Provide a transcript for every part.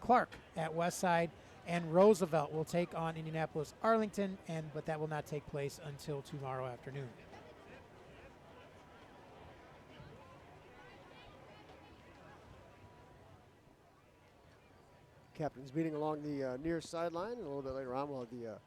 Clark at Westside, and Roosevelt will take on Indianapolis Arlington, but that will not take place until tomorrow afternoon. Captain's meeting along the near sideline, and a little bit later on we'll have the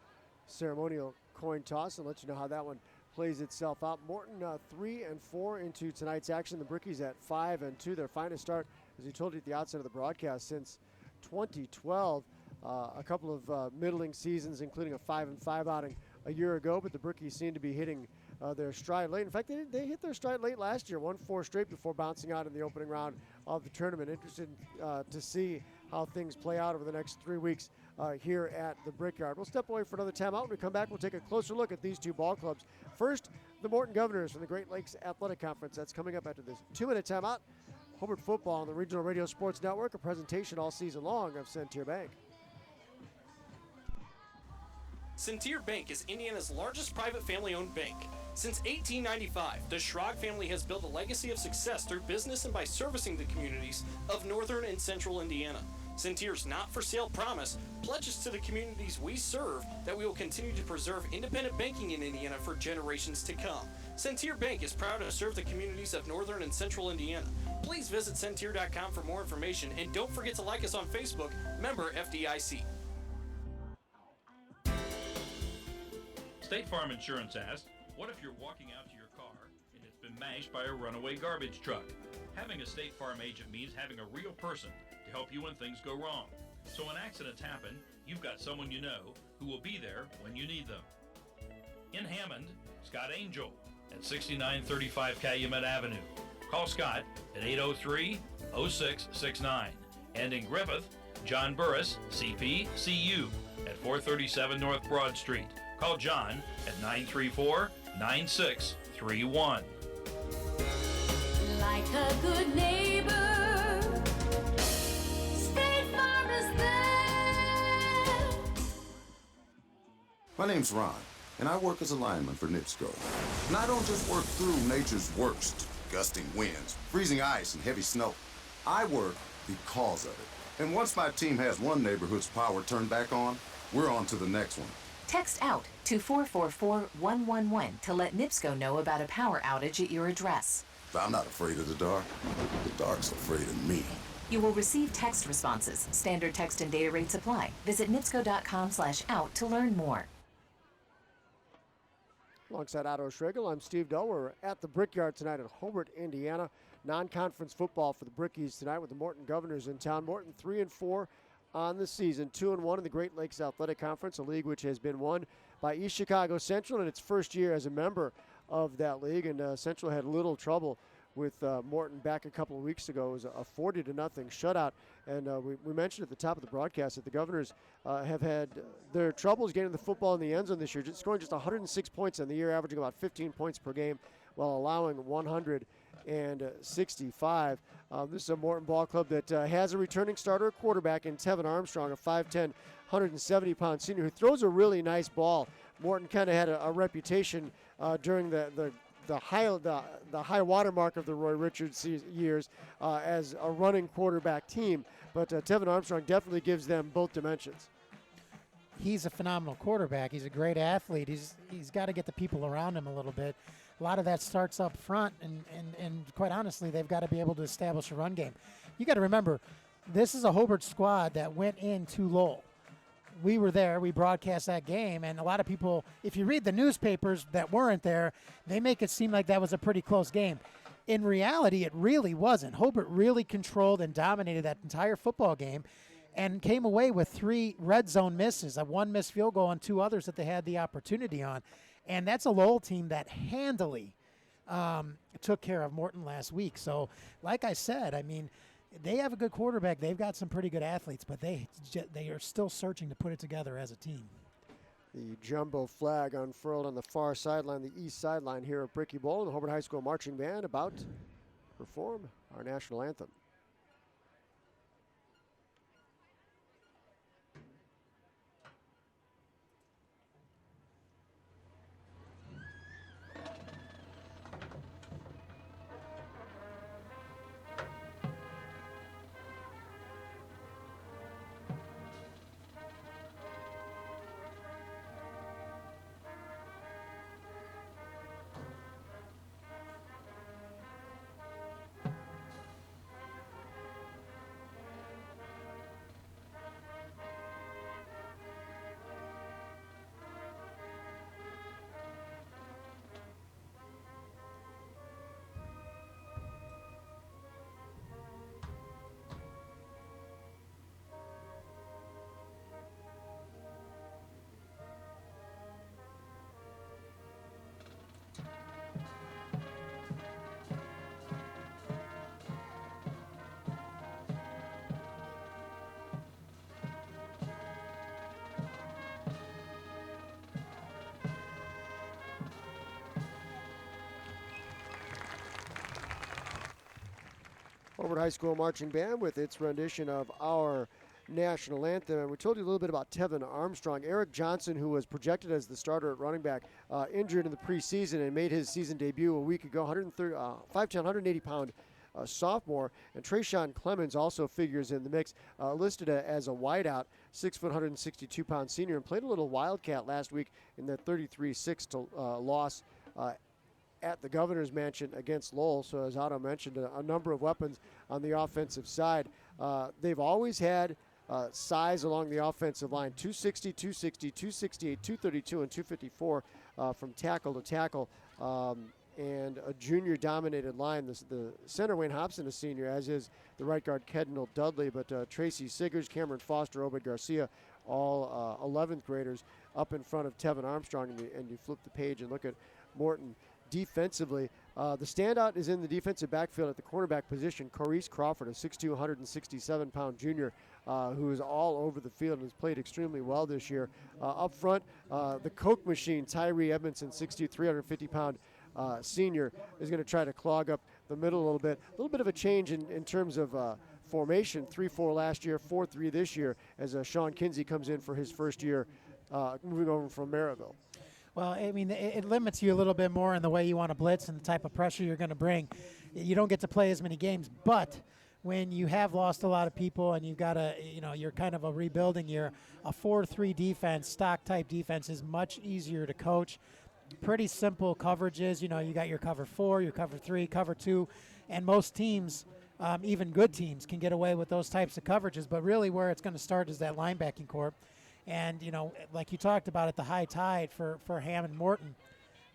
ceremonial coin toss and let you know how that one plays itself out. Morton 3-4 into tonight's action. The Brickies at 5-2, their finest start, as we told you at the outset of the broadcast, since 2012. A couple of middling seasons, including a 5-5 outing a year ago, but the Brickies seem to be hitting their stride late. In fact, they hit their stride late last year, won 4 straight before bouncing out in the opening round of the tournament. Interested to see how things play out over the next 3 weeks here at the Brickyard. We'll step away for another timeout. When we come back, we'll take a closer look at these two ball clubs. First, the Morton Governors from the Great Lakes Athletic Conference. That's coming up after this 2-minute timeout. Hobart Football on the Regional Radio Sports Network, a presentation all season long of Centier Bank. Centier Bank is Indiana's largest private family-owned bank. Since 1895, the Schrag family has built a legacy of success through business and by servicing the communities of northern and central Indiana. Centier's not-for-sale promise pledges to the communities we serve that we will continue to preserve independent banking in Indiana for generations to come. Centier Bank is proud to serve the communities of northern and central Indiana. Please visit Centier.com for more information, and don't forget to like us on Facebook, member FDIC. State Farm Insurance asks, what if you're walking out to your car and it's been mashed by a runaway garbage truck? Having a State Farm agent means having a real person to help you when things go wrong. So when accidents happen, you've got someone you know who will be there when you need them. In Hammond, Scott Angel at 6935 Calumet Avenue. Call Scott at 803-0669. And in Griffith, John Burris, CPCU at 437 North Broad Street. Call John at 934-9631. Like a good neighbor, State Farm is there. My name's Ron, and I work as a lineman for NIPSCO. And I don't just work through nature's worst, gusting winds, freezing ice, and heavy snow. I work because of it. And once my team has one neighborhood's power turned back on, we're on to the next one. Text OUT to 444-111 to let NIPSCO know about a power outage at your address. I'm not afraid of the dark. The dark's afraid of me. You will receive text responses. Standard text and data rates apply. Visit nipsco.com/out to learn more. Alongside Otto Schregel, I'm Steve Dull. We're at the Brickyard tonight in Hobart, Indiana. Non-conference football for the Brickies tonight with the Morton Governors in town. Morton 3-4 on the season, 2-1 in the Great Lakes Athletic Conference, a league which has been won by East Chicago Central in its first year as a member of that league. And Central had little trouble with Morton back a couple of weeks ago. It was a 40-0 shutout. And we mentioned at the top of the broadcast that the Governors have had their troubles getting the football in the end zone this year, scoring just 106 points on the year, averaging about 15 points per game, while allowing 165. This is a Morton ball club that has a returning starter quarterback in Tevin Armstrong, a 5'10", 170-pound senior who throws a really nice ball. Morton kind of had a reputation during the high water mark of the Roy Richards years as a running quarterback team, but Tevin Armstrong definitely gives them both dimensions. He's a phenomenal quarterback. He's a great athlete. He's got to get the people around him a little bit. A lot of that starts up front, and quite honestly, they've got to be able to establish a run game. You got to remember, this is a Hobart squad that went into Lowell. We were there. We broadcast that game, and a lot of people, if you read the newspapers that weren't there, they make it seem like that was a pretty close game. In reality, it really wasn't. Hobart really controlled and dominated that entire football game and came away with 3 red zone misses, a 1 missed field goal and 2 others that they had the opportunity on. And that's a Lowell team that handily took care of Morton last week. So, like I said, I mean, they have a good quarterback. They've got some pretty good athletes, but they are still searching to put it together as a team. The jumbo flag unfurled on the far sideline, the east sideline here at Bricky Bowl, and the Hobart High School Marching Band about to perform our national anthem. Hobart High School Marching Band with its rendition of our national anthem. And we told you a little bit about Tevin Armstrong. Eric Johnson, who was projected as the starter at running back, injured in the preseason and made his season debut a week ago. 5'10", 180-pound sophomore. And Trayshawn Clemens also figures in the mix, listed as a wideout, 6 foot, 162-pound senior, and played a little Wildcat last week in that 33-6 loss at the Governor's Mansion against Lowell. So as Otto mentioned, a number of weapons on the offensive side. They've always had size along the offensive line, 260, 260, 268, 232, and 254 from tackle to tackle. And a junior-dominated line. The center, Wayne Hobson, a senior, as is the right guard, Kendall Dudley. But Tracy Siggers, Cameron Foster, Obed Garcia, all 11th graders up in front of Tevin Armstrong. And you flip the page and look at Morton defensively. The standout is in the defensive backfield at the cornerback position. Corice Crawford, a 6'2", 167-pound junior who is all over the field and has played extremely well this year. Up front, the Coke machine, Tyree Edmondson, 6'2", 350-pound senior, is going to try to clog up the middle a little bit. A little bit of a change in terms of formation, 3-4 last year, 4-3 this year, as Sean Kinsey comes in for his first year moving over from Maryville. Well, I mean, it limits you a little bit more in the way you want to blitz and the type of pressure you're going to bring. You don't get to play as many games, but when you have lost a lot of people and you've got you're kind of a rebuilding year, a 4-3 defense, stock type defense is much easier to coach. Pretty simple coverages. You got your cover 4, your cover 3, cover 2, and most teams, even good teams, can get away with those types of coverages. But really where it's going to start is that linebacking corps. And, like you talked about at the high tide for Ham and Morton,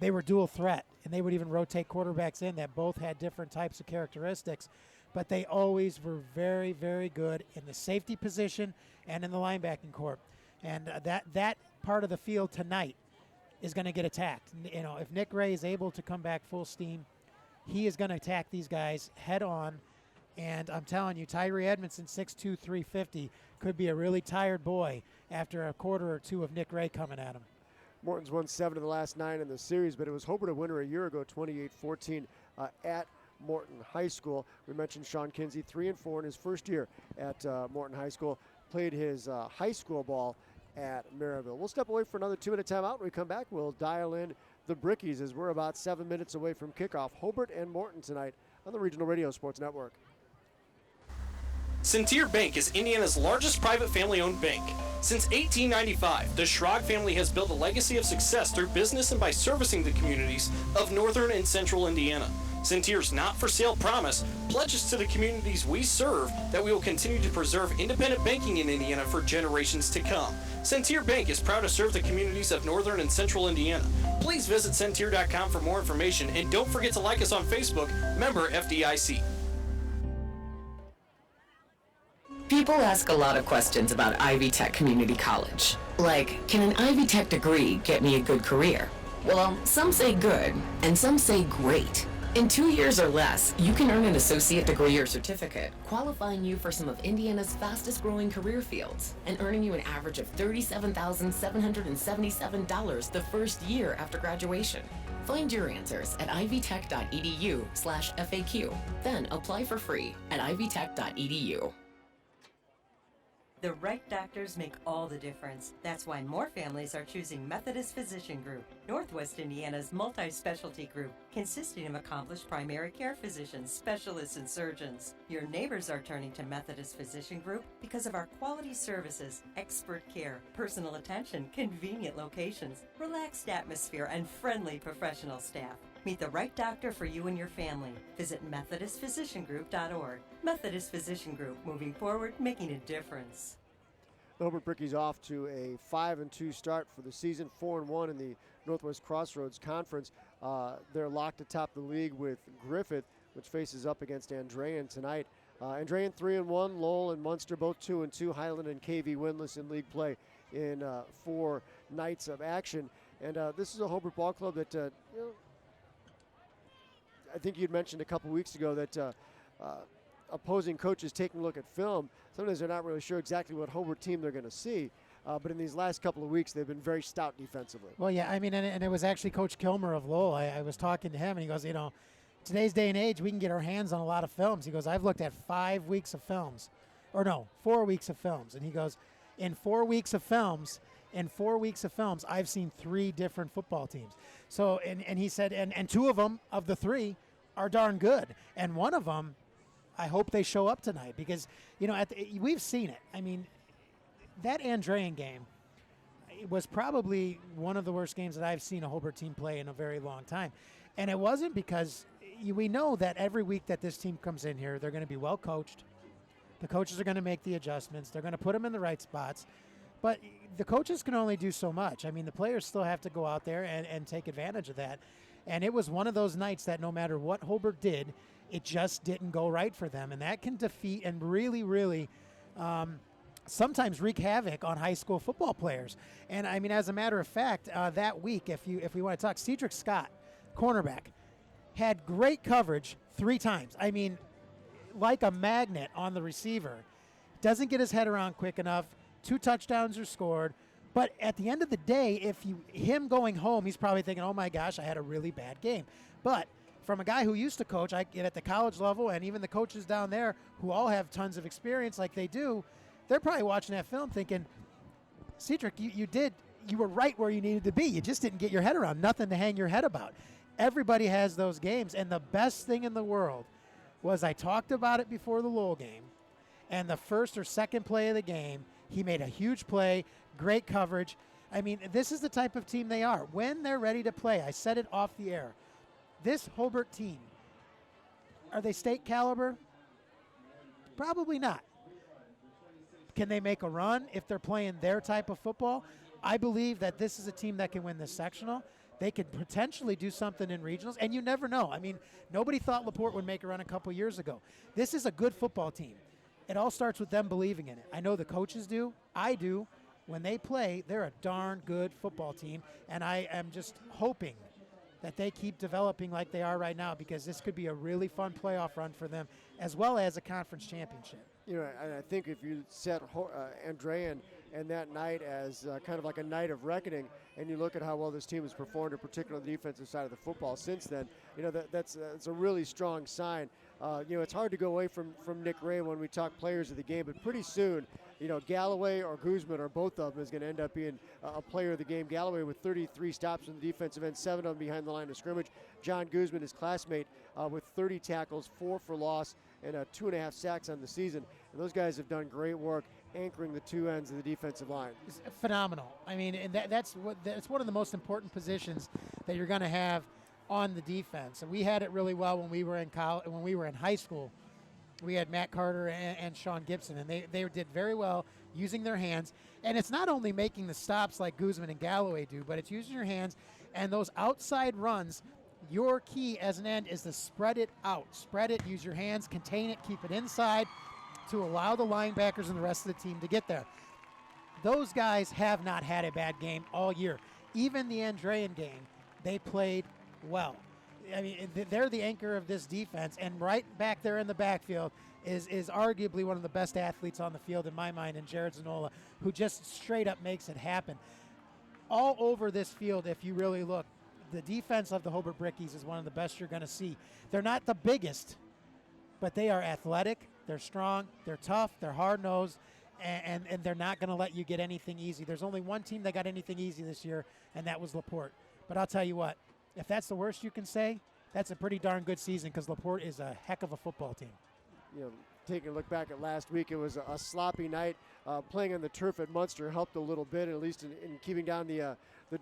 they were dual threat, and they would even rotate quarterbacks in that both had different types of characteristics. But they always were very, very good in the safety position and in the linebacking corps. And that part of the field tonight is going to get attacked. If Nick Ray is able to come back full steam, he is going to attack these guys head on. And I'm telling you, Tyree Edmondson, 6'2", 350, could be a really tired boy after a quarter or two of Nick Ray coming at him. Morton's won 7 of the last 9 in the series, but it was Hobart a winner a year ago, 28-14 at Morton High School. We mentioned Sean Kinsey, 3-4 in his first year at Morton High School. Played his high school ball at Maryville. We'll step away for another 2-minute timeout. When we come back, we'll dial in the Brickies as we're about 7 minutes away from kickoff. Hobart and Morton tonight on the Regional Radio Sports Network. Centeer Bank is Indiana's largest private family-owned bank. Since 1895, the Schrag family has built a legacy of success through business and by servicing the communities of northern and central Indiana. Centeer's not-for-sale promise pledges to the communities we serve that we will continue to preserve independent banking in Indiana for generations to come. Centeer Bank is proud to serve the communities of northern and central Indiana. Please visit Centeer.com for more information, and don't forget to like us on Facebook, member FDIC. People ask a lot of questions about Ivy Tech Community College. Like, can an Ivy Tech degree get me a good career? Well, some say good, and some say great. In 2 years or less, you can earn an associate degree or certificate, qualifying you for some of Indiana's fastest growing career fields, and earning you an average of $37,777 the first year after graduation. Find your answers at ivytech.edu/FAQ. Then apply for free at ivytech.edu. The right doctors make all the difference. That's why more families are choosing Methodist Physician Group, Northwest Indiana's multi-specialty group, consisting of accomplished primary care physicians, specialists, and surgeons. Your neighbors are turning to Methodist Physician Group because of our quality services, expert care, personal attention, convenient locations, relaxed atmosphere, and friendly professional staff. Meet the right doctor for you and your family. Visit MethodistPhysicianGroup.org. Methodist Physician Group, moving forward, making a difference. The Hobart Brickies off to a 5-2 start for the season, 4-1 in the Northwest Crossroads Conference. They're locked atop the league with Griffith, which faces up against Andrean tonight. Andrean 3-1, Lowell and Munster both 2-2. Highland and KV winless in league play in 4 nights of action. And this is a Hobart ball club that I think you'd mentioned a couple weeks ago that opposing coaches taking a look at film, sometimes they're not really sure exactly what Hobart team they're going to see. But in these last couple of weeks, they've been very stout defensively. Well, yeah, I mean, and it was actually Coach Kilmer of Lowell. I was talking to him, and he goes, today's day and age, we can get our hands on a lot of films. He goes, I've looked at 5 weeks of films, or no, 4 weeks of films. And he goes, in 4 weeks of films, I've seen 3 different football teams. So, and he said, and 2 of them, of the 3, are darn good. And one of them, I hope they show up tonight because, we've seen it. I mean, that Andrean game was probably one of the worst games that I've seen a Hobart team play in a very long time. And it wasn't because we know that every week that this team comes in here, they're going to be well coached. The coaches are going to make the adjustments. They're going to put them in the right spots. But the coaches can only do so much. I mean, the players still have to go out there and take advantage of that. And it was one of those nights that no matter what Hobart did, it just didn't go right for them. And that can defeat and really, really sometimes wreak havoc on high school football players. And, I mean, as a matter of fact, that week, if we want to talk, Cedric Scott, cornerback, had great coverage 3 times. I mean, like a magnet on the receiver. Doesn't get his head around quick enough. 2 touchdowns are scored. But at the end of the day, him going home, he's probably thinking, oh my gosh, I had a really bad game. But from a guy who used to coach, I get at the college level, and even the coaches down there who all have tons of experience like they do, they're probably watching that film thinking, Cedric, you were right where you needed to be. You just didn't get your head around. Nothing to hang your head about. Everybody has those games. And the best thing in the world was I talked about it before the Lowell game, and the first or second play of the game, he made a huge play, great coverage. I mean, this is the type of team they are. When they're ready to play, I said it off the air, this Hobart team, are they state caliber? Probably not. Can they make a run if they're playing their type of football? I believe that this is a team that can win this sectional. They could potentially do something in regionals, and you never know. I mean, nobody thought LaPorte would make a run a couple years ago. This is a good football team. It all starts with them believing in it. I know the coaches do. I do. When they play, they're a darn good football team, and I am just hoping that they keep developing like they are right now because this could be a really fun playoff run for them as well as a conference championship. And I think if you set Andrean and that night as kind of like a night of reckoning, and you look at how well this team has performed, in particular on the defensive side of the football since then, that's a really strong sign. It's hard to go away from Nick Ray when we talk players of the game, but pretty soon, Galloway or Guzman or both of them is going to end up being a player of the game. Galloway with 33 stops on the defensive end, 7 of them behind the line of scrimmage. John Guzman, his classmate, with 30 tackles, 4 for loss, and 2.5 sacks on the season. And those guys have done great work anchoring the 2 ends of the defensive line. It's phenomenal. I mean, and that's one of the most important positions that you're going to have on the defense. And we had it really well when we were in college, when we were in high school. We had Matt Carter and Sean Gibson, and they did very well using their hands. And it's not only making the stops like Guzman and Galloway do, but it's using your hands. And those outside runs, your key as an end is to spread it out. Spread it, use your hands, contain it, keep it inside to allow the linebackers and the rest of the team to get there. Those guys have not had a bad game all year. Even the Andrean game, they played well. I mean, they're the anchor of this defense, and right back there in the backfield is arguably one of the best athletes on the field in my mind, and Jared Zanola, who just straight up makes it happen. All over this field, if you really look, the defense of the Hobart Brickies is one of the best you're going to see. They're not the biggest, but they are athletic, they're strong, they're tough, they're hard-nosed, and they're not going to let you get anything easy. There's only one team that got anything easy this year, and that was LaPorte. But I'll tell you what, if that's the worst you can say, that's a pretty darn good season because LaPorte is a heck of a football team. Taking a look back at last week, it was a sloppy night. Playing on the turf at Munster helped a little bit, at least in keeping down the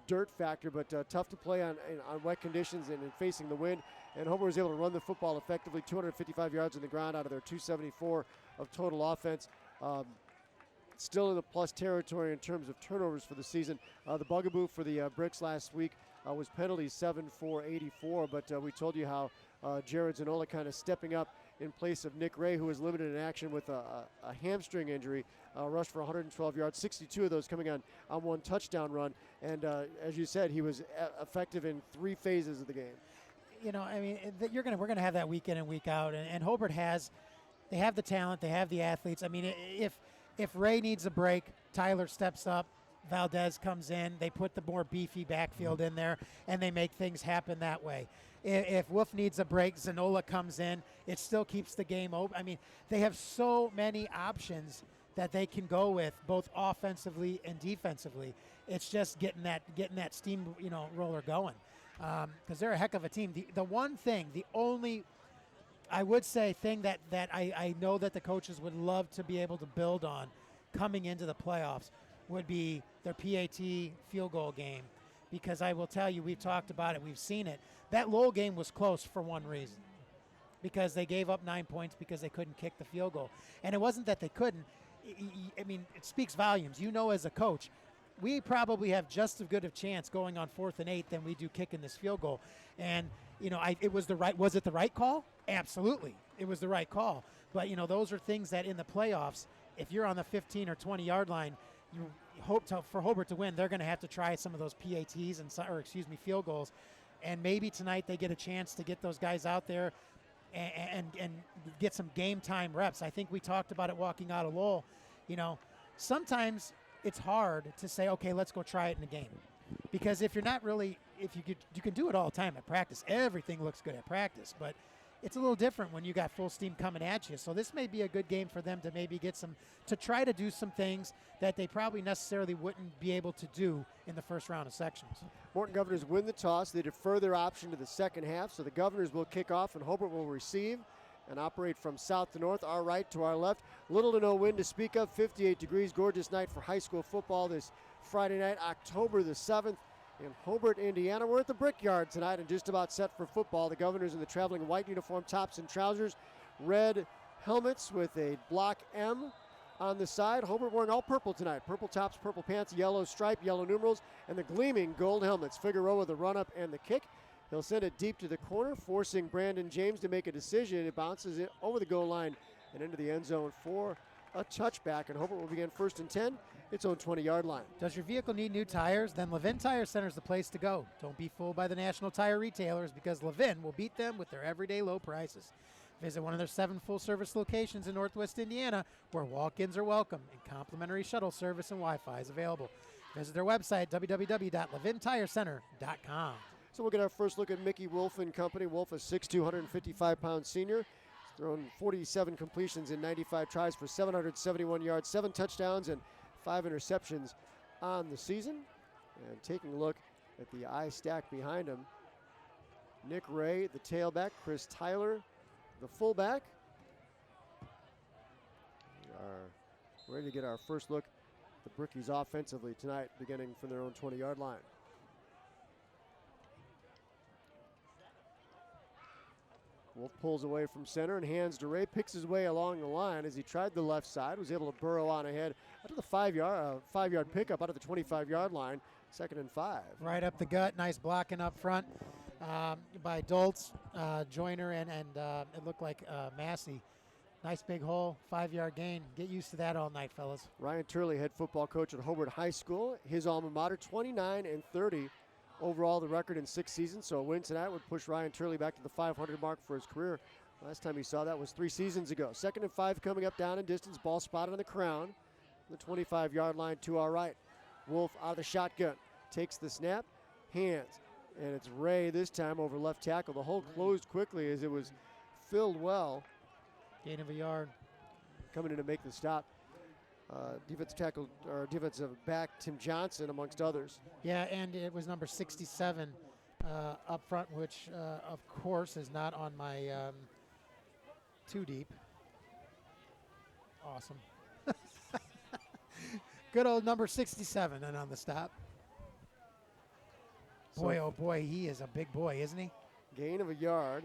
dirt factor, but tough to play on wet conditions and in facing the wind. And Hobart was able to run the football effectively, 255 yards on the ground out of their 274 of total offense. Still in the plus territory in terms of turnovers for the season. The bugaboo for the Bricks last week was penalties 7 for 84, but we told you how Jared Zanola kind of stepping up in place of Nick Ray, who was limited in action with a hamstring injury, rushed for 112 yards, 62 of those coming on one touchdown run. And as you said, he was effective in 3 phases of the game. I mean, we're going to have that week in and week out, and Hobart they have the talent, they have the athletes. I mean, if Ray needs a break, Tyler steps up. Valdez comes in, they put the more beefy backfield in there, and they make things happen that way. If Wolf needs a break, Zanola comes in. It still keeps the game open. I mean, they have so many options that they can go with, both offensively and defensively. It's just getting that steam, roller going, because they're a heck of a team. The one thing, the only, I would say, thing that I know that the coaches would love to be able to build on coming into the playoffs would be their PAT field goal game, because I will tell you, we've talked about it, we've seen it. That Lowell game was close for one reason, because they gave up 9 points because they couldn't kick the field goal. And it wasn't that they couldn't. I mean, it speaks volumes. As a coach, we probably have just as good a chance going on 4th and 8 than we do kicking this field goal. And, was it the right call? Absolutely. It was the right call. But, those are things that in the playoffs, if you're on the 15 or 20 yard line, you hope for Hobart to win, they're going to have to try some of those PATs field goals. And maybe tonight they get a chance to get those guys out there and get some game time reps. I think we talked about it walking out of Lowell. Sometimes it's hard to say, okay, let's go try it in a game. Because if you're not really, you can do it all the time at practice. Everything looks good at practice, but it's a little different when you got full steam coming at you. So this may be a good game for them to maybe to try to do some things that they probably necessarily wouldn't be able to do in the first round of sections. Morton Governors win the toss. They defer their option to the second half, so the Governors will kick off and Hobart will receive and operate from south to north, our right to our left. Little to no wind to speak of, 58 degrees, gorgeous night for high school football this Friday night, October the 7th. In Hobart, Indiana. We're at the Brickyard tonight and just about set for football. The Governors in the traveling white uniform, tops and trousers, red helmets with a block M on the side. Hobart wearing all purple tonight. Purple tops, purple pants, yellow stripe, yellow numerals, and the gleaming gold helmets. Figueroa with the run-up and the kick. He'll send it deep to the corner, forcing Brandon James to make a decision. It bounces it over the goal line and into the end zone for a touchback. And Hobart will begin 1st and 10. Its own 20-yard line. Does your vehicle need new tires? Then Levin Tire Center is the place to go. Don't be fooled by the national tire retailers, because Levin will beat them with their everyday low prices. Visit one of their 7 full-service locations in Northwest Indiana, where walk-ins are welcome and complimentary shuttle service and Wi-Fi is available. Visit their website, www.levintirecenter.com. So we'll get our first look at Mickey Wolf and company. Wolf, a 6'2", 155-pound senior. He's thrown 47 completions in 95 tries for 771 yards, 7 touchdowns, and 5 interceptions on the season. And taking a look at the eye stack behind him, Nick Ray, the tailback, Chris Tyler, the fullback. We are ready to get our first look at the Brickies offensively tonight, beginning from their own 20-yard line. Wolf pulls away from center and hands to Ray, picks his way along the line as he tried the left side, was able to burrow on ahead out of the 5-yard pickup out of the 25-yard line, 2nd and 5. Right up the gut, nice blocking up front by Doltz, Joyner, and it looked like Massey. Nice big hole, 5-yard gain. Get used to that all night, fellas. Ryan Turley, head football coach at Hobart High School, his alma mater, 29-30. Overall, the record in 6 seasons, so a win tonight would push Ryan Turley back to the 500 mark for his career. Last time he saw that was 3 seasons ago. 2nd and 5 coming up down in distance. Ball spotted on the crown. The 25-yard line to our right. Wolf out of the shotgun. Takes the snap, hands. And it's Ray this time over left tackle. The hole closed quickly as it was filled well. Gain of a yard. Coming in to make the stop. Defensive tackle or defensive back Tim Johnson amongst others. Yeah, and it was number 67 up front, which of course is not on my too deep. Awesome. Good old number 67 and on the stop. Boy, oh boy, he is a big boy, isn't he? Gain of a yard.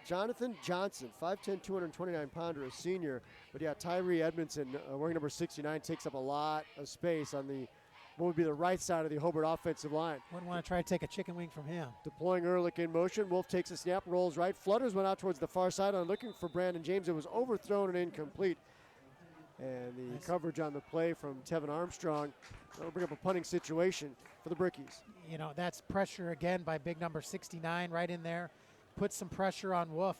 Jonathan Johnson, 5'10", 229-pounder, a senior. But yeah, Tyree Edmondson, wearing number 69, takes up a lot of space on the what would be the right side of the Hobart offensive line. Wouldn't want to try to take a chicken wing from him. Deploying Ehrlich in motion. Wolf takes a snap, rolls right. Flutters went out towards the far sideline looking for Brandon James. It was overthrown and incomplete. And the coverage on the play from Tevin Armstrong, that'll bring up a punting situation for the Brickies. You know, that's pressure again by big number 69 right in there. Put some pressure on Wolf.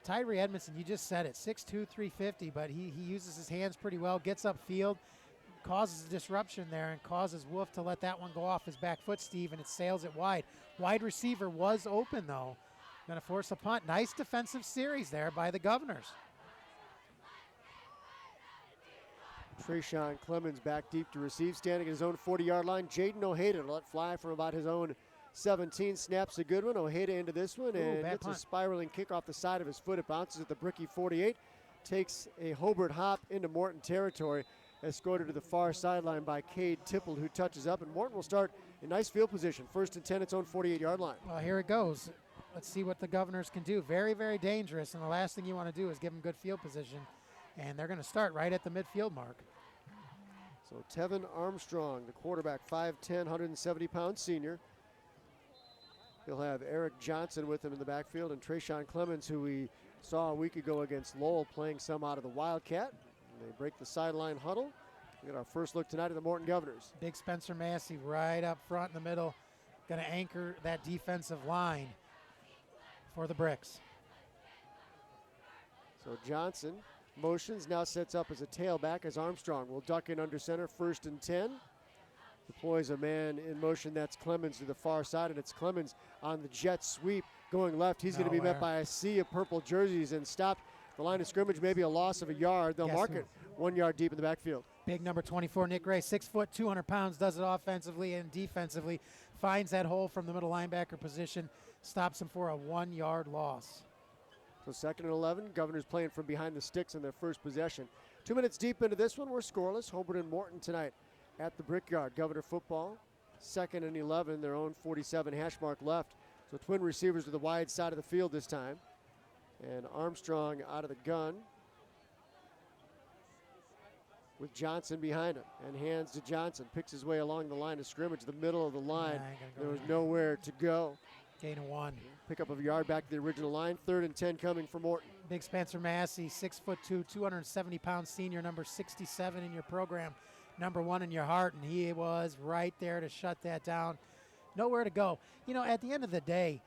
Tyree Edmondson, you just said it, 6'2", 350, but he uses his hands pretty well, gets upfield. causes a disruption there and causes Wolf to let that one go off his back foot, Steve, and it sails it wide. Wide receiver was open, though. Going to force a punt. Nice defensive series there by the Governors. Trayshawn Clemens back deep to receive, standing at his own 40-yard line. Jaden Ojeda to let fly from about his own 17. Snaps a good one. Ojeda into this one and bad gets punt. a spiraling kick off the side of his foot. It bounces at the Bricky 48. Takes a Hobart hop into Morton territory. Escorted to the far sideline by Cade Tipple, who touches up. And Morton will start in nice field position. 1st and 10, its own 48-yard line. Well, here it goes. Let's see what the Governors can do. Very, very dangerous, and the last thing you want to do is give them good field position. And they're going to start right at the midfield mark. So Tevin Armstrong, the quarterback, 5'10", 170-pound senior. He'll have Eric Johnson with him in the backfield, and Trayshawn Clemens, who we saw a week ago against Lowell, playing some out of the Wildcat. And they break the sideline huddle. We get our first look tonight at the Morton Governors. Big Spencer Massey right up front in the middle. Going to anchor that defensive line for the Bricks. So Johnson motions, now sets up as a tailback as Armstrong will duck in under center, 1st and 10. Deploys a man in motion, that's Clemens to the far side, and it's Clemens on the jet sweep going left. He's going to be met by a sea of purple jerseys and stopped. The line of scrimmage, maybe a loss of a yard. They'll mark it 1 yard deep in the backfield. Big number 24, Nick Gray, 6 foot, 200 pounds, does it offensively and defensively. Finds that hole from the middle linebacker position, stops him for a 1 yard loss. So 2nd and 11, Governors playing from behind the sticks in their first possession. 2 minutes deep into this one, we're scoreless. Hobart and Morton tonight at the Brickyard. Governor football, 2nd and 11, their own 47 hash mark left. So twin receivers to the wide side of the field this time. And Armstrong out of the gun with Johnson behind him, and hands to Johnson. Picks his way along the line of scrimmage, the middle of the line. There was nowhere to go. Gain of 1. Pick up of a yard back to the original line. 3rd and 10 coming for Morton. Big Spencer Massey, 6 foot 2, 270 pound senior, number 67 in your program, number 1 in your heart, and he was right there to shut that down. Nowhere to go. You know, at the end of the day,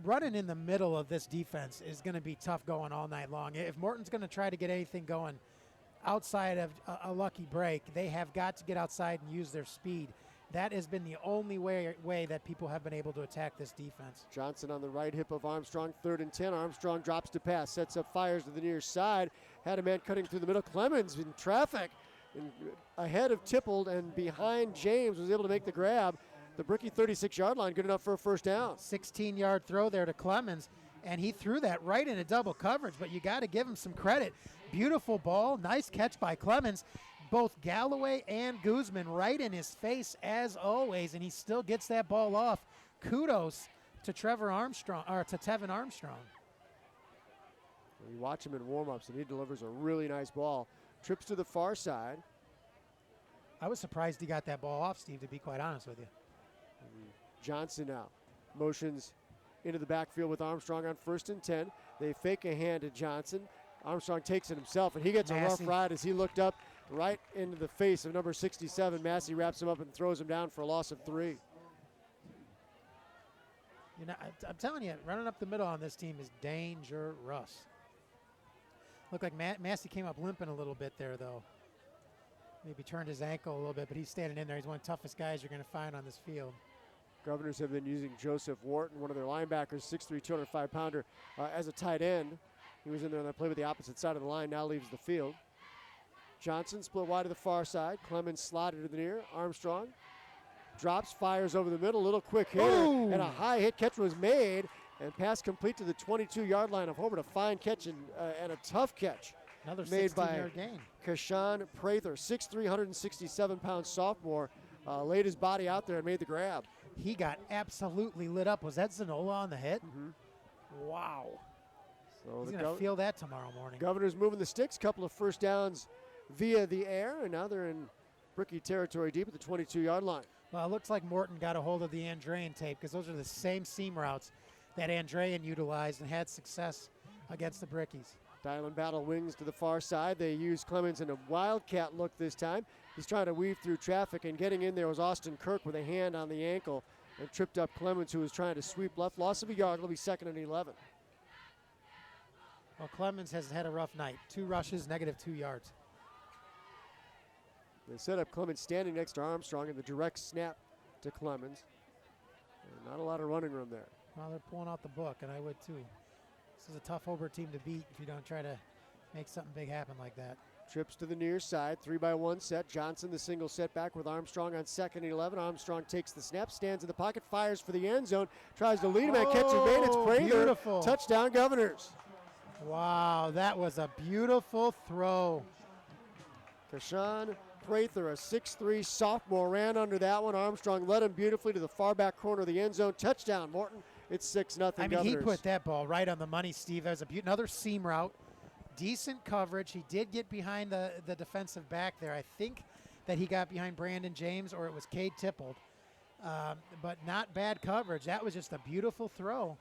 running in the middle of this defense is going to be tough going all night long. If Morton's going to try to get anything going outside of a lucky break, they have got to get outside and use their speed. That has been the only way that people have been able to attack this defense. Johnson on the right hip of Armstrong, 3rd and 10. Armstrong drops to pass, sets up, fires to the near side. Had a man cutting through the middle. Clemens in traffic, ahead of Tippled and behind James, was able to make the grab. The Bricky 36-yard line, good enough for a first down. 16-yard throw there to Clemens, and he threw that right into double coverage, but you got to give him some credit. Beautiful ball, nice catch by Clemens. Both Galloway and Guzman right in his face as always, and he still gets that ball off. Kudos to Tevin Armstrong. You watch him in warm-ups, and he delivers a really nice ball. Trips to the far side. I was surprised he got that ball off, Steve, to be quite honest with you. Johnson now motions into the backfield with Armstrong on 1st and 10. They fake a hand to Johnson. Armstrong takes it himself, and he gets a rough ride as he looked up right into the face of number 67. Massey wraps him up and throws him down for a loss of 3. You know, I'm telling you, running up the middle on this team is dangerous. Looked like Massey came up limping a little bit there, though. Maybe turned his ankle a little bit, but he's standing in there. He's one of the toughest guys you're going to find on this field. Governors have been using Joseph Wharton, one of their linebackers, 6'3", 205-pounder, as a tight end. He was in there on that play with the opposite side of the line, now leaves the field. Johnson split wide to the far side. Clemens slotted to the near. Armstrong drops, fires over the middle. Little quick hitter, and a high hit catch was made, and pass complete to the 22-yard line of Hobart. A fine catch and a tough catch. Another made by 16-yard gain. Kashawn Prather, 6'3", 167-pound sophomore, laid his body out there and made the grab. He got absolutely lit up. Was that Zanola on the hit? Wow. So he's going to feel that tomorrow morning. Governors moving the sticks, couple of first downs via the air, and now they're in Bricky territory deep at the 22-yard line. Well, it looks like Morton got a hold of the Andrean tape because those are the same seam routes that Andrean utilized and had success against the Brickies. Dialing battle wings to the far side. They use Clemens in a wildcat look this time. He's trying to weave through traffic, and getting in there was Austin Kirk with a hand on the ankle and tripped up Clemens, who was trying to sweep left. Loss of a yard. It'll be 2nd and 11. Well, Clemens has had a rough night. 2 rushes, -2 yards. They set up Clemens standing next to Armstrong and the direct snap to Clemens. And not a lot of running room there. Well, they're pulling out the book, and I would too. This is a tough Hobart team to beat if you don't try to make something big happen like that. Trips to the near side, 3-by-1 set. Johnson the single setback with Armstrong on 2nd and 11. Armstrong takes the snap, stands in the pocket, fires for the end zone, tries to lead him and catches man. It's Prather. Beautiful. Touchdown Governors. Wow, that was a beautiful throw. Kashawn Prather, a 6'3 sophomore, ran under that one. Armstrong led him beautifully to the far back corner of the end zone. Touchdown, Morton. It's 6-0 I mean, Governors. he put that ball right on the money, Steve. That was another seam route. Decent coverage. He did get behind the defensive back there. I think that he got behind Brandon James or it was Cade Tippled. But not bad coverage. That was just a beautiful throw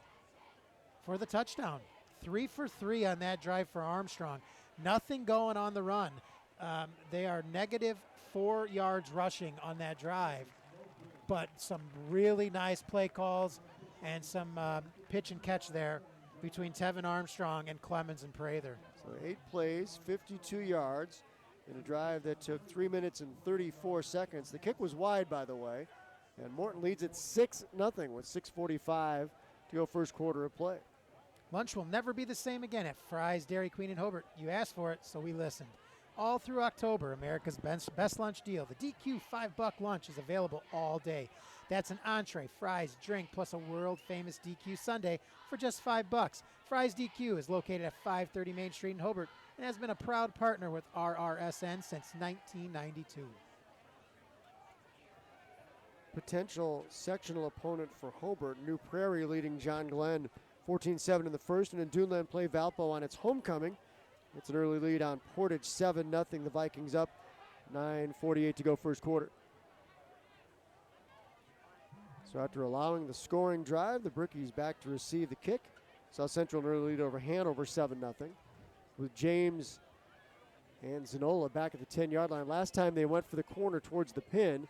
for the touchdown. 3 for 3 on that drive for Armstrong. Nothing going on the run. They are negative 4 yards rushing on that drive. But some really nice play calls and some pitch and catch there between Tevin Armstrong and Clemens and Prather. So 8 plays, 52 yards in a drive that took 3 minutes and 34 seconds. The kick was wide, by the way, and Morton leads it 6-0 with 6:45 to go first quarter of play. Lunch will never be the same again at Fry's Dairy Queen in Hobart. You asked for it, so we listened. All through October, America's best lunch deal. The DQ $5 lunch is available all day. That's an entree, fries, drink, plus a world-famous DQ sundae for just $5. Fry's DQ is located at 530 Main Street in Hobart and has been a proud partner with RRSN since 1992. Potential sectional opponent for Hobart, New Prairie leading John Glenn 14-7 in the first, and in Duneland play Valpo on its homecoming. It's an early lead on Portage, 7-0. The Vikings up, 9:48 to go first quarter. So after allowing the scoring drive, the Brickies back to receive the kick. South Central an early lead over Hanover, 7-0. With James and Zanola back at the 10-yard line. Last time they went for the corner towards the pin,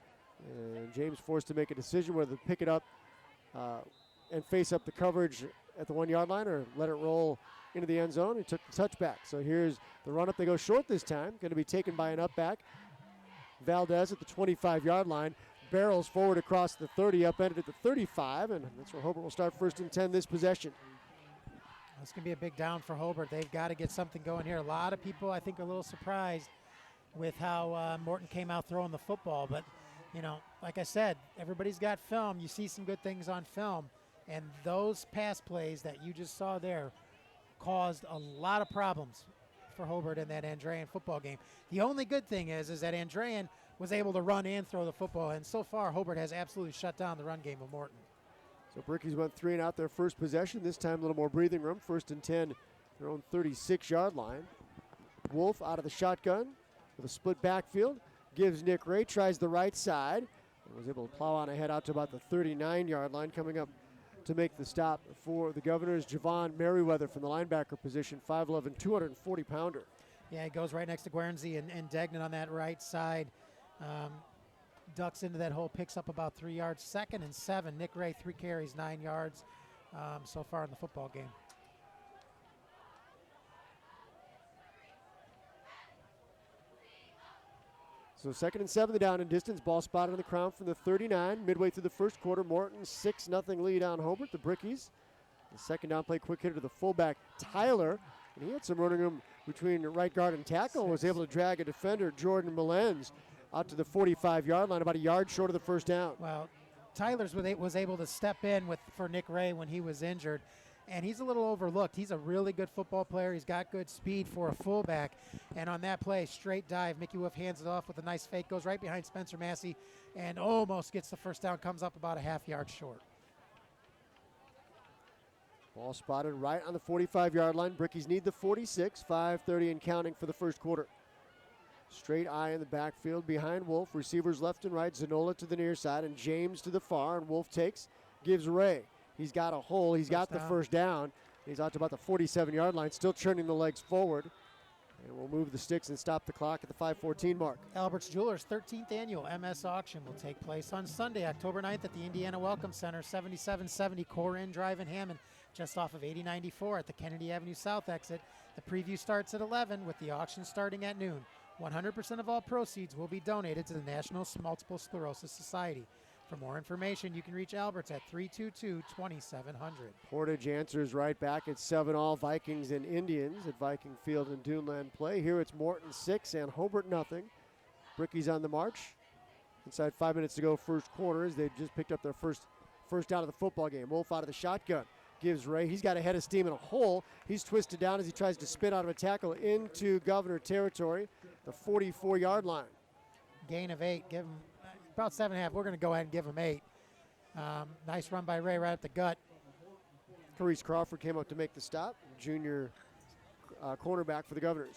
and James forced to make a decision whether to pick it up and face up the coverage at the 1-yard line or let it roll into the end zone. He took the touchback. So here's the run up. They go short this time. Going to be taken by an up back. Valdez at the 25-yard line. Barrels forward across the 30, upended at the 35, and that's where Hobart will start 1st and 10 this possession. It's going to be a big down for Hobart. They've got to get something going here. A lot of people, I think, are a little surprised with how Morton came out throwing the football. But, you know, like I said, everybody's got film. You see some good things on film. And those pass plays that you just saw there caused a lot of problems for Hobart in that Andrean football game. The only good thing is that Andrean was able to run and throw the football, and so far Hobart has absolutely shut down the run game of Morton. So Brickies went 3 and out their first possession. This time a little more breathing room. 1st and 10, their own 36-yard line. Wolf out of the shotgun with a split backfield. Gives Nick Ray, tries the right side, and was able to plow on ahead out to about the 39-yard line. Coming up to make the stop for the Governors, Javon Merriweather from the linebacker position, 5'11", 240-pounder. Yeah, he goes right next to Guernsey and Degnan on that right side. Ducks into that hole, picks up about 3 yards. 2nd and 7. Nick Ray, 3 carries, 9 yards so far in the football game. So 2nd and 7, the down and distance. Ball spotted on the ground from the 39. Midway through the first quarter, Morton 6-0 lead on Hobart, the Brickies. The second down play, quick hitter to the fullback, Tyler. And he had some running room between right guard and tackle. Was able to drag a defender, Jordan Melens, out to the 45-yard line, about a yard short of the first down. Well, Tyler's was able to step in for Nick Ray when he was injured, and he's a little overlooked. He's a really good football player. He's got good speed for a fullback, and on that play, straight dive, Mickey Wolf hands it off with a nice fake, goes right behind Spencer Massey, and almost gets the first down, comes up about a half yard short. Ball spotted right on the 45-yard line. Brickies need the 46, 5:30 and counting for the first quarter. Straight eye in the backfield behind Wolf. Receivers left and right. Zanola to the near side and James to the far. And Wolf takes, gives Ray. He's got a hole. He's got the first down. He's out to about the 47-yard line, still churning the legs forward. And we'll move the sticks and stop the clock at the 5:14 mark. Albert's Jewelers' 13th annual MS auction will take place on Sunday, October 9th at the Indiana Welcome Center, 7770 Core Inn Drive in Hammond, just off of 8094 at the Kennedy Avenue South exit. The preview starts at 11 with the auction starting at noon. 100% of all proceeds will be donated to the National Multiple Sclerosis Society. For more information, you can reach Alberts at 322-2700. Portage answers right back at 7-all. Vikings and Indians at Viking Field and Duneland play. Here it's Morton 6 and Hobart nothing. Brickies on the march. Inside 5 minutes to go, first quarter, as they've just picked up their first down of the football game. Wolf out of the shotgun. Gives Ray. He's got a head of steam in a hole. He's twisted down as he tries to spin out of a tackle into Governor territory, the 44-yard line. Gain of 8. Give him about 7.5. We're going to go ahead and give him 8. Nice run by Ray right up the gut. Carice Crawford came up to make the stop. Junior cornerback for the Governors.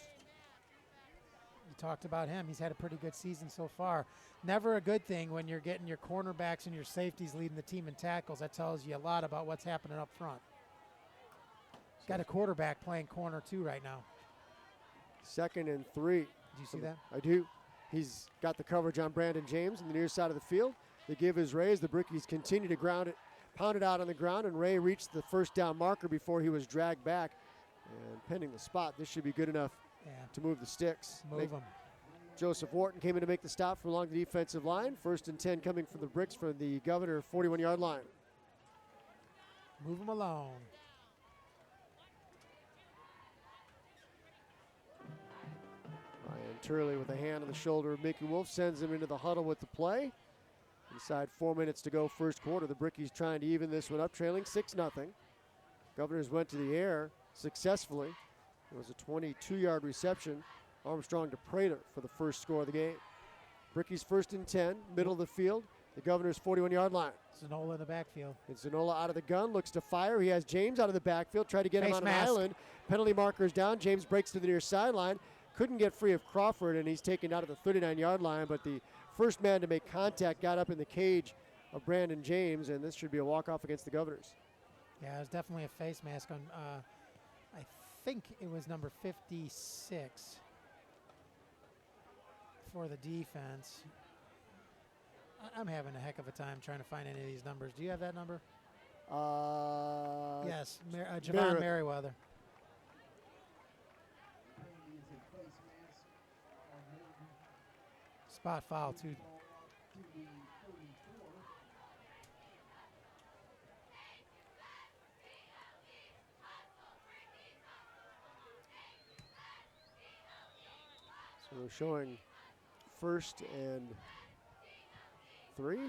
You talked about him. He's had a pretty good season so far. Never a good thing when you're getting your cornerbacks and your safeties leading the team in tackles. That tells you a lot about what's happening up front. Got a quarterback playing corner too right now. 2nd and 3. Did you see that? I do. He's got the coverage on Brandon James on the near side of the field. They give his Ray as the Brickies continue to pound it out on the ground, and Ray reached the first down marker before he was dragged back. And pending the spot, this should be good enough to move the sticks. Move them. Joseph Wharton came in to make the stop from along the defensive line. 1st and 10 coming from the Bricks from the Governor 41-yard line. Move them along. Ryan Turley with a hand on the shoulder of Mickey Wolf sends him into the huddle with the play. Inside 4 minutes to go, first quarter. The Brickies trying to even this one up, trailing 6-0. Governors went to the air successfully. It was a 22-yard reception. Armstrong to Prater for the first score of the game. Brickies 1st and 10, middle of the field. The Governors 41-yard line. Zanola in the backfield. And Zanola out of the gun, looks to fire. He has James out of the backfield, try to get him Face on mask. an island. Penalty markers down. James breaks to the near sideline. Couldn't get free of Crawford, and he's taken out of the 39-yard line. But the first man to make contact got up in the cage of Brandon James, and this should be a walk-off against the Governors. Yeah, it was definitely a face mask on, I think it was number 56 for the defense. I'm having a heck of a time trying to find any of these numbers. Do you have that number? Yes, Javon Merriweather. Spot foul, too. So we're showing 1st and 3.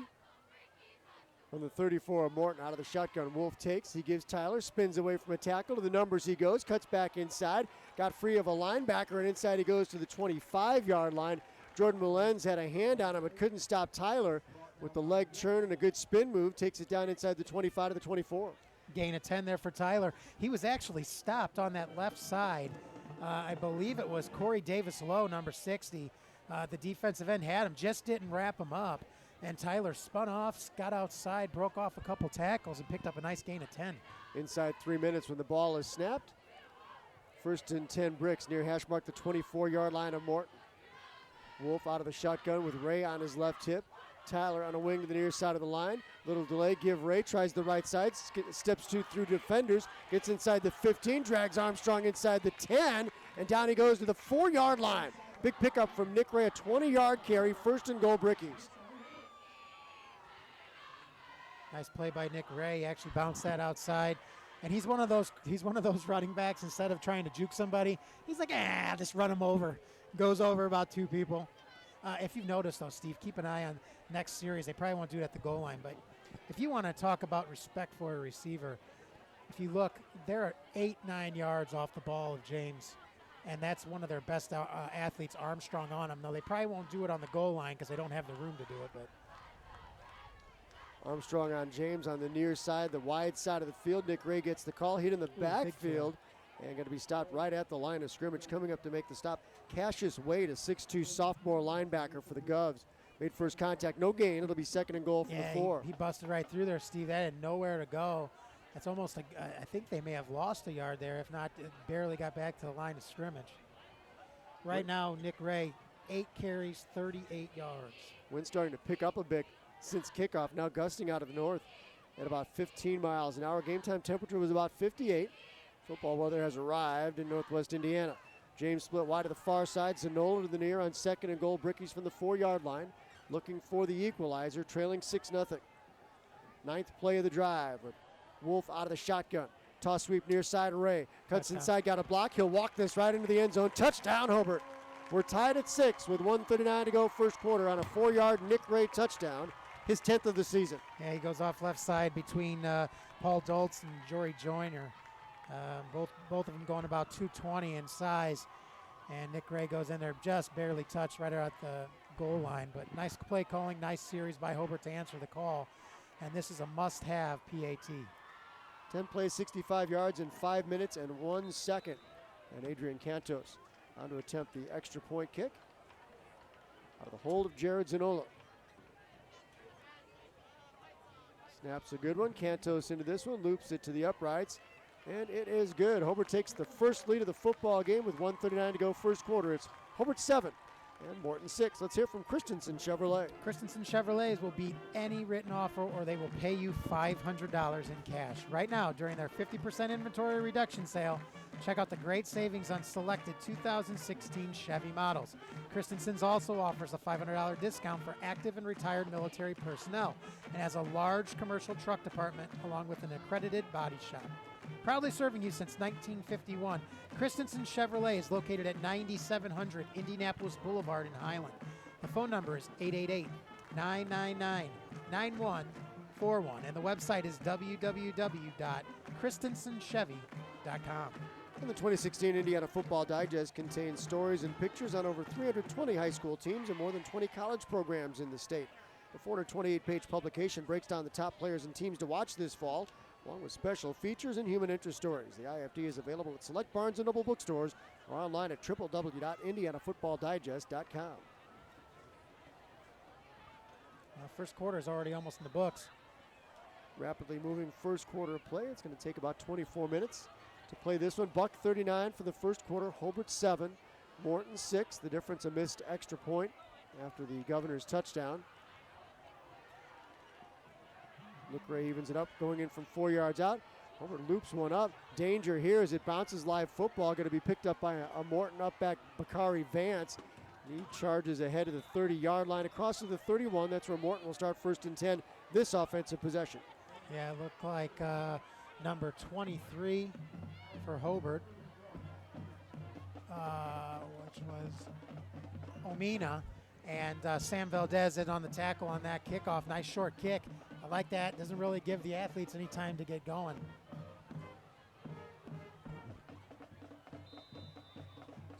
From the 34 of Morton out of the shotgun. Wolf takes, he gives Tyler, spins away from a tackle. To the numbers he goes, cuts back inside. Got free of a linebacker, and inside he goes to the 25-yard line. Jordan Mullens had a hand on him but couldn't stop Tyler with the leg turn and a good spin move. Takes it down inside the 25 to the 24. Gain of 10 there for Tyler. He was actually stopped on that left side. I believe it was Corey Davis-Lowe, number 60. The defensive end had him, just didn't wrap him up. And Tyler spun off, got outside, broke off a couple tackles, and picked up a nice gain of 10. Inside 3 minutes when the ball is snapped. 1st and 10 Bricks near hash mark the 24-yard line of Morton. Wolf out of the shotgun with Ray on his left hip. Tyler on a wing to the near side of the line. Little delay, give Ray, tries the right side, steps through defenders, gets inside the 15, drags Armstrong inside the 10, and down he goes to the 4-yard line. Big pickup from Nick Ray, a 20-yard carry, 1st and goal Brickies. Nice play by Nick Ray. He actually bounced that outside. And he's one of those running backs, instead of trying to juke somebody, he's like, just run him over. Goes over about 2 people. If you've noticed, though, Steve, keep an eye on next series. They probably won't do it at the goal line, but if you want to talk about respect for a receiver, if you look, they're 8-9 yards off the ball of James, and that's one of their best athletes, Armstrong, on him. Though they probably won't do it on the goal line because they don't have the room to do it. But Armstrong on James on the near side, the wide side of the field. Nick Ray gets the call, hit in the backfield, and going to be stopped right at the line of scrimmage. Coming up to make the stop, Cassius Wade, a 6'2 sophomore linebacker for the Govs. Made first contact, no gain. It'll be 2nd and goal for the 4. He busted right through there, Steve. That had nowhere to go. That's almost like, I think they may have lost a yard there. If not, it barely got back to the line of scrimmage. Right now, Nick Ray, 8 carries, 38 yards. Wind starting to pick up a bit since kickoff, now gusting out of the north at about 15 miles an hour. Game time temperature was about 58. Football weather has arrived in Northwest Indiana. James split wide to the far side. Zanola to the near on 2nd and goal. Brickies from the 4-yard line, looking for the equalizer, trailing 6-0. 9th play of the drive with Wolf out of the shotgun. Toss sweep near side of Ray. Cuts inside, got a block. He'll walk this right into the end zone. Touchdown, Hobart. We're tied at 6 with 1:39 to go first quarter on a 4-yard Nick Ray touchdown, his 10th of the season. Yeah, he goes off left side between Paul Doltz and Jory Joyner. Both of them going about 220 in size. And Nick Ray goes in there just barely touched right at the goal line. But nice play calling, nice series by Hobart to answer the call. And this is a must-have PAT. 10 plays, 65 yards in 5 minutes and 1 second. And Adrian Cantos on to attempt the extra point kick out of the hold of Jared Zanola. Snaps a good one. Cantos into this one, loops it to the uprights, and it is good. Hobart takes the first lead of the football game with 1:39 to go first quarter. It's Hobart 7 and Morton 6. Let's hear from Christensen Chevrolet. Christensen Chevrolets will beat any written offer, or they will pay you $500 in cash. Right now, during their 50% inventory reduction sale, check out the great savings on selected 2016 Chevy models. Christensen's also offers a $500 discount for active and retired military personnel and has a large commercial truck department along with an accredited body shop. Proudly serving you since 1951, Christensen Chevrolet is located at 9700 Indianapolis Boulevard in Highland. The phone number is 888-999-9141, and the website is www.christensenchevy.com. And the 2016 Indiana Football Digest contains stories and pictures on over 320 high school teams and more than 20 college programs in the state. The 428-page publication breaks down the top players and teams to watch this fall, along with special features and human interest stories. The IFD is available at select Barnes & Noble bookstores or online at www.indianafootballdigest.com. First quarter is already almost in the books. Rapidly moving first quarter play. It's going to take about 24 minutes to play this one. Buck 39 for the first quarter. Hobart 7, Morton 6. The difference, a missed extra point after the Governor's touchdown. Nick Ray evens it up, going in from 4 yards out. Hobart loops one up. Danger here as it bounces live football. Going to be picked up by a Morton up back, Bakari Vance. He charges ahead of the 30-yard line across to the 31. That's where Morton will start first and 10 this offensive possession. Yeah, it looked like number 23 for Hobart, which was Omina, and Sam Valdez in on the tackle on that kickoff. Nice short kick. I like that. Doesn't really give the athletes any time to get going.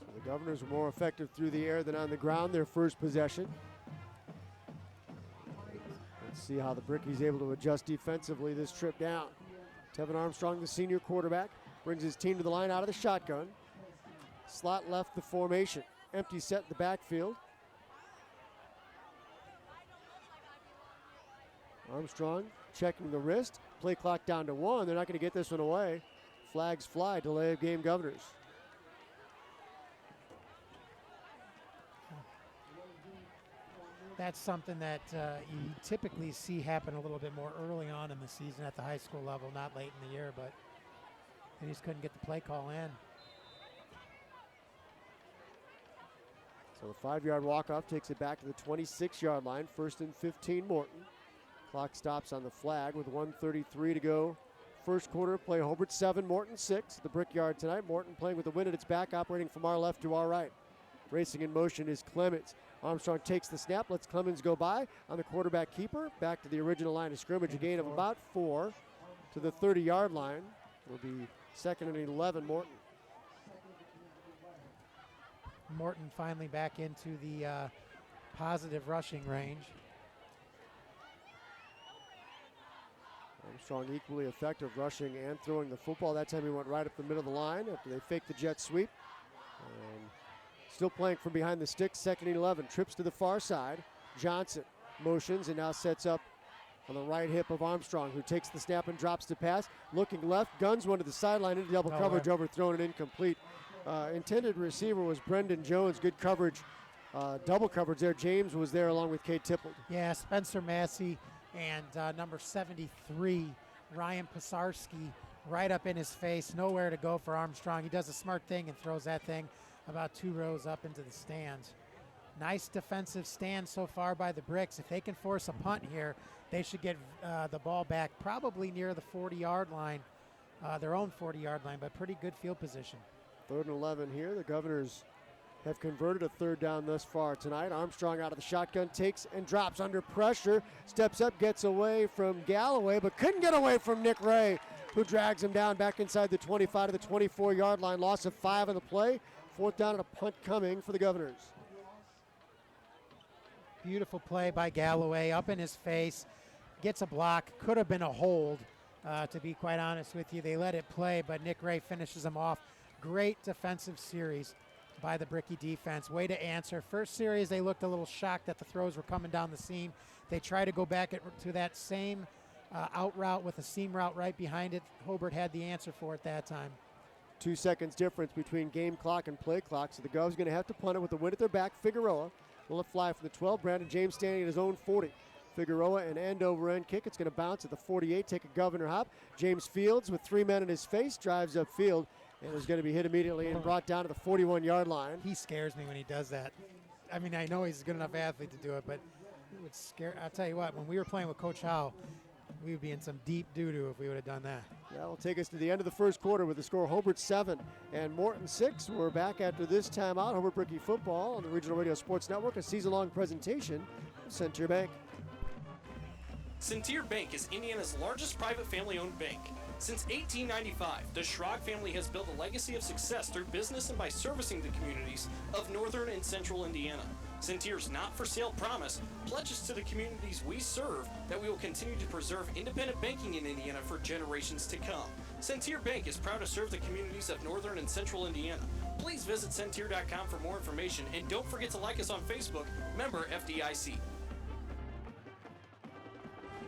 So the Governors were more effective through the air than on the ground their first possession. Let's see how the Brickies able to adjust defensively this trip down. Tevin Armstrong, the senior quarterback, brings his team to the line out of the shotgun. Slot left the formation. Empty set in the backfield. Armstrong checking the wrist. Play clock down to 1. They're not going to get this one away. Flags fly. Delay of game, Governors. That's something that you typically see happen a little bit more early on in the season at the high school level, not late in the year, but they just couldn't get the play call in. So the 5-yard walk-off takes it back to the 26-yard line. First and 15, Morton. Clock stops on the flag with 1:33 to go. First quarter, play Hobart 7, Morton 6. The Brickyard tonight. Morton playing with the wind at its back, operating from our left to our right. Racing in motion is Clemens. Armstrong takes the snap, lets Clemens go by on the quarterback keeper. Back to the original line of scrimmage, a gain of about 4 to the 30-yard line. Will be 2nd and 11, Morton. Morton finally back into the positive rushing range. Armstrong equally effective rushing and throwing the football. That time he went right up the middle of the line after they faked the jet sweep. And still playing from behind the sticks, 2nd and 11. Trips to the far side. Johnson motions and now sets up on the right hip of Armstrong, who takes the snap and drops the pass. Looking left, guns one to the sideline into double coverage, overthrown and incomplete. Intended receiver was Brendan Jones. Good coverage, double coverage there. James was there along with Kate Tipple. Yeah, Spencer Massey and number 73, Ryan Pisarski, right up in his face. Nowhere to go for Armstrong. He does a smart thing and throws that thing about 2 rows up into the stands. Nice defensive stand so far by the Bricks. If they can force a punt here, they should get the ball back probably near the 40-yard line, their own 40-yard line, but pretty good field position. 3rd and 11 here. The Governors have converted a 3rd down thus far tonight. Armstrong out of the shotgun, takes and drops under pressure. Steps up, gets away from Galloway, but couldn't get away from Nick Ray, who drags him down back inside the 25 to the 24-yard line. Loss of 5 on the play. 4th down and a punt coming for the Governors. Beautiful play by Galloway, up in his face, gets a block. Could have been a hold, to be quite honest with you. They let it play, but Nick Ray finishes him off. Great defensive series by the Bricky defense. Way to answer. First series, they looked a little shocked that the throws were coming down the seam. They try to go back to that same out route with a seam route right behind it. Hobart had the answer for it that time. 2 seconds difference between game clock and play clock, so the Govs going to have to punt it with the wind at their back. Figueroa will it fly from the 12. Brandon James standing at his own 40. Figueroa, an end-over-end kick. It's going to bounce at the 48, take a Governor hop. James Fields with 3 men in his face drives upfield and is going to be hit immediately and brought down to the 41-yard line. He scares me when he does that. I mean, I know he's a good enough athlete to do it, but it would scare. I'll tell you what, when we were playing with Coach Howe, we would be in some deep doo-doo if we would have done that. That will take us to the end of the first quarter with the score Hobart 7 and Morton 6. We're back after this timeout. Hobart Bricky football on the Regional Radio Sports Network, a season-long presentation of Centier Bank. Centier Bank is Indiana's largest private family-owned bank. Since 1895, the Schrag family has built a legacy of success through business and by servicing the communities of northern and central Indiana. Centier's not-for-sale promise pledges to the communities we serve that we will continue to preserve independent banking in Indiana for generations to come. Centier Bank is proud to serve the communities of northern and central Indiana. Please visit Centier.com for more information, and don't forget to like us on Facebook, member FDIC.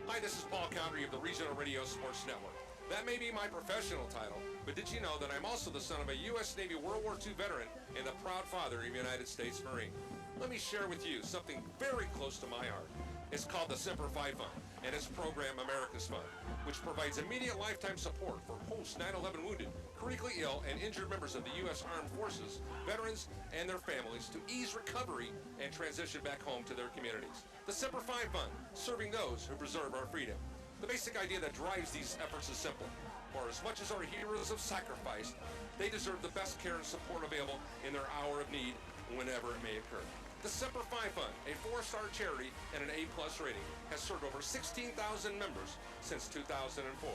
Hi, this is Paul Condry of the Regional Radio Sports Network. That may be my professional title, but did you know that I'm also the son of a U.S. Navy World War II veteran and the proud father of a United States Marine? Let me share with you something very close to my heart. It's called the Semper Fi Fund, and its program America's Fund, which provides immediate lifetime support for post-9/11 wounded, critically ill, and injured members of the U.S. Armed Forces, veterans, and their families to ease recovery and transition back home to their communities. The Semper Fi Fund, serving those who preserve our freedom. The basic idea that drives these efforts is simple. For as much as our heroes have sacrificed, they deserve the best care and support available in their hour of need, whenever it may occur. The Semper Fi Fund, a 4-star charity and an A+ rating, has served over 16,000 members since 2004.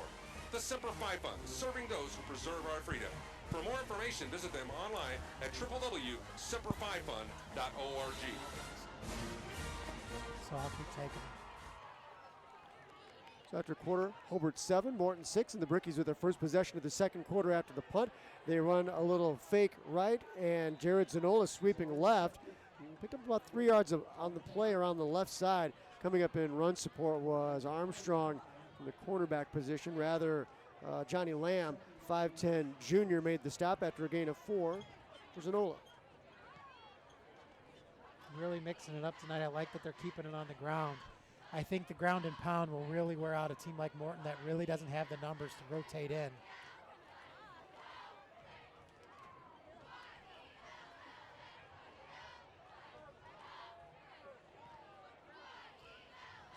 The Semper Fi Fund, serving those who preserve our freedom. For more information, visit them online at www.semperfifund.org. So I'll keep taking it. So after quarter, Hobart 7, Morton 6, and the Brickies with their first possession of the second quarter after the punt. They run a little fake right, and Jared Zanola sweeping left. Picked up about 3 yards on the play around the left side. Coming up in run support was Armstrong from the cornerback position. Rather, Johnny Lamb, 5'10 junior, made the stop after a gain of 4 for Zanola. Really mixing it up tonight. I like that they're keeping it on the ground. I think the ground and pound will really wear out a team like Morton that really doesn't have the numbers to rotate in.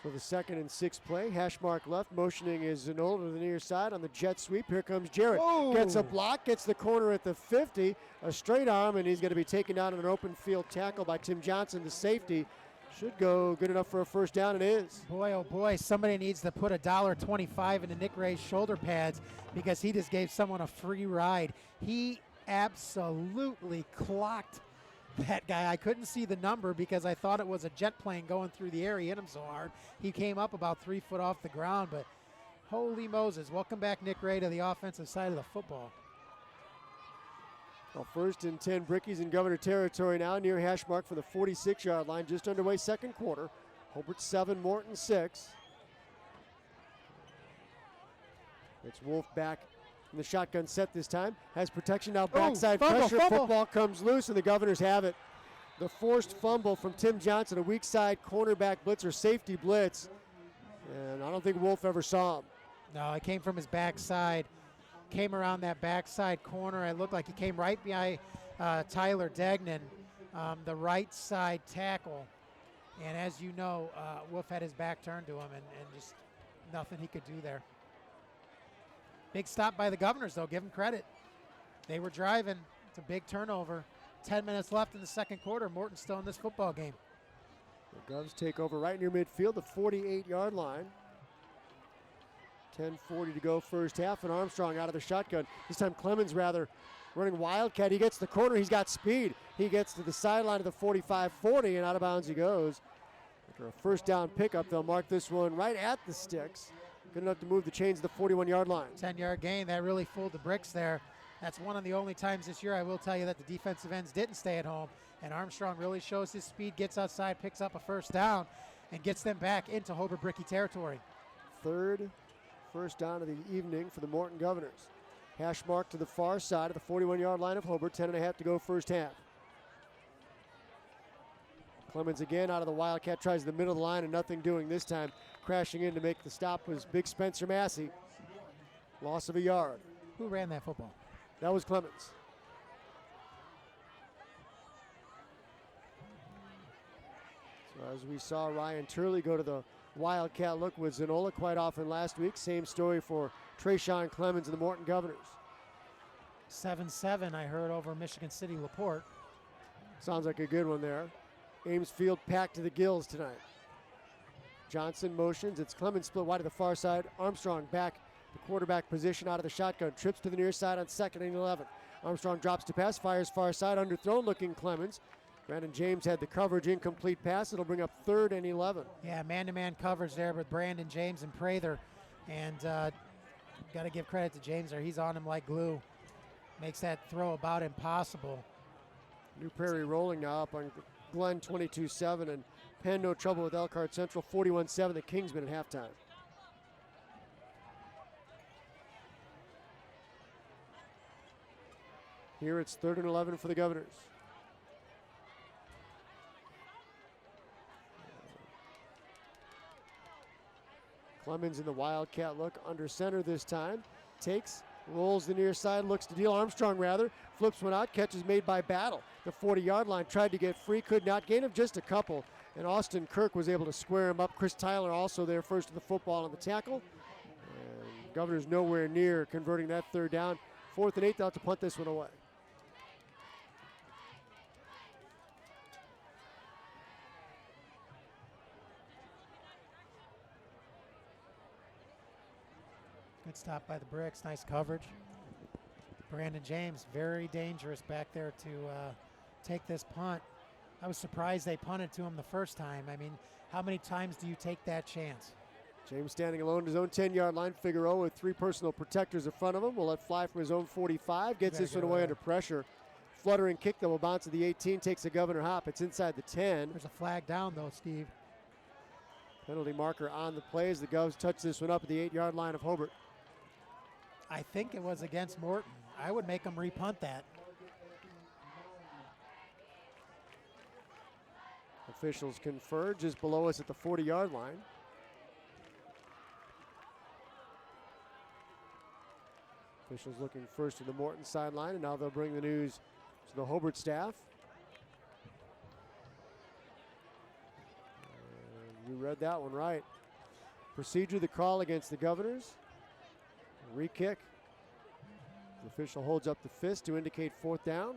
So the 2nd and 6 play, hash mark left, motioning is Zanola to the near side on the jet sweep. Here comes Jarrett. Whoa. Gets a block, gets the corner at the 50, a straight arm, and he's going to be taken down in an open field tackle by Tim Johnson, the safety. Should go good enough for a first down, it is. Boy, oh boy, somebody needs to put $1.25 into Nick Ray's shoulder pads because he just gave someone a free ride. He absolutely clocked that guy. I couldn't see the number because I thought it was a jet plane going through the air. He hit him so hard. He came up about 3 foot off the ground, but holy Moses. Welcome back, Nick Ray, to the offensive side of the football. Well, 1st and 10 Brickies in Governor territory now, near hash mark for the 46-yard line, just underway second quarter. Hobart 7, Morton 6. It's Wolf back in the shotgun set this time. Has protection now, backside pressure. Football comes loose, and the Governors have it. The forced fumble from Tim Johnson, a weak side cornerback blitz or safety blitz. And I don't think Wolf ever saw him. No, it came from his backside. Came around that backside corner. It looked like he came right Tyler Degnan, the right side tackle. And as you know, Wolf had his back turned to him and just nothing he could do there. Big stop by the Governors, though. Give them credit. They were driving. It's a big turnover. 10 minutes left in the second quarter. Morton's still in this football game. The Govs take over right near midfield, the 48-yard line. 10:40 to go first half, and Armstrong out of the shotgun. This time Clemens rather running Wildcat. He gets the corner. He's got speed. He gets to the sideline of the 45-40, and out of bounds he goes. After a first down pickup, they'll mark this one right at the sticks. Good enough to move the chains to the 41-yard line. 10-yard gain. That really fooled the bricks there. That's one of the only times this year I will tell you that the defensive ends didn't stay at home. And Armstrong really shows his speed, gets outside, picks up a first down, and gets them back into Hobart Bricky territory. Third first down of the evening for the Morton Governors. Hash mark to the far side of the 41-yard line of Hobart. 10.5 to go first half. Clemens again out of the Wildcat, tries the middle of the line and nothing doing this time. Crashing in to make the stop was big Spencer Massey. Loss of a yard. Who ran that football? That was Clemens. So as we saw Ryan Turley go to the Wildcat look with Zanola quite often last week. Same story for Trayshawn Clemens and the Morton Governors. 7-7 I heard over Michigan City LaPorte. Sounds like a good one there. Ames Field packed to the gills tonight. Johnson motions. It's Clemens split wide to the far side. Armstrong back the quarterback position out of the shotgun. Trips to the near side on 2nd and 11. Armstrong drops to pass, fires far side, underthrown looking Clemens. Brandon James had the coverage, incomplete pass. It'll bring up 3rd and 11. Yeah, man-to-man coverage there with Brandon James and Prather. And got to give credit to James there. He's on him like glue. Makes that throw about impossible. New Prairie rolling now up on Glenn 22-7, and Penn no trouble with Elkhart Central 41-7 the Kingsmen at halftime. Here it's 3rd and 11 for the Governors. Clemens in the Wildcat look under center this time. Takes, rolls the near side, looks to deal. Armstrong rather, flips one out, catch is made by Battle. The 40-yard line, tried to get free, could not, gain him just a couple. And Austin Kirk was able to square him up. Chris Tyler also there first to the football on the tackle. And Governors nowhere near converting that 3rd down. 4th and 8, they'll have to punt this one away. Good stop by the Bricks. Nice coverage. Brandon James, very dangerous back there to take this punt. I was surprised they punted to him the first time. I mean, how many times do you take that chance? James standing alone at his own 10-yard line. Figueroa with 3 personal protectors in front of him. Will let fly from his own 45. Gets this one away under pressure. Fluttering kick that will bounce to the 18. Takes a Governor hop. It's inside the 10. There's a flag down, though, Steve. Penalty marker on the play as the Govs touch this one up at the 8-yard line of Hobart. I think it was against Morton. I would make them repunt that. Officials confer just below us at the 40-yard line. Officials looking first to the Morton sideline, and now they'll bring the news to the Hobart staff. And you read that one right. Procedure, the call against the Governors. Re-kick. The official holds up the fist to indicate 4th down.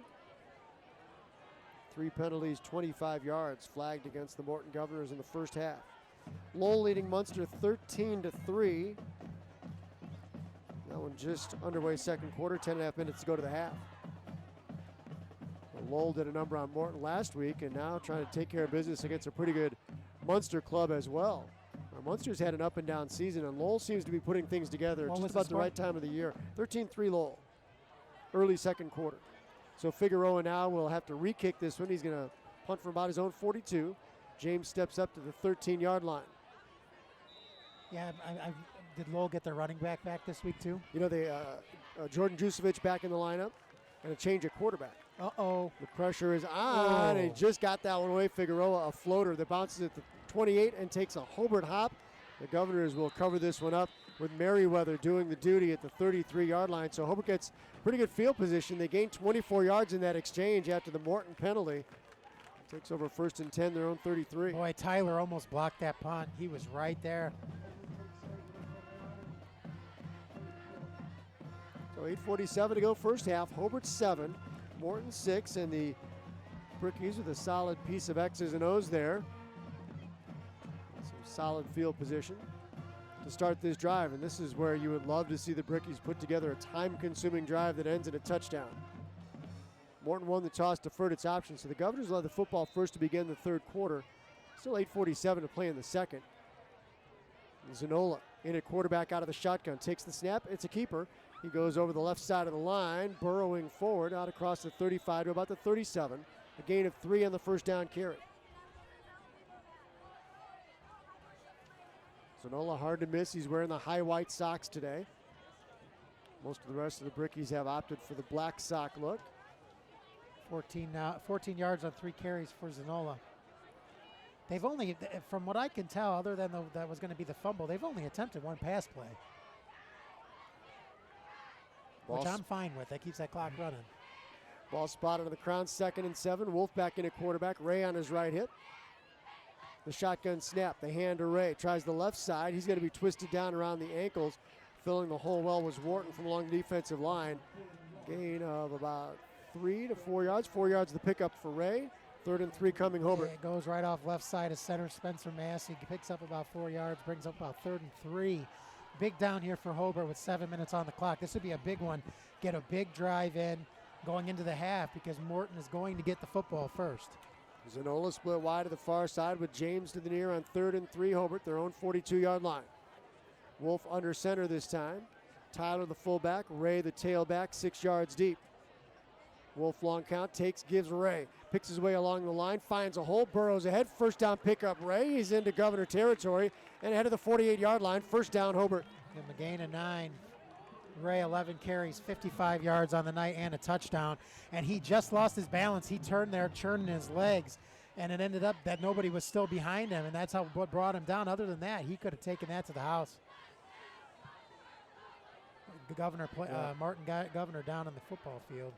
3 penalties, 25 yards flagged against the Morton Governors in the first half. Lowell leading Munster 13-3. That one just underway second quarter, 10.5 minutes to go to the half. Well, Lowell did a number on Morton last week and now trying to take care of business against a pretty good Munster club as well. Munster's had an up and down season, and Lowell seems to be putting things together just about the right time of the year. 13-3 Lowell, early second quarter. So Figueroa now will have to re-kick this one. He's going to punt from about his own 42. James steps up to the 13-yard line. Yeah, did Lowell get their running back this week too? You know, they Jordan Jusevich back in the lineup and a change of quarterback. Uh-oh. The pressure is on. He just got that one away. Figueroa, a floater that bounces at the 28 and takes a Hobart hop The Governors will cover this one up with Merriweather doing the duty at the 33-yard line. So Hobart gets pretty good field position. They gain 24 yards in that exchange after the Morton penalty. Takes over 1st and 10, their own 33. Boy, Tyler almost blocked that punt. He was right there. So 8:47 to go first half. Hobart 7, Morton 6, and the Brickies with a solid piece of X's and O's there. Some solid field position to start this drive, and this is where you would love to see the Brickies put together a time-consuming drive that ends in a touchdown. Morton won the toss, deferred its option, so the Governors will have the football first to begin the third quarter. Still 8:47 to play in the second. Zanola in at quarterback out of the shotgun, takes the snap, it's a keeper. He goes over the left side of the line, burrowing forward out across the 35 to about the 37. A gain of 3 on the first down carry. Zanola hard to miss. He's wearing the high white socks today. Most of the rest of the Brickies have opted for the black sock look. 14 yards on 3 carries for Zanola. They've only, from what I can tell, other than that was going to be the fumble, they've only attempted 1 pass play. Which I'm fine with. That keeps that clock running. Ball spotted on the Crown, 2nd and 7. Wolf back in at quarterback. Ray on his right hip. The shotgun snap. The hand to Ray. Tries the left side. He's going to be twisted down around the ankles. Filling the hole well was Wharton from along the defensive line. Gain of about 3 to 4 yards. 4 yards the pickup for Ray. 3rd and 3 coming Hobart. Yeah, it goes right off left side of center. Spencer Massey picks up about 4 yards, brings up about 3rd and 3. Big down here for Hobart with 7 minutes on the clock. This would be a big one. Get a big drive in going into the half because Morton is going to get the football first. Zanola split wide to the far side with James to the near on 3rd and 3. Hobart, their own 42-yard line. Wolf under center this time. Tyler the fullback. Ray the tailback, 6 yards deep. Wolf long count, gives Ray. Picks his way along the line, finds a hole, burrows ahead. First down pickup Ray. He's into Governor territory and ahead of the 48-yard line. First down Hobart. Give him a gain of 9. Ray 11 carries, 55 yards on the night and a touchdown. And he just lost his balance. He turned there, churning his legs. And it ended up that nobody was still behind him. And that's what brought him down. Other than that, he could have taken that to the house. The Governor, Martin Governor down on the football field.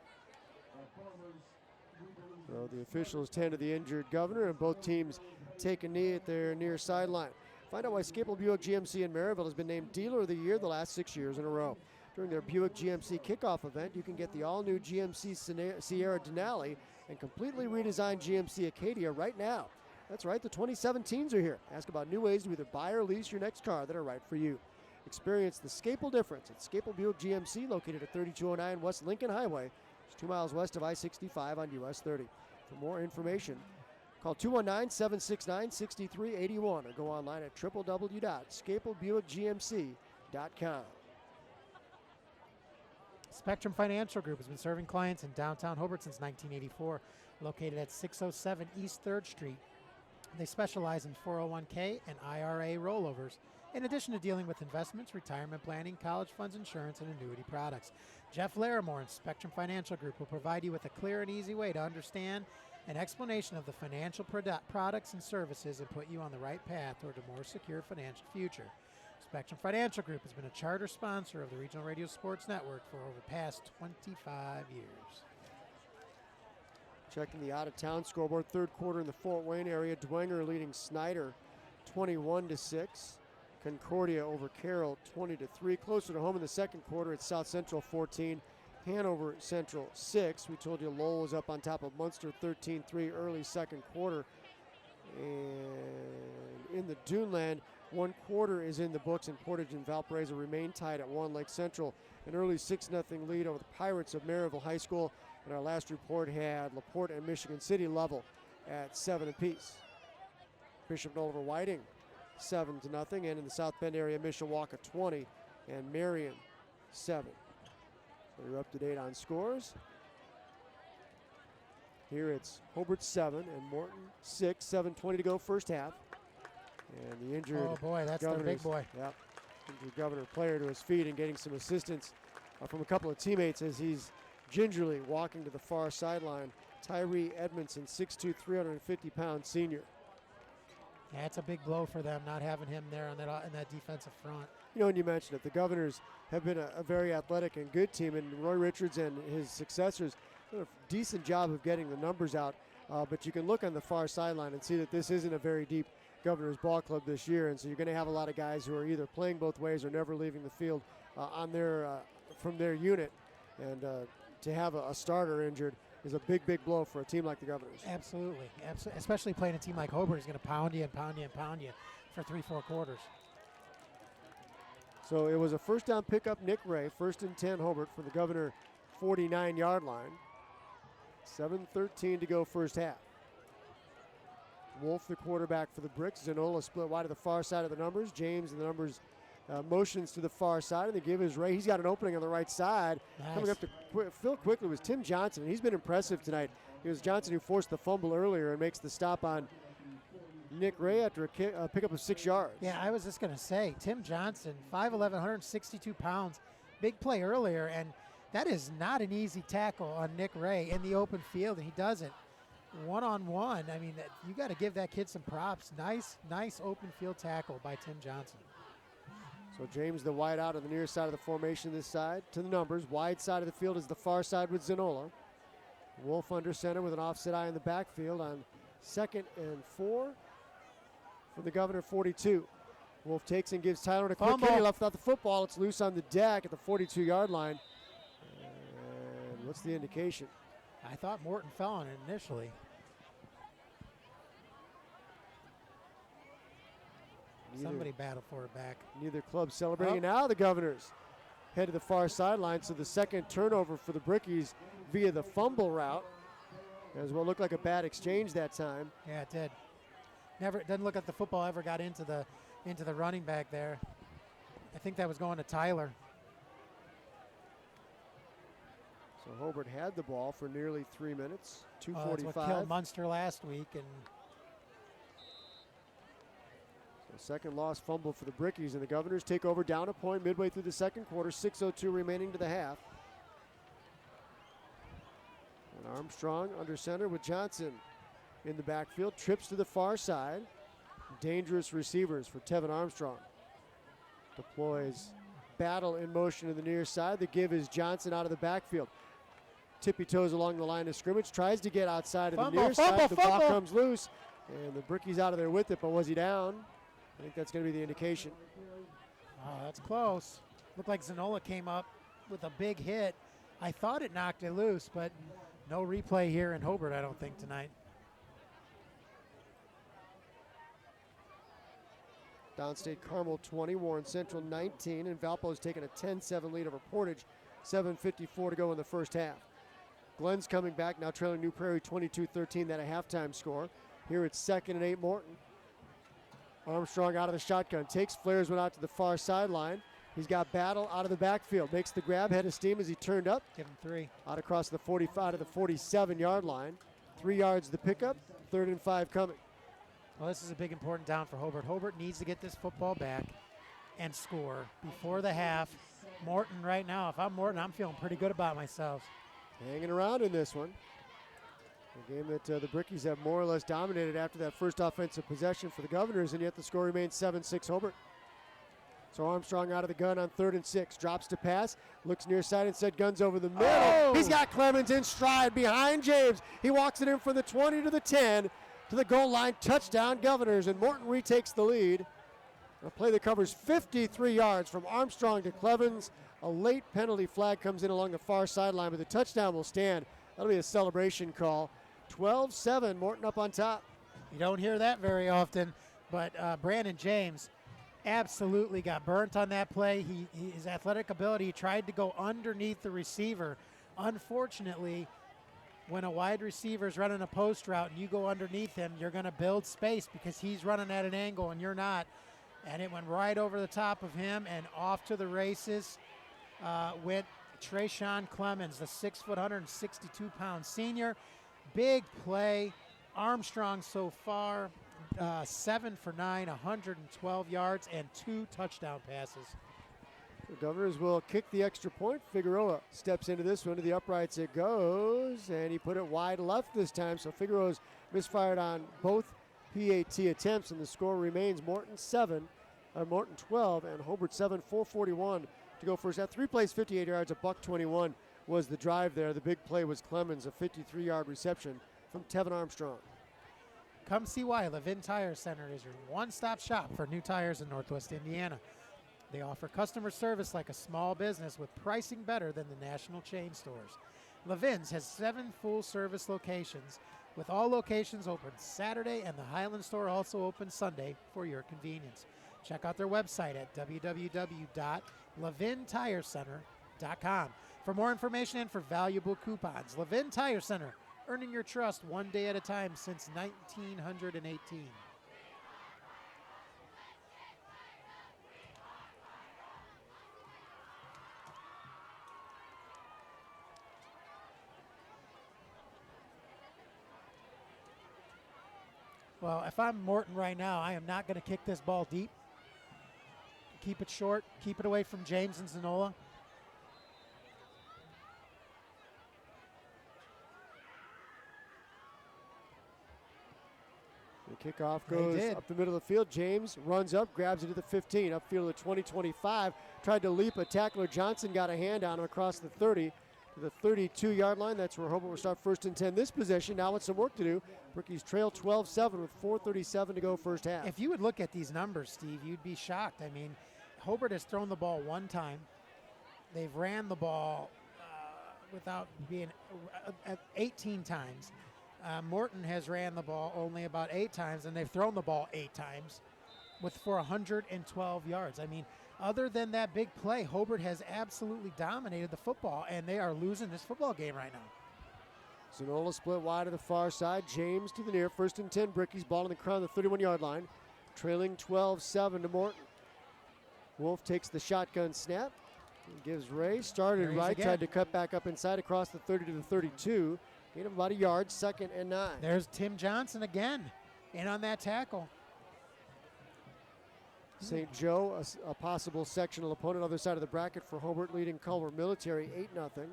So the officials tend to the injured Governor, and both teams take a knee at their near sideline. Find out why Scapel Buick GMC in Maryville has been named Dealer of the Year the last 6 years in a row. During their Buick GMC kickoff event, you can get the all-new GMC Sierra Denali and completely redesigned GMC Acadia right now. That's right, the 2017s are here. Ask about new ways to either buy or lease your next car that are right for you. Experience the Scapel difference at Scapel Buick GMC, located at 3209 West Lincoln Highway, just 2 miles west of I-65 on US 30. For more information, call 219-769-6381 or go online at www.scapelbuickgmc.com. Spectrum Financial Group has been serving clients in downtown Hobart since 1984, located at 607 East 3rd Street. They specialize in 401k and IRA rollovers, in addition to dealing with investments, retirement planning, college funds, insurance, and annuity products. Jeff Larimore and Spectrum Financial Group will provide you with a clear and easy way to understand an explanation of the financial products and services and put you on the right path toward a more secure financial future. Spectrum Financial Group has been a charter sponsor of the Regional Radio Sports Network for over the past 25 years. Checking the out-of-town scoreboard, third quarter in the Fort Wayne area. Dwenger leading Snyder 21-6. Concordia over Carroll 20-3. Closer to home in the second quarter, it's South Central 14, Hanover Central 6. We told you Lowell was up on top of Munster 13-3 early second quarter. And in the Duneland, 1 quarter is in the books, and Portage and Valparaiso remain tied at 1. Lake Central, an early 6-0 lead over the Pirates of Maryville High School. And our last report had LaPorte and Michigan City level at 7 apiece. Bishop Noel over Whiting 7-0, and in the South Bend area, Mishawaka 20 and Marion 7. So you're up to date on scores. Here it's Hobart 7 and Morton 6, 7:20 to go first half. And the injured Oh boy, that's their big boy. Yep, injured Governor player to his feet and getting some assistance from a couple of teammates as he's gingerly walking to the far sideline. Tyree Edmondson, 6'2", 350-pound senior. Yeah, it's a big blow for them not having him there on that defensive front. You know, and you mentioned it, the Governors have been a very athletic and good team, and Roy Richards and his successors did a decent job of getting the numbers out. But you can look on the far sideline and see that this isn't a very deep Governors ball club this year, and so you're going to have a lot of guys who are either playing both ways or never leaving the field from their unit. And to have a starter injured is a big, big blow for a team like the Governors. Absolutely. Especially playing a team like Hobart is going to pound you and pound you and pound you for 3-4 quarters. So it was a first down pickup, Nick Ray, 1st and 10 Hobart for the Governor 49-yard line. 7:13 to go first half. Wolf, the quarterback for the Bricks. Zanola split wide to the far side of the numbers. James and the numbers motions to the far side, and they give his Ray. He's got an opening on the right side. Nice. Coming up to fill quickly was Tim Johnson, and he's been impressive tonight. It was Johnson who forced the fumble earlier and makes the stop on Nick Ray after a pickup of 6 yards. Yeah, I was just going to say, Tim Johnson, 5'11", 162 pounds, big play earlier, and that is not an easy tackle on Nick Ray in the open field, and he does it one-on-one. I mean, you got to give that kid some props. Nice open field tackle by Tim Johnson. So James, the wide out on the near side of the formation this side to the numbers. Wide side of the field is the far side with Zanola. Wolf under center with an offset eye in the backfield on 2nd and 4 from the Governor 42. Wolf takes and gives Tyler a quick hit. He left without the football. It's loose on the deck at the 42-yard line. And what's the indication? I thought Morton fell on it initially. Somebody battled for it back. Neither club celebrating. And now the Governors head to the far sideline. So the second turnover for the Brickies via the fumble route. As well, looked like a bad exchange that time. Yeah, it did. It doesn't look like the football ever got into the running back there. I think that was going to Tyler. So Hobart had the ball for nearly 3 minutes. 2:45. That's what killed Munster last week, and second lost fumble for the Brickies, and the Governors take over down a point midway through the second quarter. 6:02 remaining to the half. And Armstrong under center with Johnson in the backfield. Trips to the far side. Dangerous receivers for Tevin Armstrong. Deploys battle in motion to the near side. The give is Johnson out of the backfield. Tippy toes along the line of scrimmage. Tries to get outside of the near side. The ball comes loose, and the Brickies out of there with it, but was he down? I think that's going to be the indication. Oh, that's close. Looked like Zanola came up with a big hit. I thought it knocked it loose, but no replay here in Hobart, I don't think, tonight. Downstate Carmel 20, Warren Central 19, and Valpo's taken a 10-7 lead over Portage. 7:54 to go in the first half. Glenn's coming back, now trailing New Prairie 22-13, that a halftime score. Here it's 2nd and 8 Morton. Armstrong out of the shotgun, takes, flares one out to the far sideline. He's got Battle out of the backfield, makes the grab, head of steam as he turned up. Give him 3. Out across the 45 to the 47-yard line. 3 yards the pickup, 3rd and 5 coming. Well, this is a big important down for Hobart. Hobart needs to get this football back and score before the half. Morton right now, if I'm Morton, I'm feeling pretty good about myself. Hanging around in this one. A game that the Brickies have more or less dominated after that first offensive possession for the Governors, and yet the score remains 7-6 Hobart. So Armstrong out of the gun on 3rd and 6. Drops to pass, looks near side and said guns over the middle. Oh! He's got Clemens in stride behind James. He walks it in from the 20 to the 10 to the goal line. Touchdown Governors, and Morton retakes the lead. A play that covers 53 yards from Armstrong to Clevens. A late penalty flag comes in along the far sideline, but the touchdown will stand. That'll be a celebration call. 12-7, Morton up on top. You don't hear that very often, but Brandon James absolutely got burnt on that play. His athletic ability, he tried to go underneath the receiver. Unfortunately, when a wide receiver is running a post route and you go underneath him, you're going to build space because he's running at an angle and you're not. And it went right over the top of him and off to the races with Trayshawn Clemens, the 6 foot, 162-pound senior. Big play. Armstrong so far, 7 for 9, 112 yards, and 2 touchdown passes. The Governors will kick the extra point. Figueroa steps into this one. To the uprights it goes, and he put it wide left this time. So Figueroa's misfired on both PAT attempts, and the score remains Morton 12 and Hobart 7, 4:41 to go first half. 3 plays, 58 yards, a $121 was the drive there. The big play was Clemens, a 53-yard reception from Tevin Armstrong. Come see why Levin Tire Center is your one-stop shop for new tires in Northwest Indiana. They offer customer service like a small business with pricing better than the national chain stores. Levin's has 7 full-service locations, with all locations open Saturday, and the Highland store also open Sunday for your convenience. Check out their website at www.levintirecenter.com for more information and for valuable coupons. Levin Tire Center, earning your trust one day at a time since 1918. Well, if I'm Morton right now, I am not going to kick this ball deep. Keep it short. Keep it away from James and Zanola. The kickoff goes up the middle of the field. James runs up, grabs it to the 15. Upfield at 20-25. Tried to leap a tackler. Johnson got a hand on him across the 30 to the 32-yard line. That's where Hobart will start first and 10 this possession. Now with some work to do. Brickies trail 12-7 with 4:37 to go first half. If you would look at these numbers, Steve, you'd be shocked. I mean, Hobart has thrown the ball 1 time. They've ran the ball without being 18 times. Morton has ran the ball only about 8 times, and they've thrown the ball 8 times for 112 yards. I mean, other than that big play, Hobart has absolutely dominated the football, and they are losing this football game right now. Zanola split wide to the far side. James to the near. First and 10. Brickies ball in the crown, the 31-yard line. Trailing 12-7 to Morton. Wolf takes the shotgun snap. He gives Ray. Started right. Tried to cut back up inside across the 30 to the 32. Gain of about a yard. 2nd and 9. There's Tim Johnson again in on that tackle. St. Joe, a possible sectional opponent, other side of the bracket for Hobart, leading Culver Military 8-0.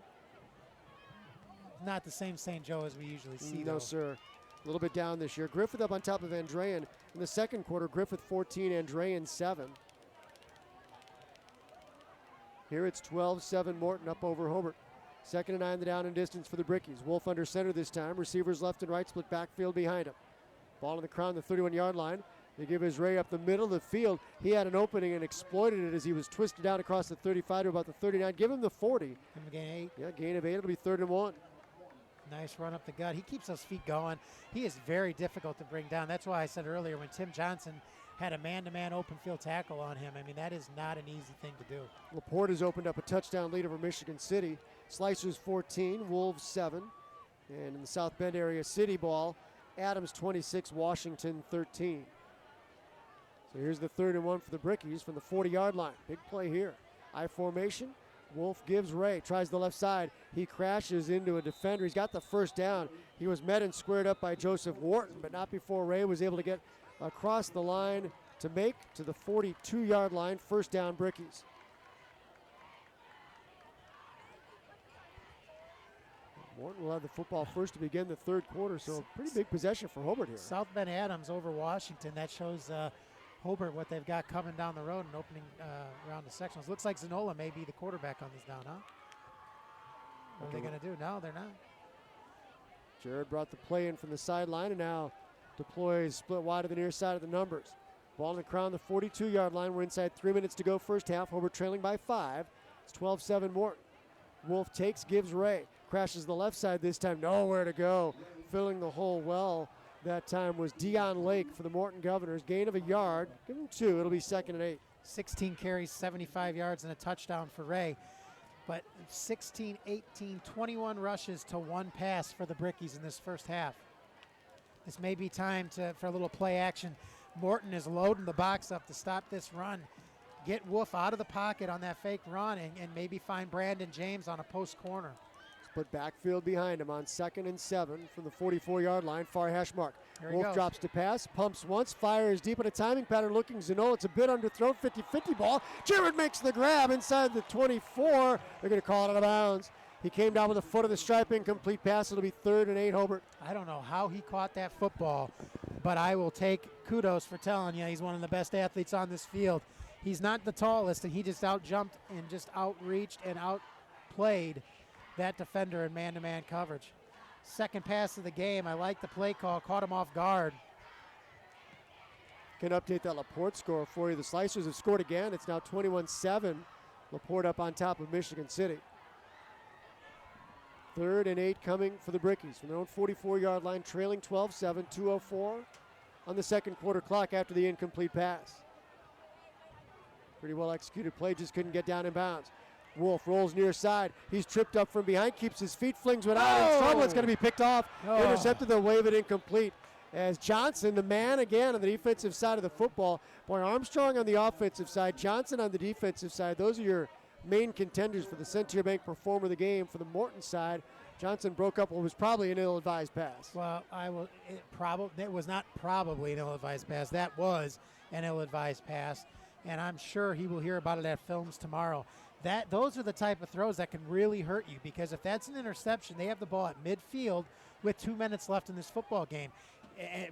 Not the same St. Joe as we usually see, No, though. sir. A little bit down this year. Griffith up on top of Andrean in the second quarter. Griffith 14, Andrean 7. Here it's 12-7 Morton up over Hobart. 2nd and 9, the down and distance for the Brickies. Wolf under center this time. Receivers left and right, split backfield behind him. Ball in the crown, the 31-yard line. They give his Ray up the middle of the field. He had an opening and exploited it as he was twisted down across the 35 to about the 39. Give him the 40. Give him a gain 8. Yeah, gain of 8. It'll be 3rd and 1. Nice run up the gut. He keeps those feet going. He is very difficult to bring down. That's why I said earlier when Tim Johnson had a man-to-man open field tackle on him, I mean, that is not an easy thing to do. LaPorte has opened up a touchdown lead over Michigan City. Slicers 14, Wolves 7. And in the South Bend area, City ball, Adams 26, Washington 13. So here's the 3rd and 1 for the Brickies from the 40-yard line. Big play here. I formation. Wolf gives Ray, tries the left side. He crashes into a defender. He's got the first down. He was met and squared up by Joseph Wharton, but not before Ray was able to get across the line to make to the 42-yard line. First down, Brickies. Morton will have the football first to begin the 3rd quarter, so pretty big possession for Hobart here. South Bend Adams over Washington. That shows Hobart what they've got coming down the road and opening around the sectionals. Looks like Zanola may be the quarterback on this down, huh? What are they going to do? No, they're not. Jared brought the play in from the sideline and now deploys split wide to the near side of the numbers. Ball in the crown, the 42-yard line. We're inside 3 minutes to go first half. Hobart trailing by 5. It's 12-7 Morton. Wolf takes, gives Ray. Crashes the left side this time. Nowhere to go. Filling the hole well. That time was Dion Lake for the Morton Governors. Gain of a yard. Give him 2. It'll be 2nd and 8. 16 carries, 75 yards, and a touchdown for Ray. But 16, 18, 21 rushes to 1 pass for the Brickies in this first half. This may be time for a little play action. Morton is loading the box up to stop this run. Get Wolf out of the pocket on that fake run and maybe find Brandon James on a post corner. Split backfield behind him on 2nd and 7 from the 44-yard line, far hash mark. Wolf drops to pass, pumps once, fires deep in a timing pattern looking Zanola. It's a bit underthrown, 50-50 ball. Jared makes the grab inside the 24. They're going to call it out of bounds. He came down with a foot of the stripe, incomplete pass. It'll be 3rd and 8, Hobart. I don't know how he caught that football, but I will take kudos for telling you he's one of the best athletes on this field. He's not the tallest, and he just out-jumped and just outreached and outplayed that defender in man-to-man coverage. Second pass of the game. I like the play call. Caught him off guard. Can update that Laporte score for you. The Slicers have scored again. It's now 21-7. Laporte up on top of Michigan City. 3rd and 8 coming for the Brickies from their own 44-yard line, trailing 12-7, 2:04 on the second quarter clock after the incomplete pass. Pretty well executed play, just couldn't get down in bounds. Wolf rolls near side. He's tripped up from behind, keeps his feet, flings one out in trouble. It's going to be picked off. Intercepted, they'll wave it incomplete. As Johnson, the man again on the defensive side of the football. Boy, Armstrong on the offensive side, Johnson on the defensive side. Those are your main contenders for the Centier Bank Performer of the Game. For the Morton side, Johnson broke up what was probably an ill-advised pass. Well, it was not probably an ill-advised pass. That was an ill-advised pass, and I'm sure he will hear about it at Films tomorrow. Those are the type of throws that can really hurt you, because if that's an interception, they have the ball at midfield with 2 minutes left in this football game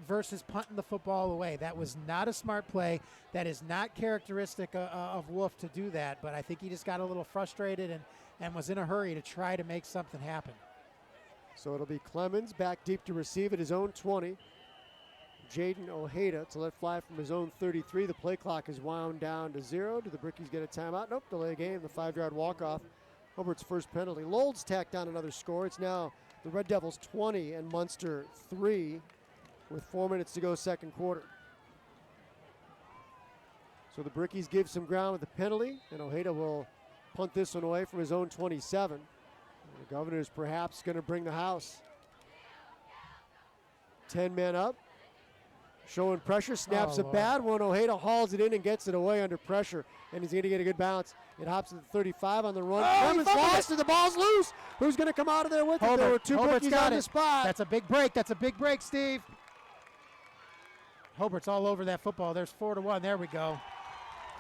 versus punting the football away. That was not a smart play. That is not characteristic of Wolf to do that, but I think he just got a little frustrated and was in a hurry to try to make something happen. So it'll be Clemens back deep to receive at his own 20. Jaden Ojeda to let fly from his own 33. The play clock is wound down to 0. Do the Brickies get a timeout? Nope, delay game. The 5-yard walk-off. Hobart's first penalty. Lold's tacked on another score. It's now the Red Devils 20 and Munster 3 with 4 minutes to go second quarter. So the Brickies give some ground with the penalty, and Ojeda will punt this one away from his own 27. The Governor's perhaps going to bring the house. 10 men up. Showing pressure, snaps a bad one. Ojeda hauls it in and gets it away under pressure, and he's going to get a good bounce. It hops to the 35 on the run. Clemens lost it. The ball's loose. Who's going to come out of there with it? There were two Brickies on the spot. That's a big break. That's a big break, Steve. Hobart's all over that football. There's 4-1. There we go.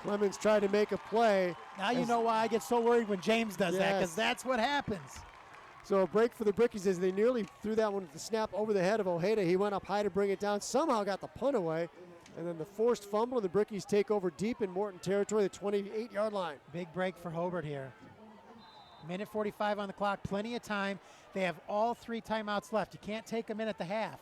Clemens tried to make a play. Now you know why I get so worried when James does that, because that's what happens. So a break for the Brickies as they nearly threw that one with the snap over the head of Ojeda. He went up high to bring it down, somehow got the punt away, and then the forced fumble, and the Brickies take over deep in Morton territory, the 28-yard line. Big break for Hobart here. Minute 45 on the clock, plenty of time. They have all 3 timeouts left. You can't take them in at the half.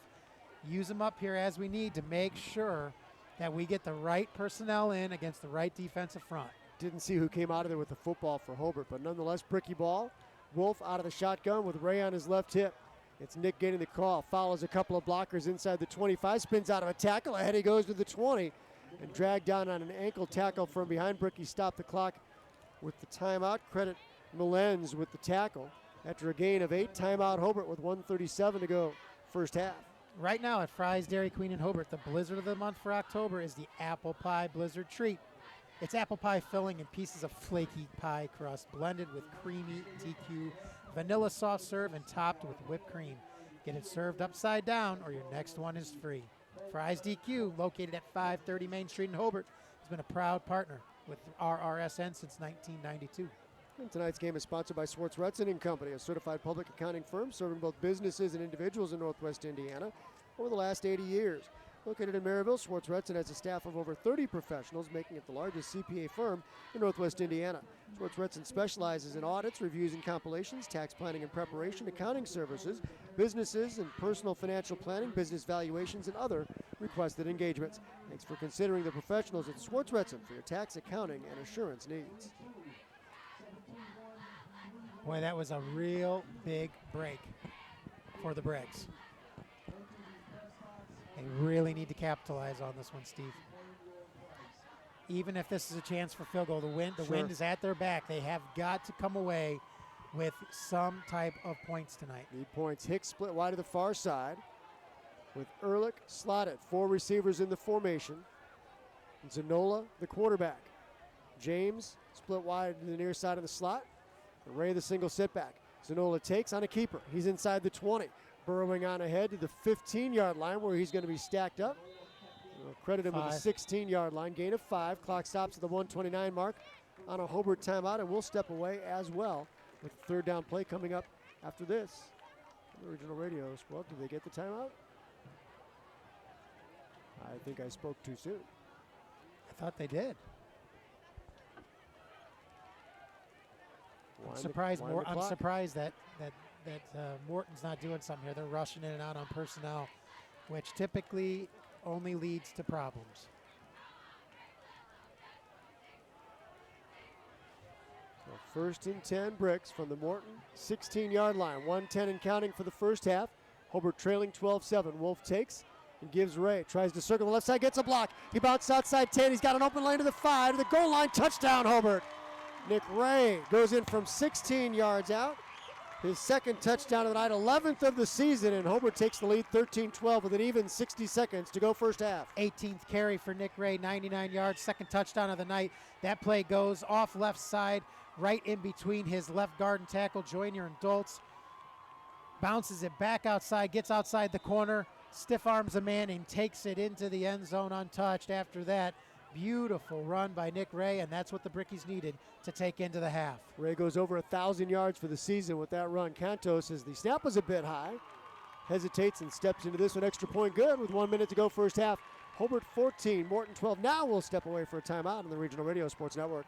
Use them up here as we need to make sure that we get the right personnel in against the right defensive front. Didn't see who came out of there with the football for Hobart, but nonetheless, Bricky ball. Wolf out of the shotgun with Ray on his left hip. It's Nick getting the call. Follows a couple of blockers inside the 25. Spins out of a tackle. Ahead he goes to the 20. And dragged down on an ankle tackle from behind. Bricky stopped the clock with the timeout. Credit Millens with the tackle. After a gain of 8, timeout Hobart with 1:37 to go first half. Right now at Fry's Dairy Queen in Hobart, the blizzard of the month for October is the apple pie blizzard treat. It's apple pie filling and pieces of flaky pie crust blended with creamy DQ vanilla soft serve and topped with whipped cream. Get it served upside down or your next one is free. Fry's DQ, located at 530 Main Street in Hobart, has been a proud partner with RRSN since 1992. And tonight's game is sponsored by Swartz Rudson & Company, a certified public accounting firm serving both businesses and individuals in Northwest Indiana over the last 80 years. Located in Maryville, Swartz Rudson has a staff of over 30 professionals, making it the largest CPA firm in Northwest Indiana. Swartz Rudson specializes in audits, reviews and compilations, tax planning and preparation, accounting services, businesses and personal financial planning, business valuations, and other requested engagements. Thanks for considering the professionals at Swartz Rudson for your tax, accounting, and assurance needs. Boy, that was a real big break for the Bricks. They really need to capitalize on this one, Steve. Even if this is a chance for field goal, the wind is at their back. They have got to come away with some type of points tonight. Need points. Hicks split wide to the far side with Ehrlich slotted. 4 receivers in the formation. Zanola, the quarterback. James split wide to the near side of the slot. Ray, the single setback. Zanola takes on a keeper. He's inside the 20. Burrowing on ahead to the 15-yard line where he's going to be stacked up. We'll credit him with a 16-yard line. Gain of 5. Clock stops at the 1:29 mark on a Hobart timeout, and we'll step away as well. with third down play coming up after this. On the Regional Radio Squad, did they get the timeout? I think I spoke too soon. I thought they did. I'm surprised that Morton's not doing something here. They're rushing in and out on personnel, which typically only leads to problems. So first and 10 Bricks from the Morton 16-yard line. 1:10 and counting for the first half. Hobart trailing 12-7. Wolf takes and gives Ray. Tries to circle the left side, gets a block. He bounced outside 10. He's got an open lane to the 5, to the goal line. Touchdown, Hobart. Nick Ray goes in from 16 yards out. His second touchdown of the night, 11th of the season, and Hobart takes the lead 13-12 with an even 60 seconds to go first half. 18th carry for Nick Ray, 99 yards, second touchdown of the night. That play goes off left side, right in between his left guard and tackle, Joyner and Doltz. Bounces it back outside, gets outside the corner, stiff arms a man and takes it into the end zone untouched. After that, beautiful run by Nick Ray, and that's what the Brickies needed to take into the half. Ray goes over 1,000 yards for the season with that run. Canto says the snap was a bit high, hesitates and steps into this one. Extra point good with 1 minute to go first half. Hobart 14, Morton 12. Now we'll step away for a timeout on the Regional Radio Sports Network.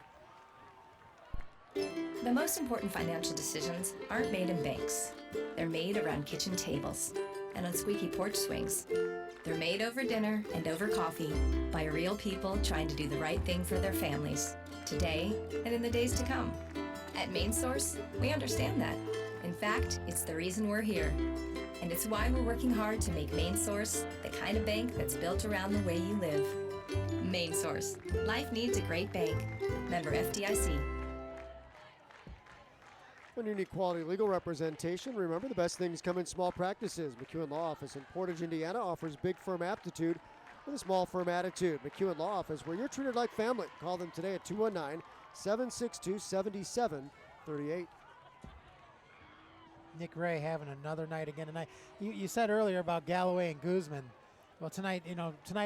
The most important financial decisions aren't made in banks. They're made around kitchen tables and on squeaky porch swings. They're made over dinner and over coffee by real people trying to do the right thing for their families, today and in the days to come. At MainSource, we understand that. In fact, it's the reason we're here. And it's why we're working hard to make MainSource the kind of bank that's built around the way you live. MainSource. Life needs a great bank. Member FDIC. When you need quality legal representation, remember the best things come in small practices. McEwen Law Office in Portage, Indiana offers big firm aptitude with a small firm attitude. McEwen Law Office, where you're treated like family. Call them today at 219-762-7738. Nick Ray having another night again tonight. You said earlier about Galloway and Guzman. Well, tonight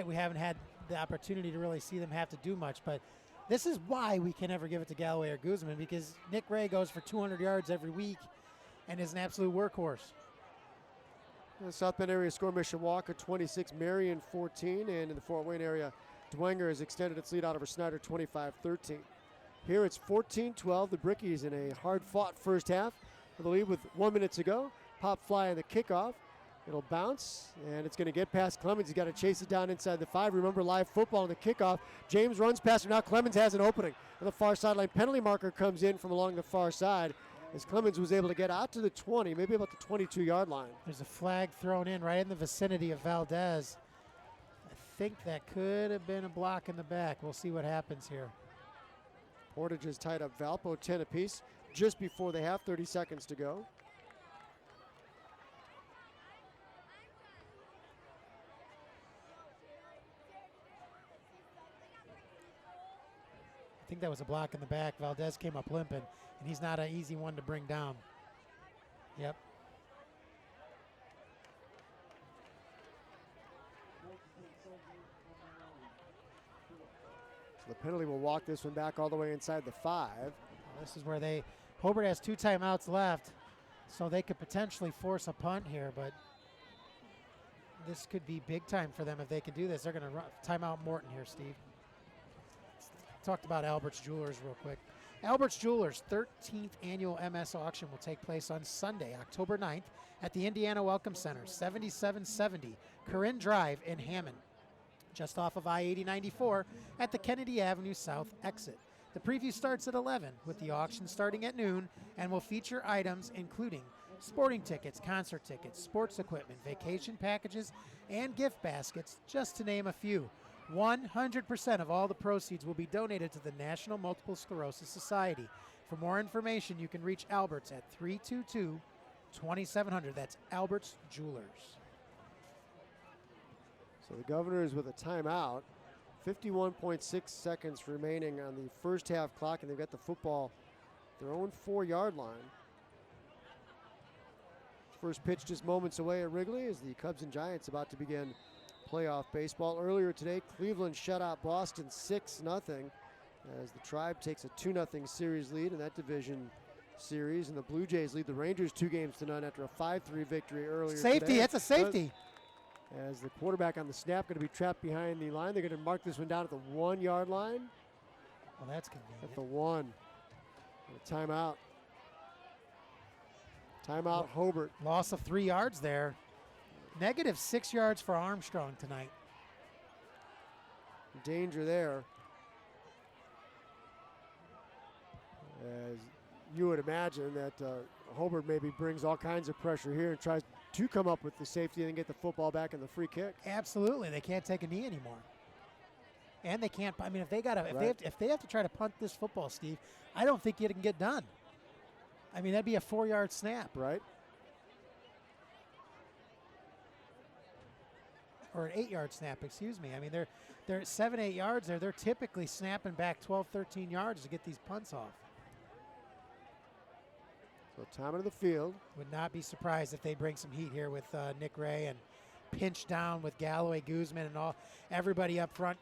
we haven't had the opportunity to really see them have to do much, but this is why we can never give it to Galloway or Guzman, because Nick Ray goes for 200 yards every week and is an absolute workhorse. The South Bend area score Mishawaka 26, Marion 14, and in the Fort Wayne area, Dwenger has extended its lead out over Snyder 25-13. Here it's 14-12. The Brickies in a hard-fought first half for the lead with 1 minute to go. Pop fly on the kickoff. It'll bounce, and it's going to get past Clemens. He's got to chase it down inside the 5. Remember, live football on the kickoff. James runs past him. Now Clemens has an opening. On the far sideline, penalty marker comes in from along the far side as Clemens was able to get out to the 20, maybe about the 22-yard line. There's a flag thrown in right in the vicinity of Valdez. I think that could have been a block in the back. We'll see what happens here. Portage has tied up Valpo 10 apiece just before the half, 30 seconds to go. I think that was a block in the back. Valdez came up limping, and he's not an easy one to bring down. Yep. So the penalty will walk this one back all the way inside the 5. This is where Hobart has 2 timeouts left, so they could potentially force a punt here, but this could be big time for them if they can do this. They're going to timeout Morton here, Steve. Talked about Albert's Jewelers real quick. Albert's Jewelers' 13th annual MS auction will take place on Sunday, October 9th at the Indiana Welcome Center, 7770 Corinne Drive in Hammond, just off of I-8094 at the Kennedy Avenue South exit. The preview starts at 11 with the auction starting at noon and will feature items including sporting tickets, concert tickets, sports equipment, vacation packages, and gift baskets, just to name a few. 100% of all the proceeds will be donated to the National Multiple Sclerosis Society. For more information, you can reach Albert's at 322-2700. That's Albert's Jewelers. So the Governors with a timeout. 51.6 seconds remaining on the first half clock, and they've got the football their own 4-yard line. First pitch just moments away at Wrigley as the Cubs and Giants about to begin playoff baseball. Earlier today, Cleveland shut out Boston 6-0 as the Tribe takes a 2-0 series lead, and that division series, and the Blue Jays lead the Rangers 2-0 after a 5-3 victory earlier Safety, today. that's a safety. As the quarterback on the snap going to be trapped behind the line. They're going to mark this one down at the 1-yard line. Well, that's convenient. At the 1. And a timeout. Timeout, Hobart. Loss of 3 yards there. Negative 6 yards for Armstrong tonight. Danger there. As you would imagine that Hobart maybe brings all kinds of pressure here and tries to come up with the safety and then get the football back in the free kick. Absolutely, they can't take a knee anymore, and they can't. I mean, if they have to try to punt this football, Steve, I don't think it can get done. I mean, that'd be a 4-yard snap, right? Or an 8-yard snap. Excuse me. I mean, they're 7-8 yards there. They're typically snapping back 12, 13 yards to get these punts off. So time of the field. Would not be surprised if they bring some heat here with Nick Ray and pinch down with Galloway, Guzman, and everybody up front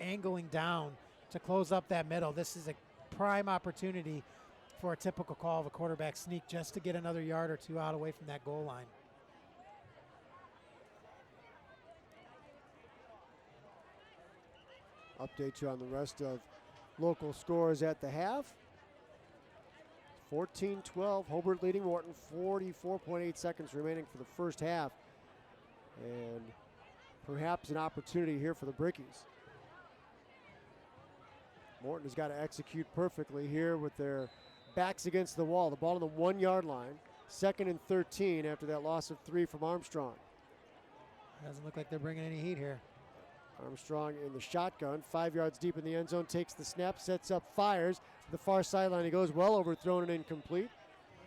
angling down to close up that middle. This is a prime opportunity for a typical call of a quarterback sneak just to get another yard or two out away from that goal line. Update you on the rest of local scores at the half. 14-12, Hobart leading Morton, 44.8 seconds remaining for the first half. And perhaps an opportunity here for the Brickies. Morton has got to execute perfectly here with their backs against the wall. The ball on the 1-yard line, 2nd and 13 after that loss of 3 from Armstrong. Doesn't look like they're bringing any heat here. Armstrong in the shotgun, 5 yards deep in the end zone, takes the snap, sets up, fires. To the far sideline, he goes well overthrown and incomplete.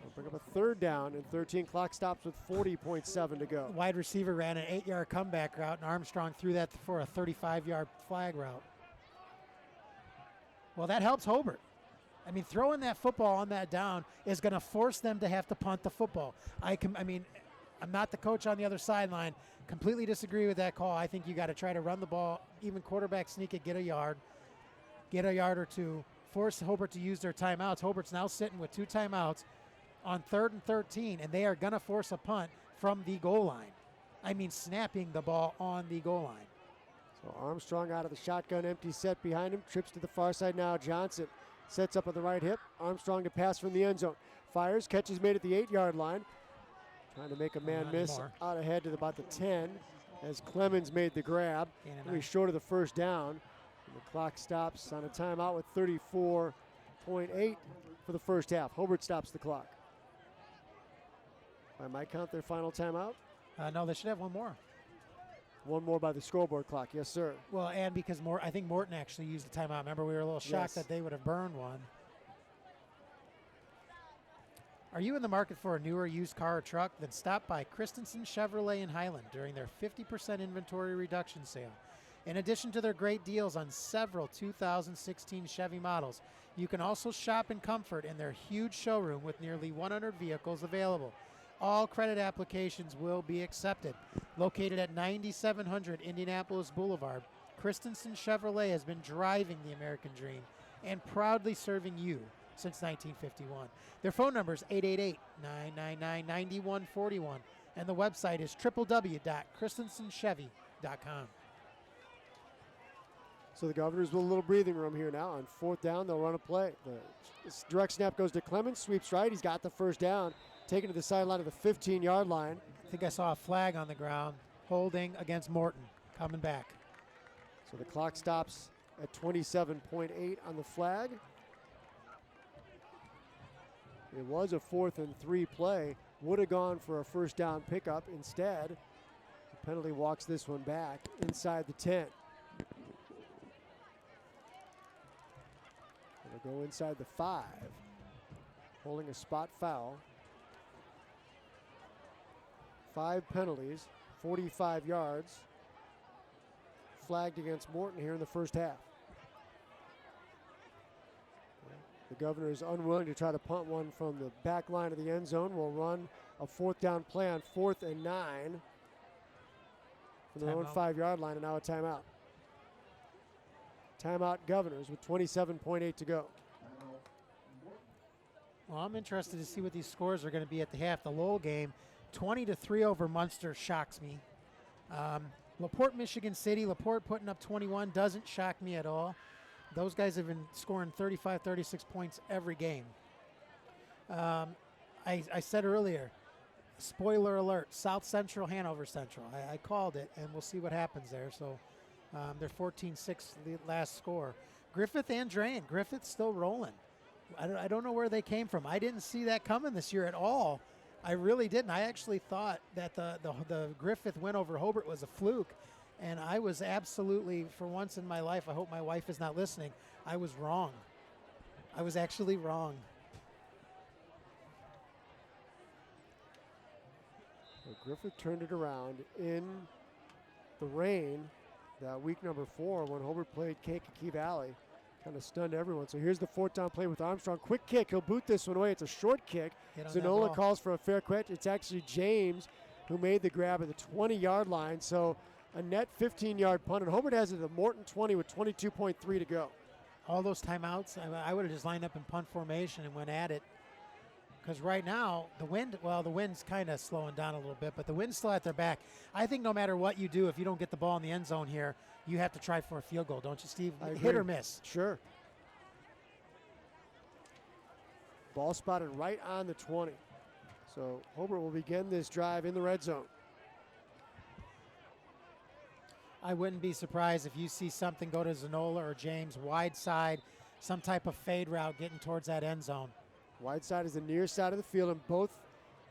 We'll bring up a 3rd down and 13. Clock stops with 40.7 to go. Wide receiver ran an 8-yard comeback route, and Armstrong threw that for a 35-yard flag route. Well, that helps Hobart. I mean, throwing that football on that down is going to force them to have to punt the football. I'm not the coach on the other sideline. Completely disagree with that call. I think you got to try to run the ball, even quarterback sneak it, get a yard or two, force Hobart to use their timeouts. Hobart's now sitting with 2 timeouts on 3rd and 13, and they are going to force a punt from the goal line. I mean, snapping the ball on the goal line. So Armstrong out of the shotgun, empty set behind him, trips to the far side now. Johnson sets up at the right hip. Armstrong to pass from the end zone. Fires, catches made at the 8-yard line. Trying to make a man miss out ahead to about the 10 as Clemens made the grab. He's short of the first down. And the clock stops on a timeout with 34.8 for the first half. Hobart stops the clock. By my count, their final timeout? No, they should have one more. One more by the scoreboard clock, yes, sir. Well, and because I think Morton actually used the timeout. Remember, we were a little shocked that they would have burned one. Are you in the market for a newer used car or truck? Then stop by Christensen Chevrolet in Highland during their 50% inventory reduction sale. In addition to their great deals on several 2016 Chevy models, you can also shop in comfort in their huge showroom with nearly 100 vehicles available. All credit applications will be accepted. Located at 9700 Indianapolis Boulevard, Christensen Chevrolet has been driving the American dream and proudly serving you since 1951. Their phone number is 888-999-9141, and the website is www.christensenchevy.com. So the Governors with a little breathing room here now. On 4th down, they'll run a play. This direct snap goes to Clemens, sweeps right. He's got the first down, taken to the sideline of the 15-yard line. I think I saw a flag on the ground, holding against Morton, coming back. So the clock stops at 27.8 on the flag. It was a 4th and 3 play. Would have gone for a first down pickup. Instead, the penalty walks this one back inside the 10. It'll go inside the 5. Holding a spot foul. 5 penalties, 45 yards. Flagged against Morton here in the first half. The Governors unwilling to try to punt one from the back line of the end zone. Will run a 4th down play on 4th and 9 from their own 5-yard line, and now a timeout. Timeout Governors with 27.8 to go. Well, I'm interested to see what these scores are going to be at the half. The Lowell game, 20-3 over Munster shocks me. LaPorte, Michigan City, LaPorte putting up 21 doesn't shock me at all. Those guys have been scoring 35, 36 points every game. I said earlier, spoiler alert, South Central, Hanover Central. I called it, and we'll see what happens there. So they're 14-6 the last score. Griffith and Drain. Griffith's still rolling. I don't know where they came from. I didn't see that coming this year at all. I really didn't. I actually thought that the Griffith win over Hobart was a fluke, and I was absolutely, for once in my life, I hope my wife is not listening, I was wrong. I was actually wrong. Well, Griffith turned it around in the rain that week number 4 when Hobart played Kankakee Valley. Kind of stunned everyone. So here's the 4th down play with Armstrong. Quick kick. He'll boot this one away. It's a short kick. Zanola calls for a fair catch. It's actually James who made the grab at the 20-yard line. So a net 15-yard punt. And Hobart has it at the Morton 20 with 22.3 to go. All those timeouts, I would have just lined up in punt formation and went at it. Because right now, the wind's kind of slowing down a little bit, but the wind's still at their back. I think no matter what you do, if you don't get the ball in the end zone here, you have to try for a field goal, don't you, Steve? Hit or miss. Sure. Ball spotted right on the 20. So Hobart will begin this drive in the red zone. I wouldn't be surprised if you see something go to Zanola or James, wide side, some type of fade route getting towards that end zone. Wide side is the near side of the field, and both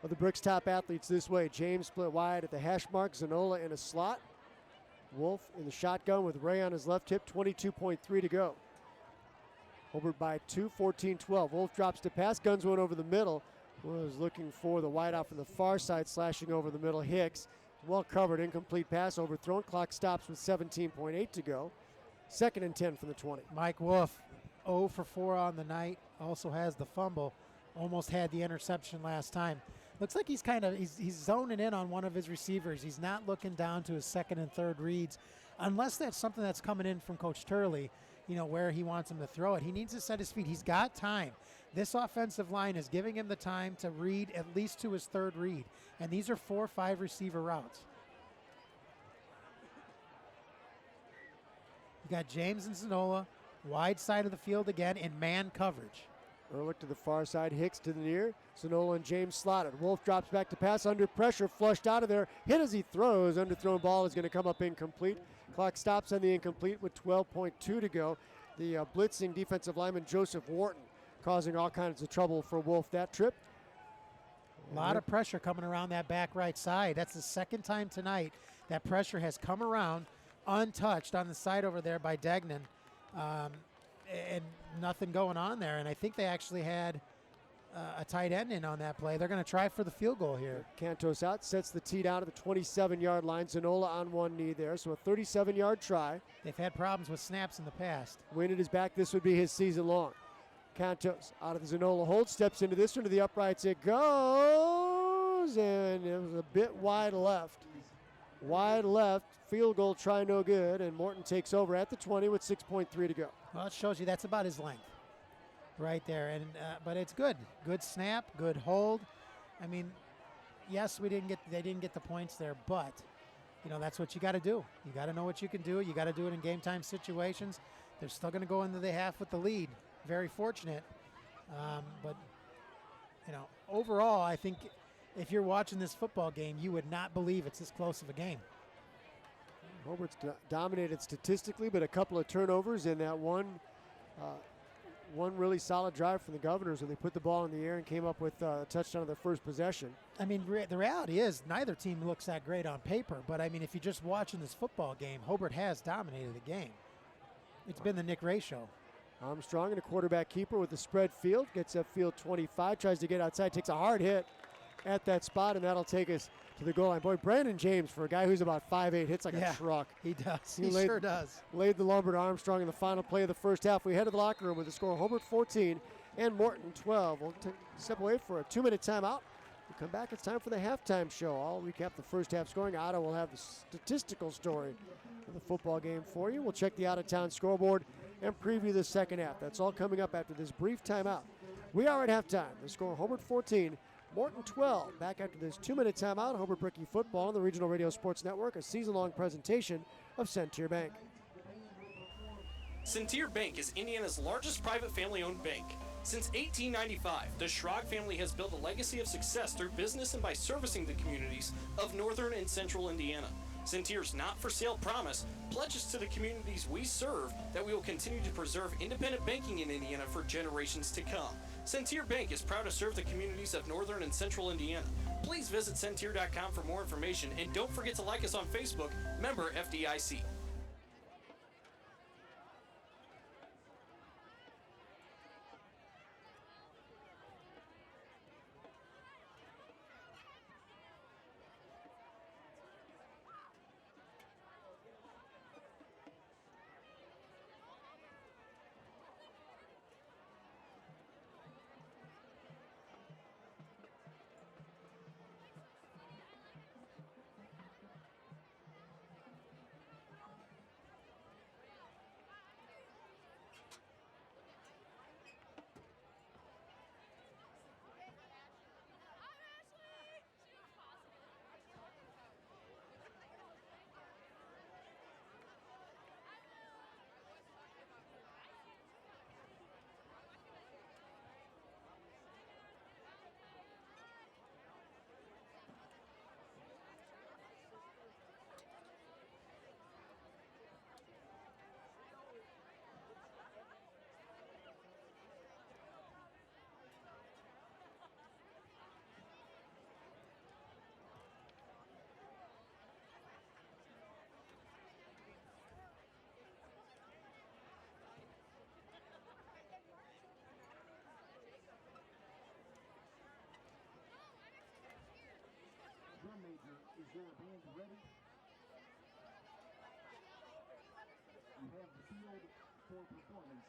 of the Bricks top athletes this way. James split wide at the hash mark, Zanola in a slot. Wolf in the shotgun with Ray on his left hip, 22.3 to go. Hobart by 2, 14-12. Wolf drops to pass, guns one over the middle. Was looking for the wide out from the far side, slashing over the middle. Hicks, well covered, incomplete pass, overthrown. Clock stops with 17.8 to go. 2nd and 10 from the 20. Mike Wolf, 0 for 4 on the night, also has the fumble. Almost had the interception last time. Looks like he's zoning in on one of his receivers. He's not looking down to his 2nd and 3rd reads, unless that's something that's coming in from Coach Turley, where he wants him to throw it. He needs to set his feet. He's got time. This offensive line is giving him the time to read at least to his 3rd read, and these are 4 or 5 receiver routes. You got James and Zanola, wide side of the field again in man coverage. Ehrlich to the far side, Hicks to the near. Zanola and James slotted. Wolf drops back to pass under pressure, flushed out of there. Hit as he throws. Underthrown ball is going to come up incomplete. Clock stops on the incomplete with 12.2 to go. The blitzing defensive lineman Joseph Wharton causing all kinds of trouble for Wolf that trip. A lot of pressure coming around that back right side. That's the 2nd time tonight that pressure has come around untouched on the side over there by Degnan. And nothing going on there. And I think they actually had a tight end in on that play. They're going to try for the field goal here. Cantos out, sets the tee down at the 27-yard line. Zanola on one knee there, so a 37-yard try. They've had problems with snaps in the past. Wind at his back. This would be his season long. Cantos out of the Zanola hold, steps into this one to the uprights. It goes, and it was a bit wide left. Wide left, field goal try no good, and Morton takes over at the 20 with 6.3 to go. Well, it shows you that's about his length right there. And but it's good. Good snap, good hold. I mean, yes, they didn't get the points there, but that's what you got to do. You got to know what you can do. You got to do it in game time situations. They're still going to go into the half with the lead. Very fortunate. But overall, I think if you're watching this football game, you would not believe it's this close of a game. Hobart's dominated statistically, but a couple of turnovers in that one really solid drive from the Governors when they put the ball in the air and came up with a touchdown on their first possession. I mean, the reality is neither team looks that great on paper, but I mean, if you're just watching this football game, Hobart has dominated the game. It's been the Nick Ray show. Armstrong and a quarterback keeper with the spread field, gets up field 25, tries to get outside, takes a hard hit at that spot, and that'll take us to the goal line. Boy, Brandon James, for a guy who's about 5'8", hits like a truck. He does. He sure does. Laid the lumber to Armstrong in the final play of the first half. We head to the locker room with the score Hobart 14 and Morton 12. We'll step away for a 2-minute timeout. We'll come back. It's time for the halftime show. I'll recap the first half scoring. Otto will have the statistical story of the football game for you. We'll check the out-of-town scoreboard and preview the second half. That's all coming up after this brief timeout We are at halftime. The score, Hobart 14, Morton 12. Back after this 2-minute timeout, Hobart Bricky football on the Regional Radio Sports Network, a season-long presentation of Centier Bank. Centier Bank is Indiana's largest private family-owned bank. Since 1895, the Schrag family has built a legacy of success through business and by servicing the communities of northern and central Indiana. Centier's not-for-sale promise pledges to the communities we serve that we will continue to preserve independent banking in Indiana for generations to come. Centier Bank is proud to serve the communities of northern and central Indiana. Please visit Centier.com for more information, and don't forget to like us on Facebook, member FDIC. Is your band ready? You have the field for performance.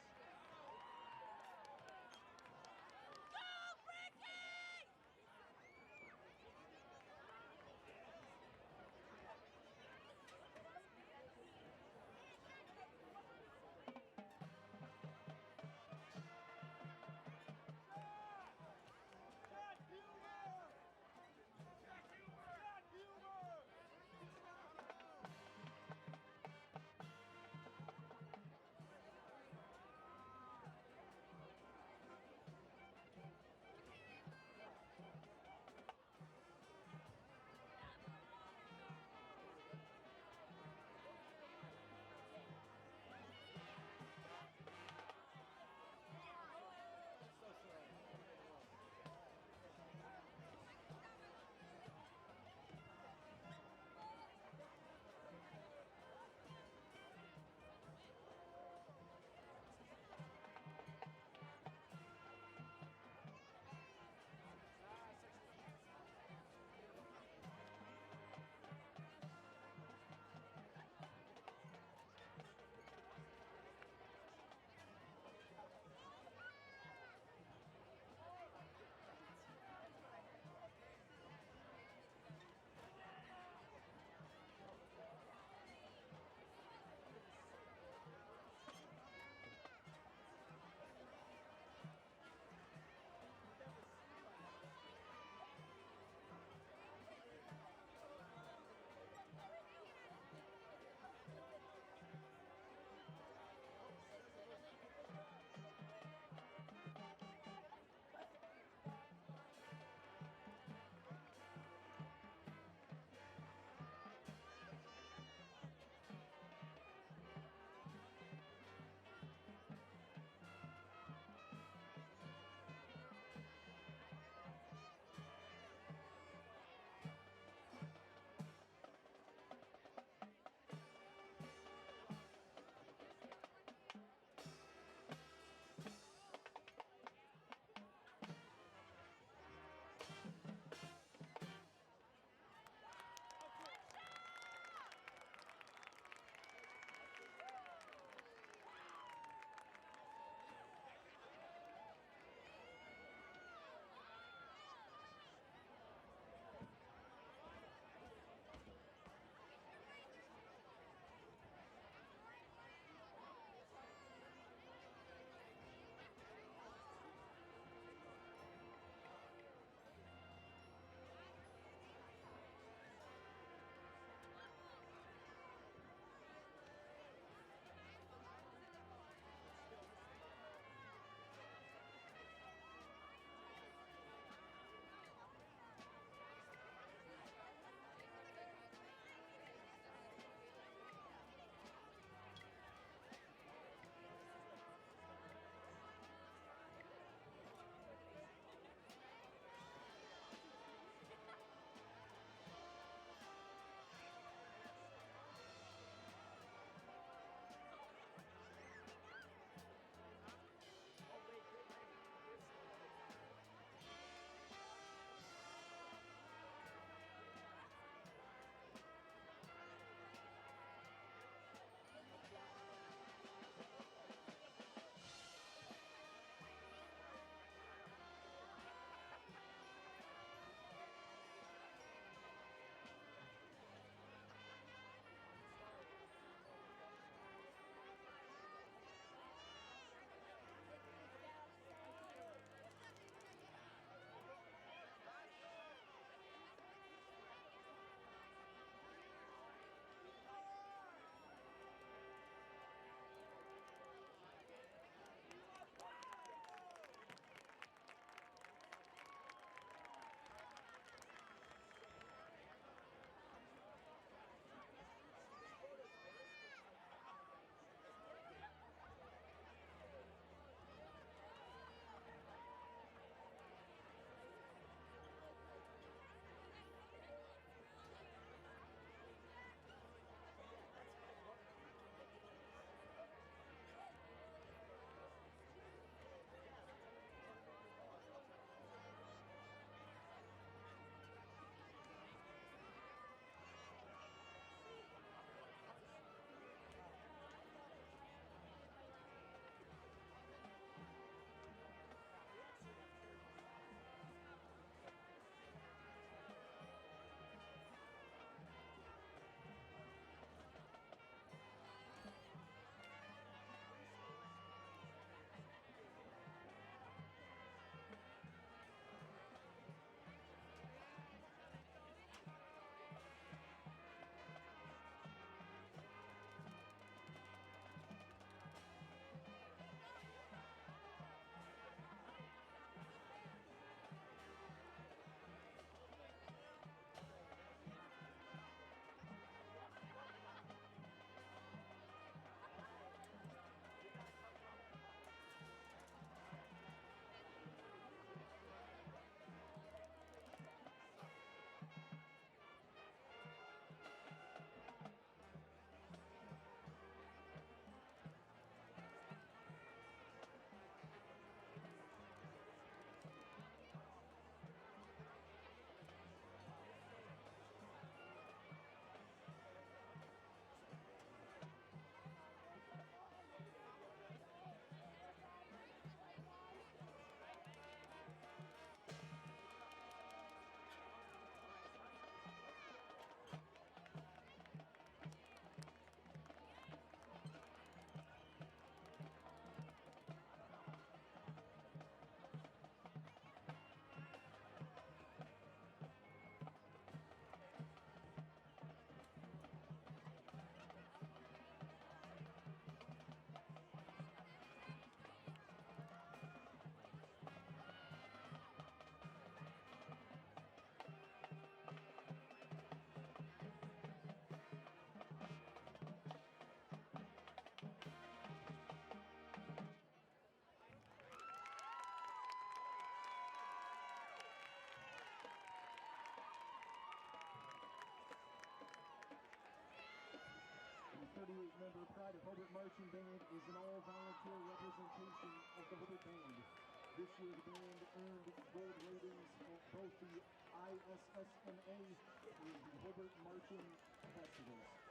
Remember, Pride of Hobart Marching Band is an all-volunteer representation of the Hobart Band. This year, the band earned gold ratings at both the ISSMA and the Hobart Marching Festivals.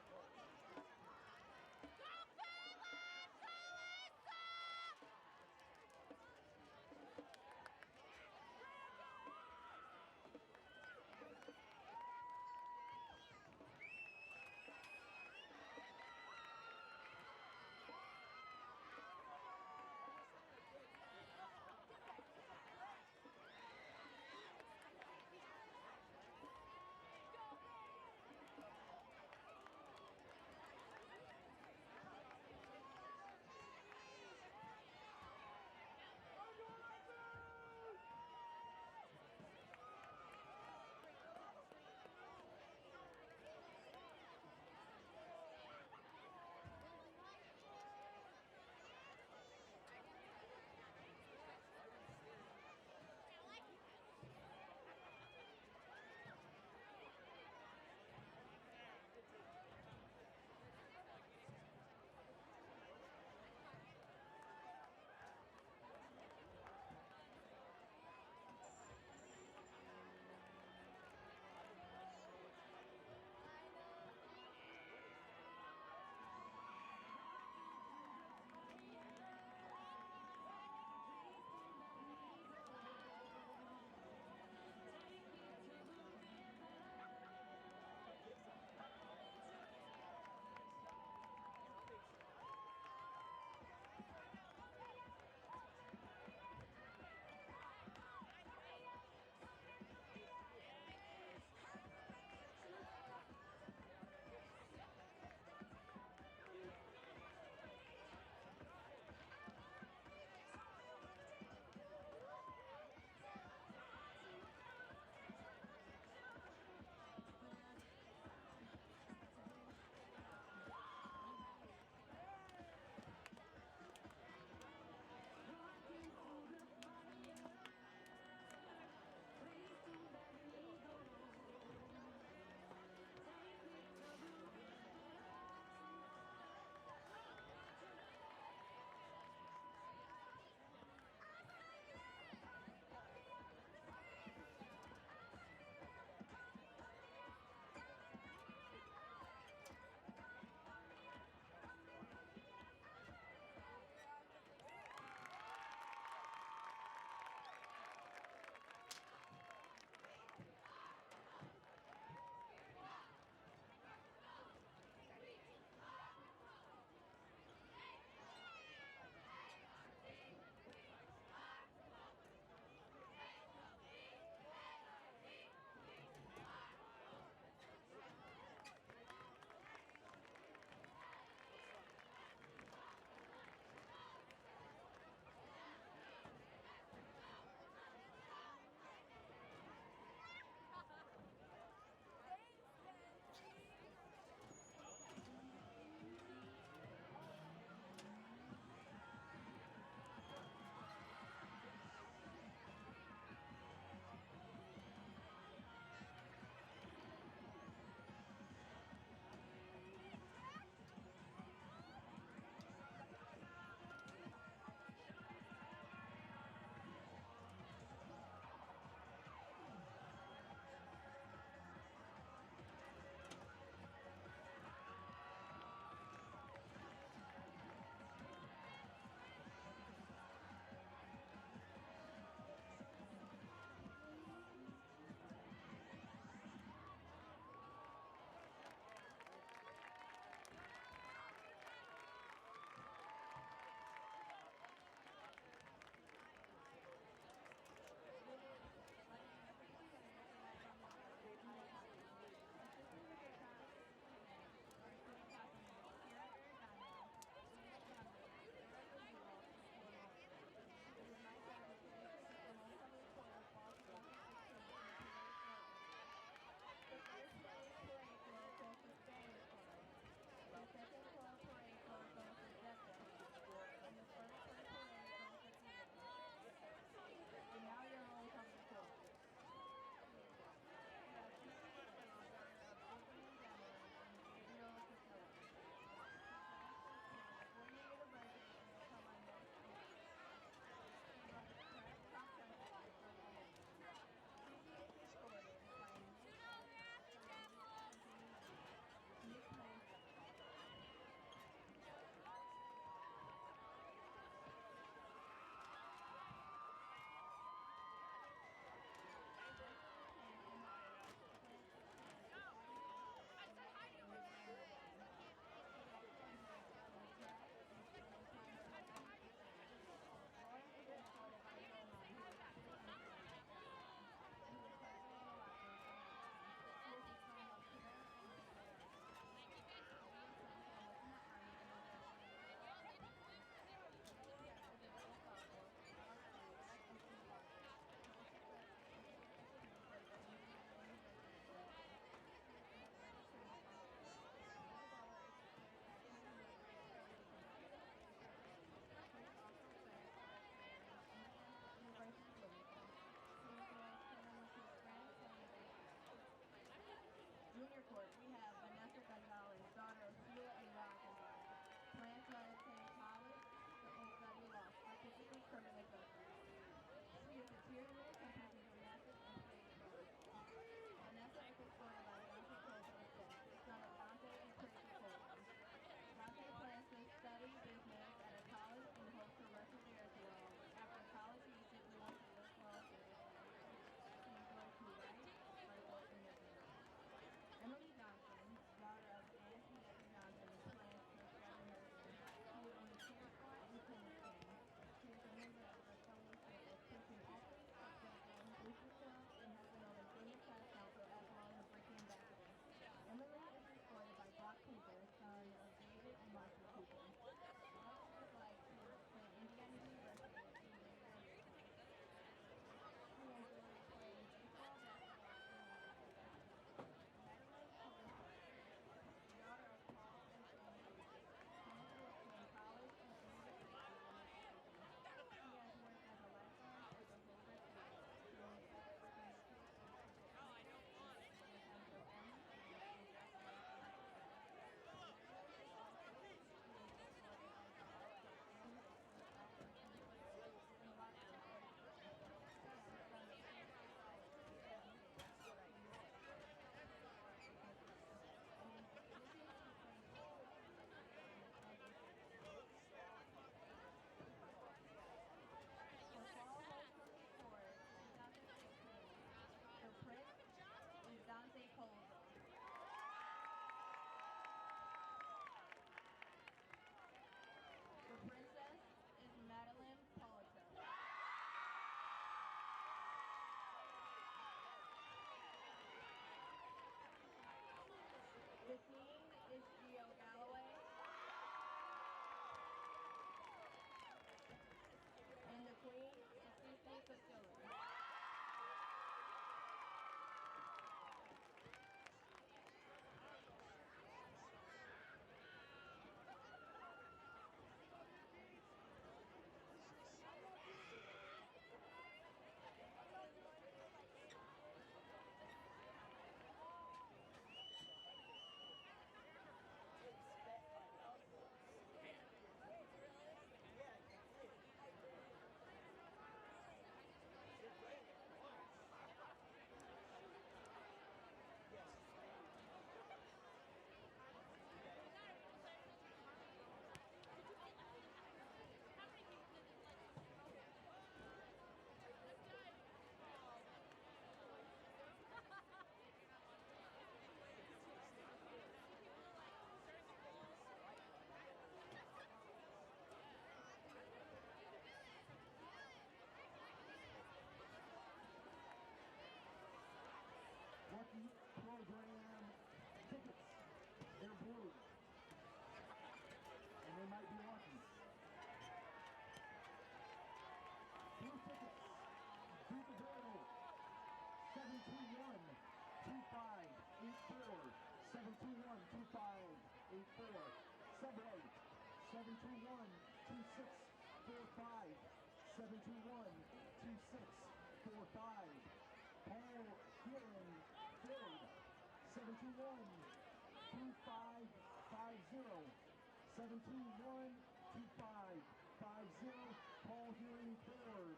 Paul Hearing third.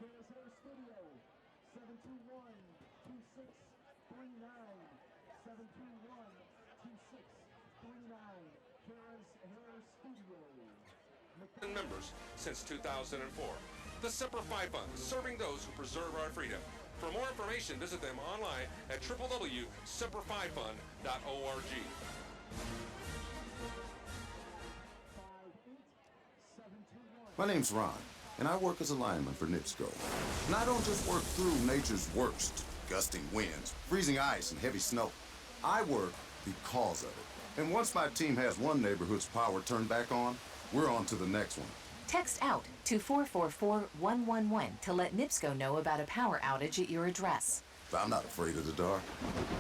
Harris Hair Studio, 721-2639. 721-2639. Harris Hair Studio. Members since 2004. The Semper Fi Fund, serving those who preserve our freedom. For more information, visit them online at www.semperfifund.org. My name's Ron, and I work as a lineman for NIPSCO. And I don't just work through nature's worst, gusting winds, freezing ice, and heavy snow. I work because of it. And once my team has one neighborhood's power turned back on, we're on to the next one. Text OUT to 444-111 to let NIPSCO know about a power outage at your address. I'm not afraid of the dark.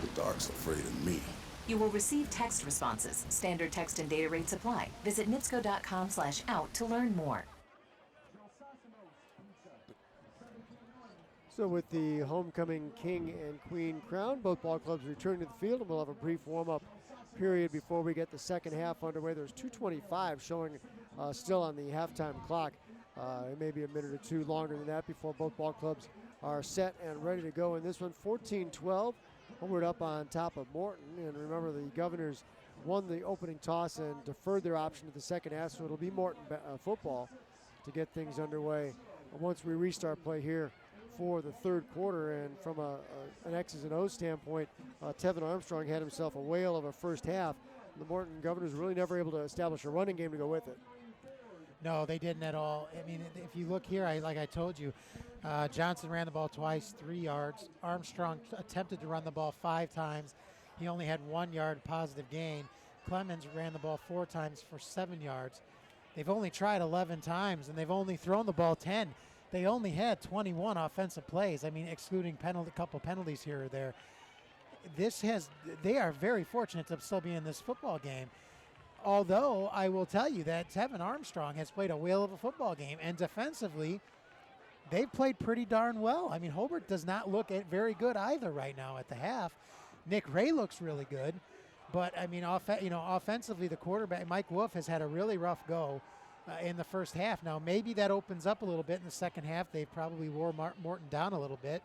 The dark's afraid of me. You will receive text responses. Standard text and data rates apply. Visit nipsco.com/out to learn more. So with the homecoming king and queen crown, both ball clubs return to the field, and we'll have a brief warm-up period before we get the second half underway. There's 2:25 showing still on the halftime clock. It may be a minute or two longer than that before both ball clubs are set and ready to go in this one. 14-12, Homeward up on top of Morton. And remember, the Governors won the opening toss and deferred their option to the second half, so it'll be Morton football to get things underway once we restart play here for the third quarter. And from an X's and O's standpoint, Tevin Armstrong had himself a whale of a first half. The Morton Governors really never able to establish a running game to go with it. No, they didn't at all. I mean, if you look here, like I told you, Johnson ran the ball twice, 3 yards. Armstrong attempted to run the ball 5 times. He only had 1 yard positive gain. Clemens ran the ball 4 times for 7 yards. They've only tried 11 times, and they've only thrown the ball 10. They only had 21 offensive plays. I mean, excluding a couple penalties here or there. They are very fortunate to still be in this football game. Although I will tell you that Tevin Armstrong has played a whale of a football game, and defensively, they've played pretty darn well. I mean, Hobart does not look very good either right now at the half. Nick Ray looks really good, but I mean, offensively, the quarterback Mike Wolf has had a really rough go in the first half. Now, maybe that opens up a little bit in the second half. They probably wore Morton down a little bit.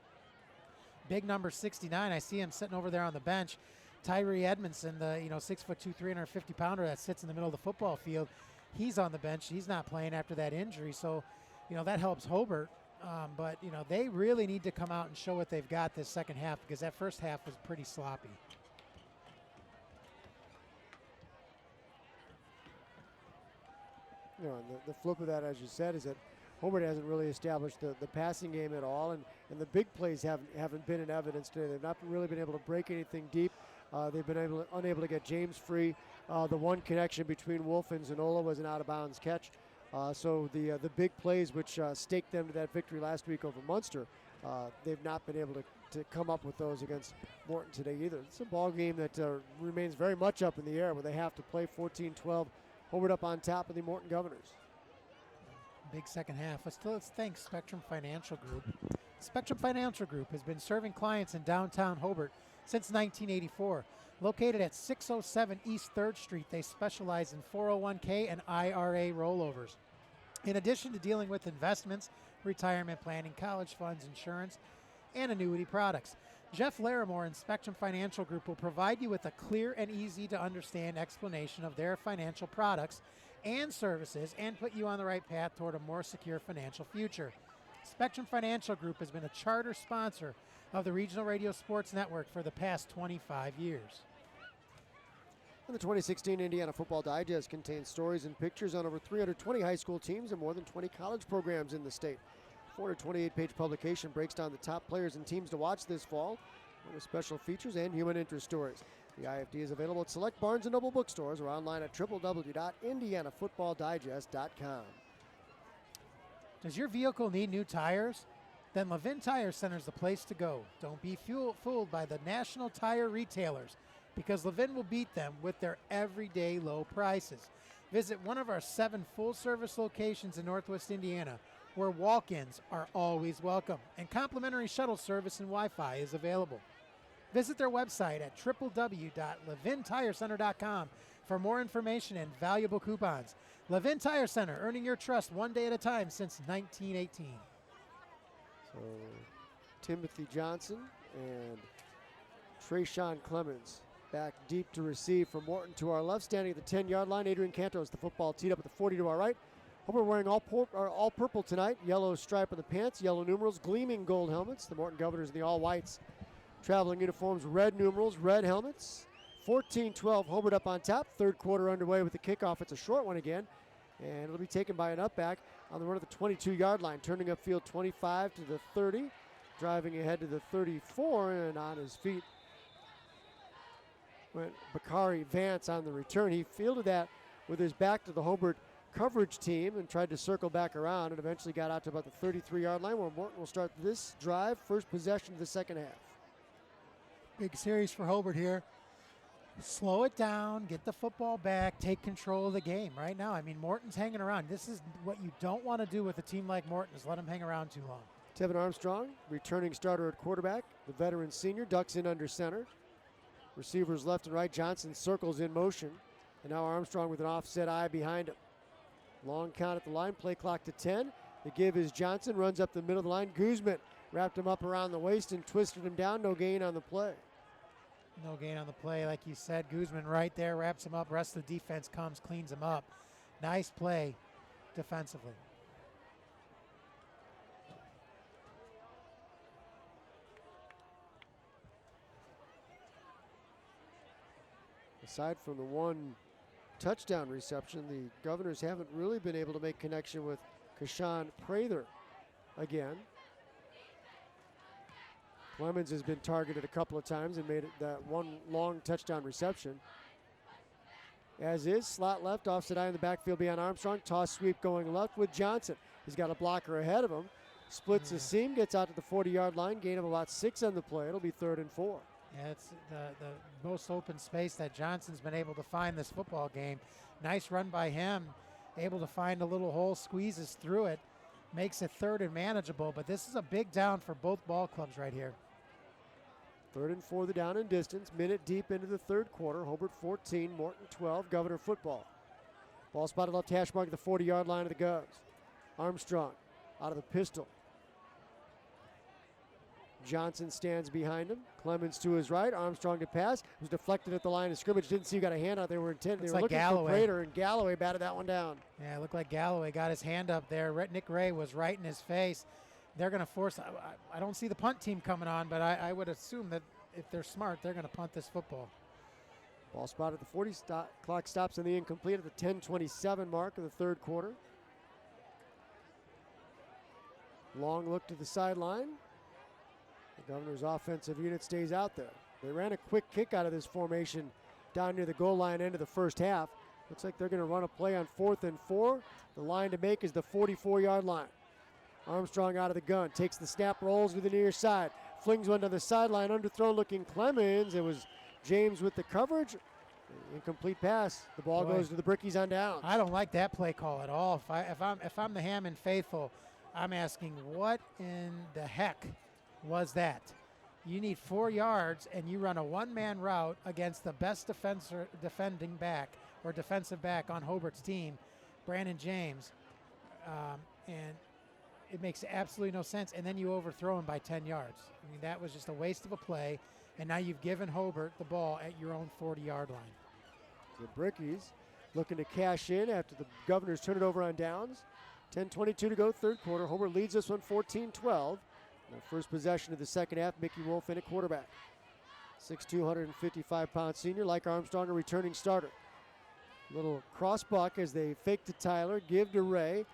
Big number 69. I see him sitting over there on the bench. Tyree Edmondson, the 6'2", 350-pounder that sits in the middle of the football field, he's on the bench. He's not playing after that injury, so that helps Hobart. But they really need to come out and show what they've got this second half, because that first half was pretty sloppy. And the flip of that, as you said, is that Hobart hasn't really established the passing game at all, and the big plays haven't been in evidence today. They've not really been able to break anything deep. They've been unable to get James free. The one connection between Wolf and Zanola was an out-of-bounds catch. So the big plays, which staked them to that victory last week over Munster, they've not been able to come up with those against Morton today either. It's a ball game that remains very much up in the air, where they have to play 14-12. Hobart up on top of the Morton Governors. Big second half. Let's thank Spectrum Financial Group. Spectrum Financial Group has been serving clients in downtown Hobart since 1984. Located at 607 East 3rd Street, they specialize in 401k and IRA rollovers. In addition to dealing with investments, retirement planning, college funds, insurance, and annuity products, Jeff Larimore and Spectrum Financial Group will provide you with a clear and easy to understand explanation of their financial products and services, and put you on the right path toward a more secure financial future. Spectrum Financial Group has been a charter sponsor of the Regional Radio Sports Network for the past 25 years. And the 2016 Indiana Football Digest contains stories and pictures on over 320 high school teams and more than 20 college programs in the state. 428-page publication breaks down the top players and teams to watch this fall, with special features and human interest stories. The IFD is available at select Barnes & Noble bookstores or online at www.indianafootballdigest.com. Does your vehicle need new tires? then Levin Tire Center is the place to go. Don't be fooled by the national tire retailers, because Levin will beat them with their everyday low prices. Visit one of our 7 full-service locations in Northwest Indiana, where walk-ins are always welcome, and complimentary shuttle service and Wi-Fi is available. Visit their website at www.levintirecenter.com for more information and valuable coupons. Levin Tire Center, earning your trust one day at a time since 1918. So Timothy Johnson and Trayshawn Clemens back deep to receive from Morton to our left, standing at the 10-yard line. Adrian Cantos, the football teed up at the 40 to our right. Hobart wearing all purple tonight, yellow stripe on the pants, yellow numerals, gleaming gold helmets. The Morton Governors in the all whites, traveling uniforms, red numerals, red helmets. 14-12, Hobart up on top. Third quarter underway with the kickoff. It's a short one again, and it'll be taken by an upback on the run of the 22-yard line, turning upfield 25 to the 30, driving ahead to the 34, and on his feet went Bakari Vance on the return. He fielded that with his back to the Hobart coverage team and tried to circle back around, and eventually got out to about the 33-yard line, where Morton will start this drive, first possession of the second half. Big series for Hobart here. Slow it down, get the football back, take control of the game right now. I mean, Morton's hanging around. This is what you don't want to do with a team like Morton, is let them hang around too long. Tevin Armstrong, returning starter at quarterback. The veteran senior ducks in under center. Receivers left and right. Johnson circles in motion. And now Armstrong with an offset eye behind him. Long count at the line, play clock to 10. The give is Johnson, runs up the middle of the line. Guzman wrapped him up around the waist and twisted him down. No gain on the play. No gain on the play, like you said. Guzman right there, wraps him up. Rest of the defense comes, cleans him up. Nice play defensively. Aside from the one touchdown reception, the Governors haven't really been able to make connection with Kashawn Prather again. Clemens has been targeted a couple of times and made it that one long touchdown reception. As is, slot left, offset eye in the backfield beyond Armstrong. Toss sweep going left with Johnson. He's got a blocker ahead of him. Splits the seam, gets out to the 40-yard line, gain of about 6 on the play. It'll be 3rd and 4. Yeah, it's the most open space that Johnson's been able to find this football game. Nice run by him, able to find a little hole, squeezes through it, makes it 3rd and manageable, but this is a big down for both ball clubs right here. 3rd and 4, the down and distance. Minute deep into the third quarter. Hobart 14, Morton 12, Governor football. Ball spotted left hash mark at the 40-yard line of the Govs. Armstrong out of the pistol. Johnson stands behind him. Clemens to his right. Armstrong to pass. It was deflected at the line of scrimmage. Didn't see who got a hand out. They were intent. They were like looking Galloway. for Prater, and Galloway batted that one down. Yeah, it looked like Galloway got his hand up there. Nick Ray was right in his face. They're going to force. I don't see the punt team coming on, but I would assume that if they're smart, they're going to punt this football. Ball spot at the 40. Clock stops on the incomplete at the 10:27 mark of the third quarter. Long look to the sideline. The Governor's offensive unit stays out there. They ran a quick kick out of this formation down near the goal line end of the first half. Looks like they're going to run a play on 4th and 4. The line to make is the 44-yard line. Armstrong out of the gun, takes the snap, rolls to the near side, flings one to the sideline, underthrown looking Clemens. It was James with the coverage. Incomplete pass. The ball goes to the Brickies on downs. I don't like that play call at all. If I'm the Hammond faithful, I'm asking, what in the heck was that? You need 4 yards and you run a one-man route against the best defensive back on Hobart's team, Brandon James, and it makes absolutely no sense. And then you overthrow him by 10 yards. I mean, that was just a waste of a play, and now you've given Hobart the ball at your own 40-yard line. The Brickies looking to cash in after the Governors turn it over on downs. 10:22 to go, third quarter. Hobart leads this one 14-12. First possession of the second half, Mickey Wolf in at quarterback. 6'2", 155-pound senior, like Armstrong, a returning starter. Little cross buck as they fake to Tyler, give to Ray.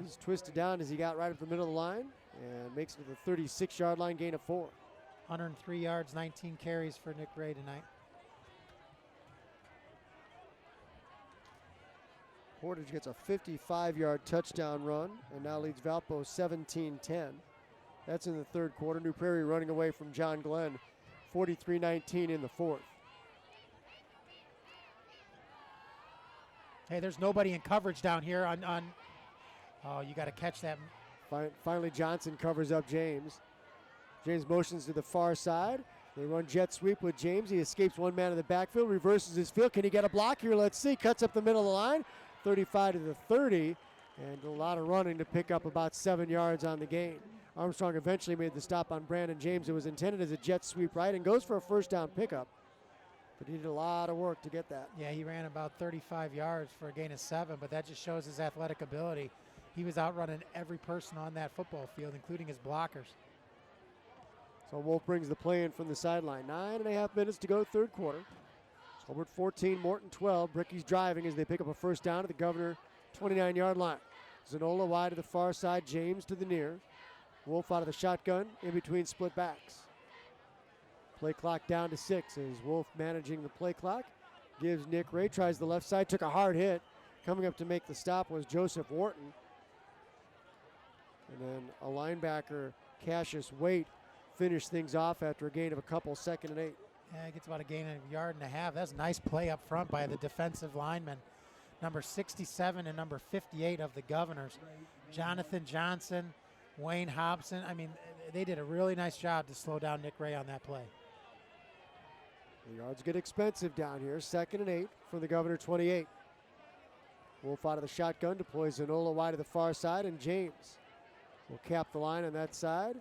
He's twisted down as he got right up the middle of the line and makes it to the 36-yard line, gain of 4. 103 yards, 19 carries for Nick Ray tonight. Portage gets a 55-yard touchdown run and now leads Valpo 17-10. That's in the third quarter. New Prairie running away from John Glenn, 43-19 in the fourth. Hey, there's nobody in coverage down here on oh, you got to catch that. Finally, Johnson covers up James. James motions to the far side. They run jet sweep with James. He escapes one man in the backfield, reverses his field. Can he get a block here? Let's see. Cuts up the middle of the line, 35 to the 30, and a lot of running to pick up about 7 yards on the gain. Armstrong eventually made the stop on Brandon James. It was intended as a jet sweep right and goes for a first down pickup, but he did a lot of work to get that. Yeah, he ran about 35 yards for a gain of 7, but that just shows his athletic ability. He was outrunning every person on that football field, including his blockers. So Wolf brings the play in from the sideline. 9.5 minutes to go, third quarter. Hobart 14, Morton 12. Bricky's driving as they pick up a first down at the Governor 29-yard line. Zanola wide to the far side, James to the near. Wolf out of the shotgun in between split backs. Play clock down to 6 as Wolf managing the play clock. Gives Nick Ray, tries the left side, took a hard hit. Coming up to make the stop was Joseph Wharton. And then a linebacker, Cassius Waite, finished things off after a gain of a couple, 2nd and 8. Yeah, he gets about a gain of a yard and a half. That's a nice play up front by the defensive lineman, number 67 and number 58 of the Governors. Jonathan Johnson, Wayne Hobson. I mean, they did a really nice job to slow down Nick Ray on that play. The yards get expensive down here. 2nd and 8 for the Governor 28. Wolf out of the shotgun, deploys Zanola wide to the far side, and James will cap the line on that side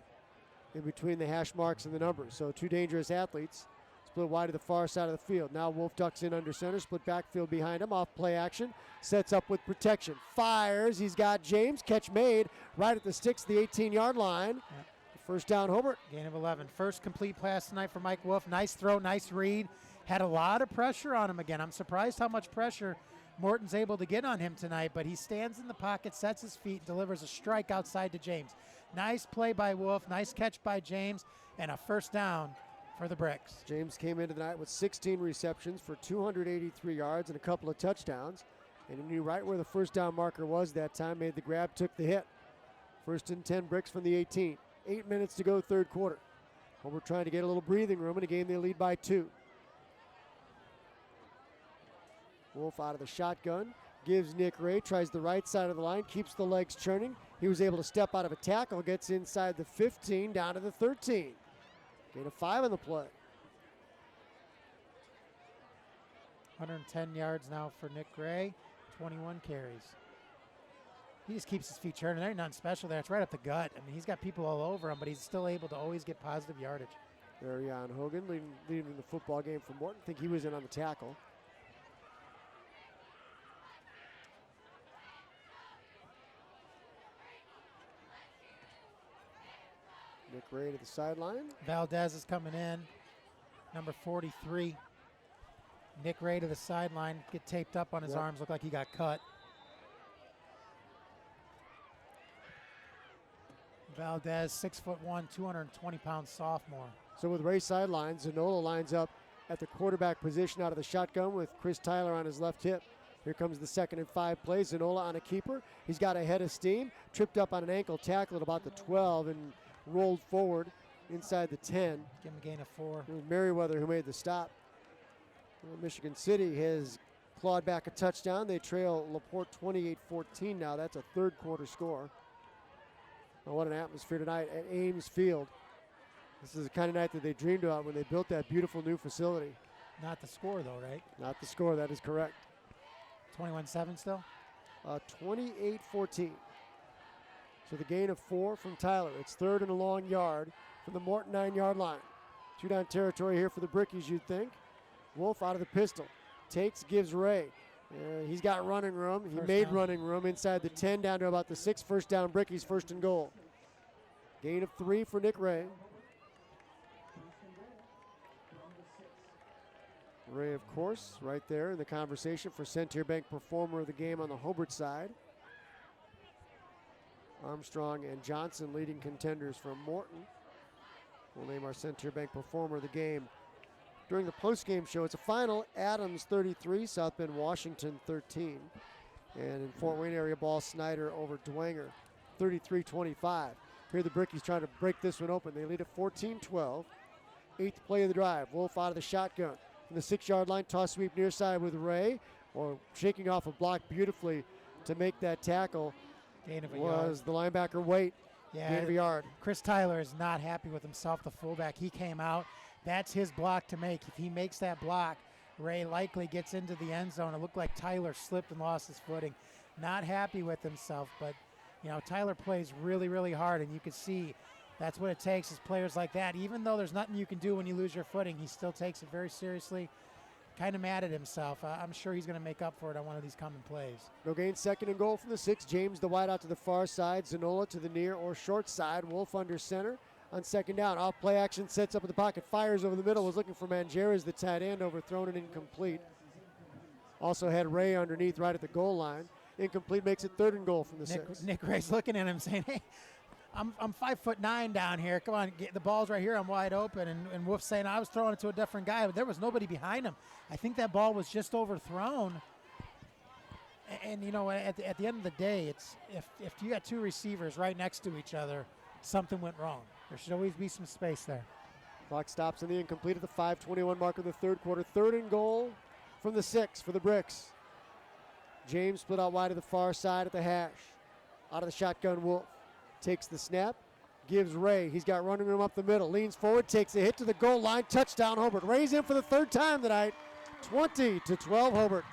in between the hash marks and the numbers. So 2 dangerous athletes split wide to the far side of the field. Now Wolf ducks in under center, split backfield behind him, off play action, sets up with protection, fires, he's got James, catch made right at the sticks, the 18-yard line. Yep. First down, Hobart. Gain of 11. First complete pass tonight for Mike Wolf. Nice throw, nice read. Had a lot of pressure on him again. I'm surprised how much pressure Morton's able to get on him tonight, but he stands in the pocket, sets his feet, delivers a strike outside to James. Nice play by Wolf, nice catch by James, and a first down for the Bricks. James came into the night with 16 receptions for 283 yards and a couple of touchdowns, and he knew right where the first down marker was that time, made the grab, took the hit. 1st and 10 Bricks from the 18. 8 minutes to go, third quarter. Hobart trying to get a little breathing room in a game they lead by 2. Wolf out of the shotgun, gives Nick Ray, tries the right side of the line, keeps the legs churning. He was able to step out of a tackle, gets inside the 15, down to the 13. Gain of 5 on the play. 110 yards now for Nick Ray, 21 carries. He just keeps his feet churning. There's nothing special there. It's right up the gut. I mean, he's got people all over him, but he's still able to always get positive yardage. Arion Hogan leading the football game for Morton. I think he was in on the tackle. Nick Ray to the sideline. Valdez is coming in, number 43. Nick Ray to the sideline, get taped up on his arms, look like he got cut. Valdez, 6'1", 220-pound sophomore. So with Ray sideline, Zanola lines up at the quarterback position out of the shotgun with Chris Tyler on his left hip. Here comes the 2nd and 5 play. Zanola on a keeper. He's got a head of steam, tripped up on an ankle tackle at about the 12 and rolled forward inside the 10. Give him a gain of 4. It was Merriweather who made the stop. Well, Michigan City has clawed back a touchdown. They trail LaPorte 28-14 now. That's a third quarter score. Oh, what an atmosphere tonight at Ames Field. This is the kind of night that they dreamed about when they built that beautiful new facility. Not the score, though, right? Not the score, that is correct. 21-7 still? 28-14. So the gain of 4 from Tyler. It's 3rd and a long yard from the Morton 9-yard line. 2-down territory here for the Brickies, you'd think. Wolf out of the pistol. Takes, gives Ray. He's got running room. He made running room inside the 10 down to about the 6. First down, Brickies, 1st and goal. Gain of 3 for Nick Ray. Ray, of course, right there in the conversation for Centier Bank Performer of the Game on the Hobart side. Armstrong and Johnson leading contenders from Morton. We'll name our Centier Bank Performer of the Game during the post-game show. It's a final. Adams 33, South Bend, Washington 13. And in Fort Wayne area ball, Snyder over Dwenger 33-25. Here the Brickies trying to break this one open. They lead at 14-12. 8th play of the drive. Wolf out of the shotgun. From the 6-yard line, toss sweep near side with Ray, or shaking off a block beautifully to make that tackle Gain of a was yard. the linebacker Waite. Yeah, Gain of a yard. Chris Tyler is not happy with himself, the fullback. He came out. That's his block to make. If he makes that block, Ray likely gets into the end zone. It looked like Tyler slipped and lost his footing. Not happy with himself, but Tyler plays really, really hard, and you can see that's what it takes is players like that. Even though there's nothing you can do when you lose your footing, he still takes it very seriously. Kind of mad at himself. I'm sure he's going to make up for it on one of these coming plays. No gain, 2nd and goal from the 6. James the wide out to the far side. Zanola to the near or short side. Wolf under center on 2nd down. Off play action, sets up in the pocket, fires over the middle. Was looking for Mangiaras, the tight end, overthrown and incomplete. Also had Ray underneath right at the goal line. Incomplete, makes it 3rd and goal from the 6. Nick Ray's looking at him saying, hey, I'm 5'9" down here. Come on, the ball's right here. I'm wide open. And Wolf's saying I was throwing it to a different guy, but there was nobody behind him. I think that ball was just overthrown. And at the end of the day, it's if you got 2 receivers right next to each other, something went wrong. There should always be some space there. Clock stops in the incomplete at the 5:21 mark of the 3rd quarter. 3rd and goal from the 6 for the Bricks. James split out wide to the far side at the hash. Out of the shotgun, Wolf takes the snap, gives Ray. He's got running room up the middle. Leans forward, takes a hit to the goal line. Touchdown, Hobart. Ray's in for the 3rd time tonight. 20-12, Hobart.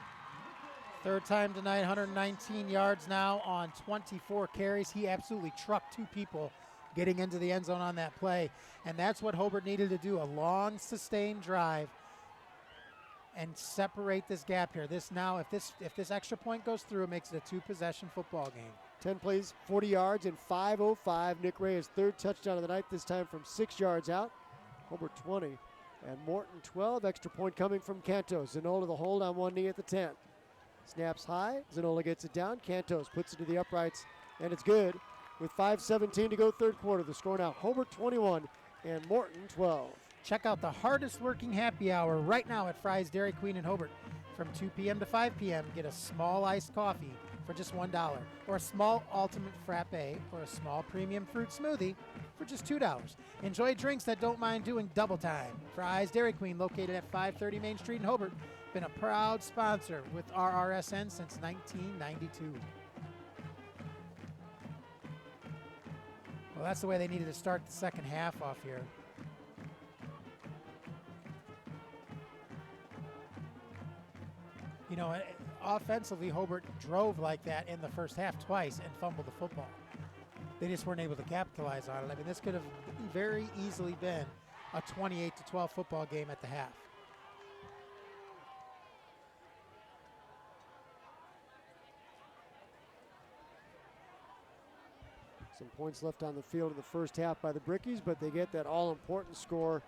3rd time tonight, 119 yards now on 24 carries. He absolutely trucked 2 people getting into the end zone on that play. And that's what Hobart needed to do, a long, sustained drive and separate this gap here. If this extra point goes through, it makes it a 2-possession football game. 10 plays, 40 yards, and 5:05. Nick Ray, his 3rd touchdown of the night, this time from 6 yards out. Hobart 20, and Morton 12. Extra point coming from Cantos. Zanola the hold on one knee at the 10. Snaps high. Zanola gets it down. Cantos puts it to the uprights, and it's good. With 5:17 to go, 3rd quarter. The score now Hobart 21 and Morton 12. Check out the hardest working happy hour right now at Fry's Dairy Queen in Hobart. From 2 p.m. to 5 p.m., get a small iced coffee for just $1, or a small ultimate frappe, or a small premium fruit smoothie for just $2. Enjoy drinks that don't mind doing double time. Fry's Dairy Queen, located at 530 Main Street in Hobart, been a proud sponsor with RRSN since 1992. Well, that's the way they needed to start the second half off here. Offensively, Hobart drove like that in the first half twice and fumbled the football. They just weren't able to capitalize on it. I mean, this could have very easily been a 28-12 football game at the half. Some points left on the field in the first half by the Brickies, but they get that all-important score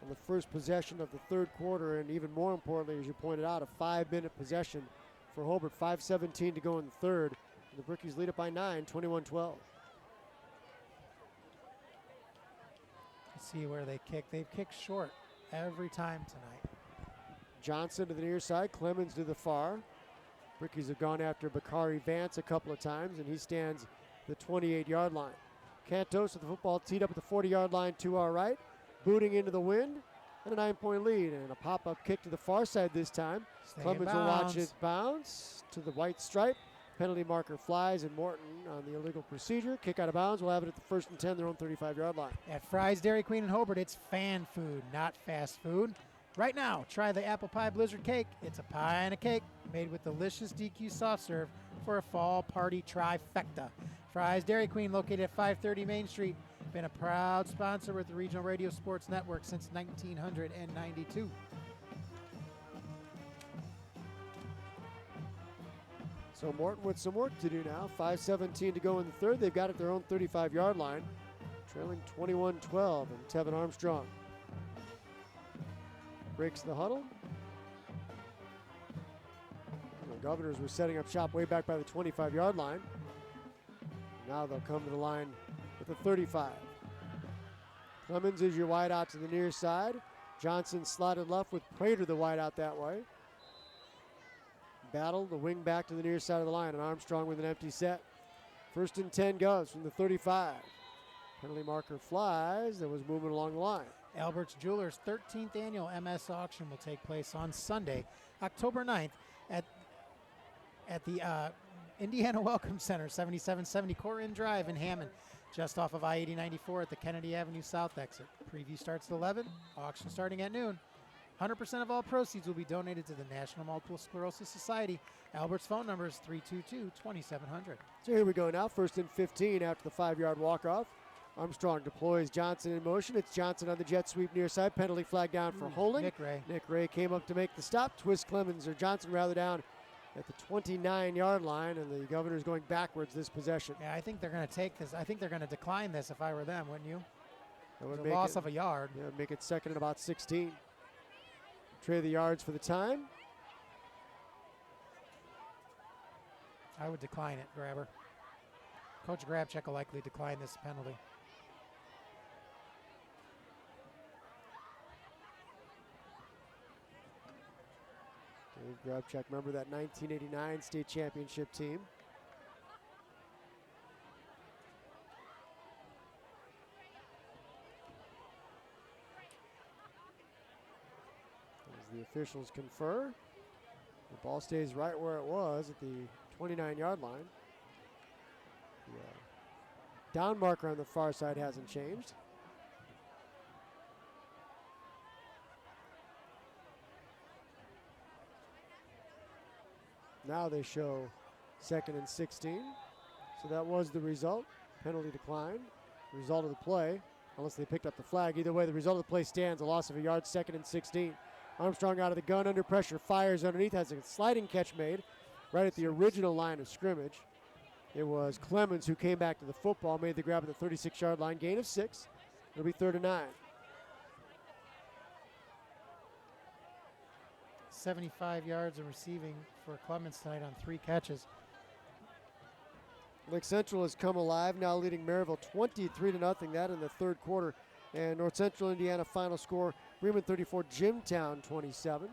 on the first possession of the 3rd quarter, and even more importantly, as you pointed out, a 5-minute possession for Hobart. 5:17 to go in the 3rd. The Brickies lead it by 9, 21-12. See where they kick. They've kicked short every time tonight. Johnson to the near side, Clemens to the far. Brickies have gone after Bakari Vance a couple of times, and he stands the 28-yard line. Cantos with the football teed up at the 40-yard line to our right. Booting into the wind, and a 9-point lead. And a pop-up kick to the far side this time. Clemens will watch it bounce to the white stripe. Penalty marker flies, and Morton on the illegal procedure. Kick out of bounds. We'll have it at the 1st and 10, their own 35-yard line. At Fry's Dairy Queen in Hobart, it's fan food, not fast food. Right now, try the apple pie blizzard cake. It's a pie and a cake made with delicious DQ soft serve for a fall party trifecta. Fry's Dairy Queen, located at 530 Main Street, been a proud sponsor with the Regional Radio Sports Network since 1992. So Morton with some work to do now. 5:17 to go in the 3rd. They've got it their own 35-yard line, trailing 21-12, and Tevin Armstrong breaks the huddle. The Governors were setting up shop way back by the 25-yard line. Now they'll come to the line with the 35. Clemens is your wide out to the near side. Johnson slotted left with Prater the wide out that way. Battle the wing back to the near side of the line, and Armstrong with an empty set. 1st and 10 goes from the 35. Penalty marker flies. That was moving along the line. Albert's Jewelers' 13th annual MS auction will take place on Sunday, October 9th at the Indiana Welcome Center, 7770 Corinne Drive in Hammond, just off of I-8094 at the Kennedy Avenue South exit. Preview starts at 11, auction starting at noon. 100% of all proceeds will be donated to the National Multiple Sclerosis Society. Albert's phone number is 322-2700. So here we go now. 1st and 15 after the 5-yard walk-off. Armstrong deploys Johnson in motion. It's Johnson on the jet sweep near side. Penalty flag down for holding. Nick Ray came up to make the stop. Twist Clemens, or Johnson rather, down at the 29-yard line, and the Governor's going backwards this possession. Yeah, I think they're going to take this. I think they're going to decline this if I were them, wouldn't you? That would It's a make loss it- of a yard. Yeah, make it 2nd and about 16. Trade the yards for the time. I would decline it, Grabber. Coach Grabchuk will likely decline this penalty. Dave Grabchuk, remember that 1989 state championship team. As the officials confer, the ball stays right where it was at the 29-yard line. The down marker on the far side hasn't changed. Now they show 2nd and 16. So that was the result. Penalty decline. Result of the play, unless they picked up the flag. Either way, the result of the play stands. A loss of a yard, 2nd and 16. Armstrong out of the gun, under pressure, fires underneath, has a sliding catch made right at the original line of scrimmage. It was Clemens who came back to the football, made the grab at the 36-yard line, gain of 6. It'll be 3rd and 9. 75 yards of receiving for Clemens tonight on 3 catches. Lake Central has come alive, now leading Maryville 23-0, that in the 3rd quarter. And North Central Indiana final score, Bremen 34, Jimtown 27.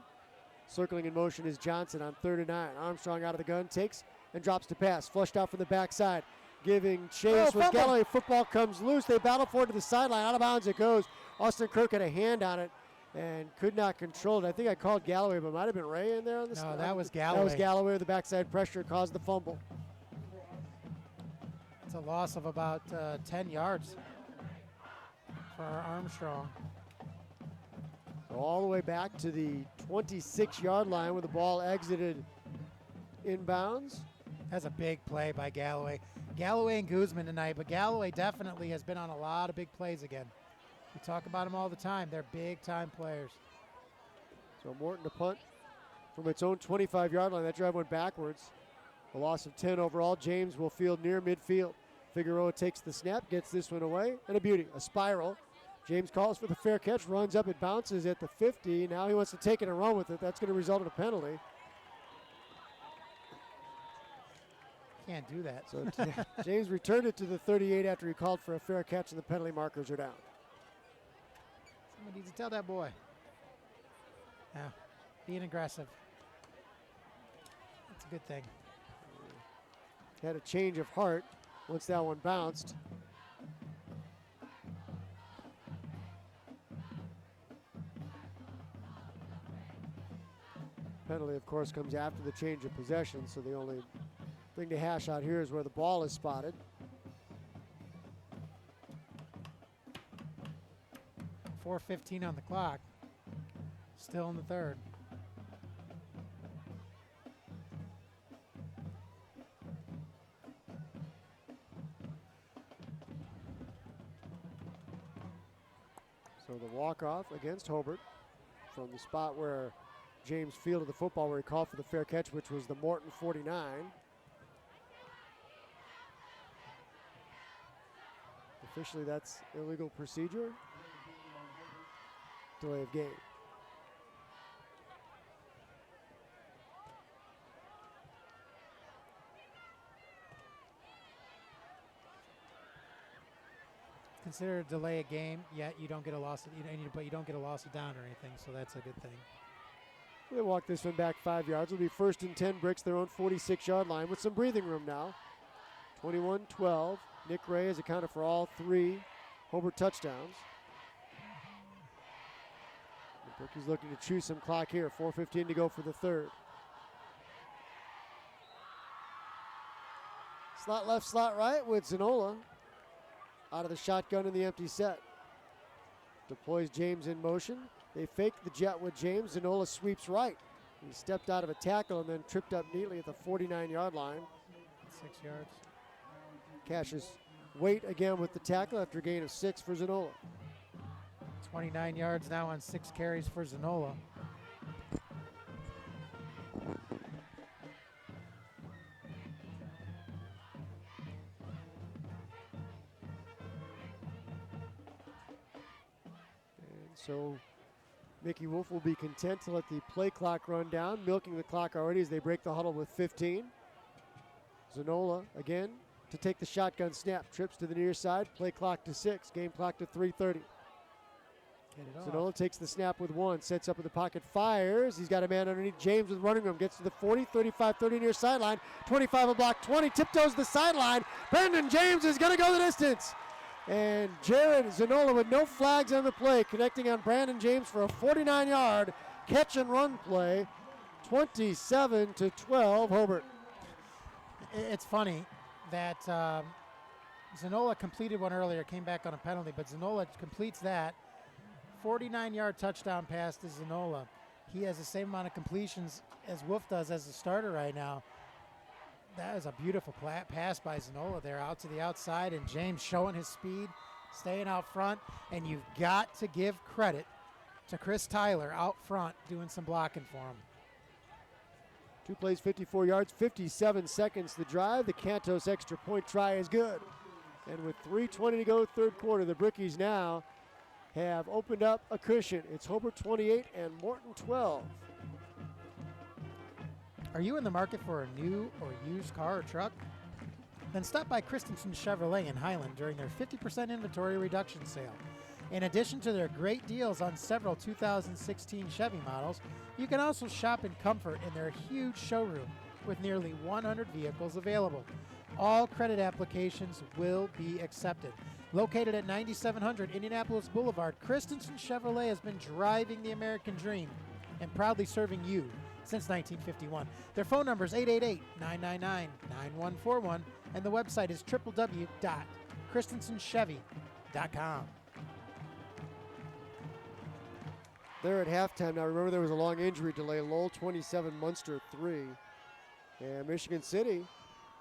Circling in motion is Johnson on 3rd and 9. Armstrong out of the gun, takes and drops to pass. Flushed out from the backside. Giving chase with Galloway. Football comes loose. They battle for it to the sideline. Out of bounds it goes. Austin Kirk had a hand on it and could not control it. I think I called Galloway, but it might have been Ray in there on the No, that was That was Galloway. Galloway with the backside pressure, caused the fumble. It's a loss of about 10 yards for Armstrong. So all the way back to the 26-yard line where the ball exited inbounds. That's a big play by Galloway. Galloway and Guzman tonight, but Galloway definitely has been on a lot of big plays again. We talk about them all the time. They're big-time players. So Morton to punt from its own 25-yard line. That drive went backwards. A loss of 10 overall. James will field near midfield. Figueroa takes the snap, gets this one away, and a beauty, a spiral. James calls for the fair catch, runs up, it bounces at the 50. Now he wants to take it and run with it. That's going to result in a penalty. Can't do that. So James returned it to the 38 after he called for a fair catch, and the penalty markers are down. Somebody needs to tell that boy. Yeah, being aggressive. That's a good thing. Had a change of heart once that one bounced. Penalty, of course, comes after the change of possession, so the only thing to hash out here is where the ball is spotted. .4:15 on the clock. Still in the 3rd. So the walk-off against Hobart from the spot where James fielded the football, where he called for the fair catch, which was the Morton 49. Officially, that's illegal procedure. Delay of game. Considered a delay a game, yet you don't get a loss. But you don't get a loss of down or anything, so that's a good thing. They walk this one back 5 yards. It'll be 1st and 10, Bricks their own 46-yard line with some breathing room now. 21-12. Nick Ray has accounted for all 3 Hobart touchdowns. The Brookies looking to chew some clock here. 4:15 to go for the third. Slot left, slot right with Zanola. Out of the shotgun in the empty set. Deploys James in motion. They fake the jet with James. Zanola sweeps right. He stepped out of a tackle and then tripped up neatly at the 49-yard line. 6 yards. Caches weight again with the tackle after a gain of 6 for Zanola. 29 yards now on 6 carries for Zanola. So Mickey Wolf will be content to let the play clock run down, milking the clock already as they break the huddle with 15. Zanola again to take the shotgun snap, trips to the near side, play clock to 6, game clock to 3:30. Zanola takes the snap with 1, sets up in the pocket, fires. He's got a man underneath James with running room, gets to the 40, 35, 30 near sideline, 25 a block, 20, tiptoes the sideline. Brandon James is going to go the distance. And Jared Zanola with no flags on the play, connecting on Brandon James for a 49-yard catch and run play. 27-12, Hobart. It's funny that Zanola completed one earlier, came back on a penalty, but Zanola completes that. 49-yard touchdown pass to Zanola. He has the same amount of completions as Wolf does as a starter right now. That is a beautiful pass by Zanola there out to the outside, and James showing his speed, staying out front, and you've got to give credit to Chris Tyler out front doing some blocking for him. 2 plays, 54 yards, 57 seconds to drive. The Cantos extra point try is good. And with 3:20 to go third quarter, the Brookies now have opened up a cushion. It's Hobart 28 and Morton 12. Are you in the market for a new or used car or truck? Then stop by Christensen Chevrolet in Highland during their 50% inventory reduction sale. In addition to their great deals on several 2016 Chevy models, you can also shop in comfort in their huge showroom with nearly 100 vehicles available. All credit applications will be accepted. Located at 9700 Indianapolis Boulevard, Christensen Chevrolet has been driving the American dream and proudly serving you since 1951. Their phone number is 888-999-9141, and the website is www.christensenchevy.com. They're at halftime now. Remember, there was a long injury delay. Lowell 27, Munster 3. And Michigan City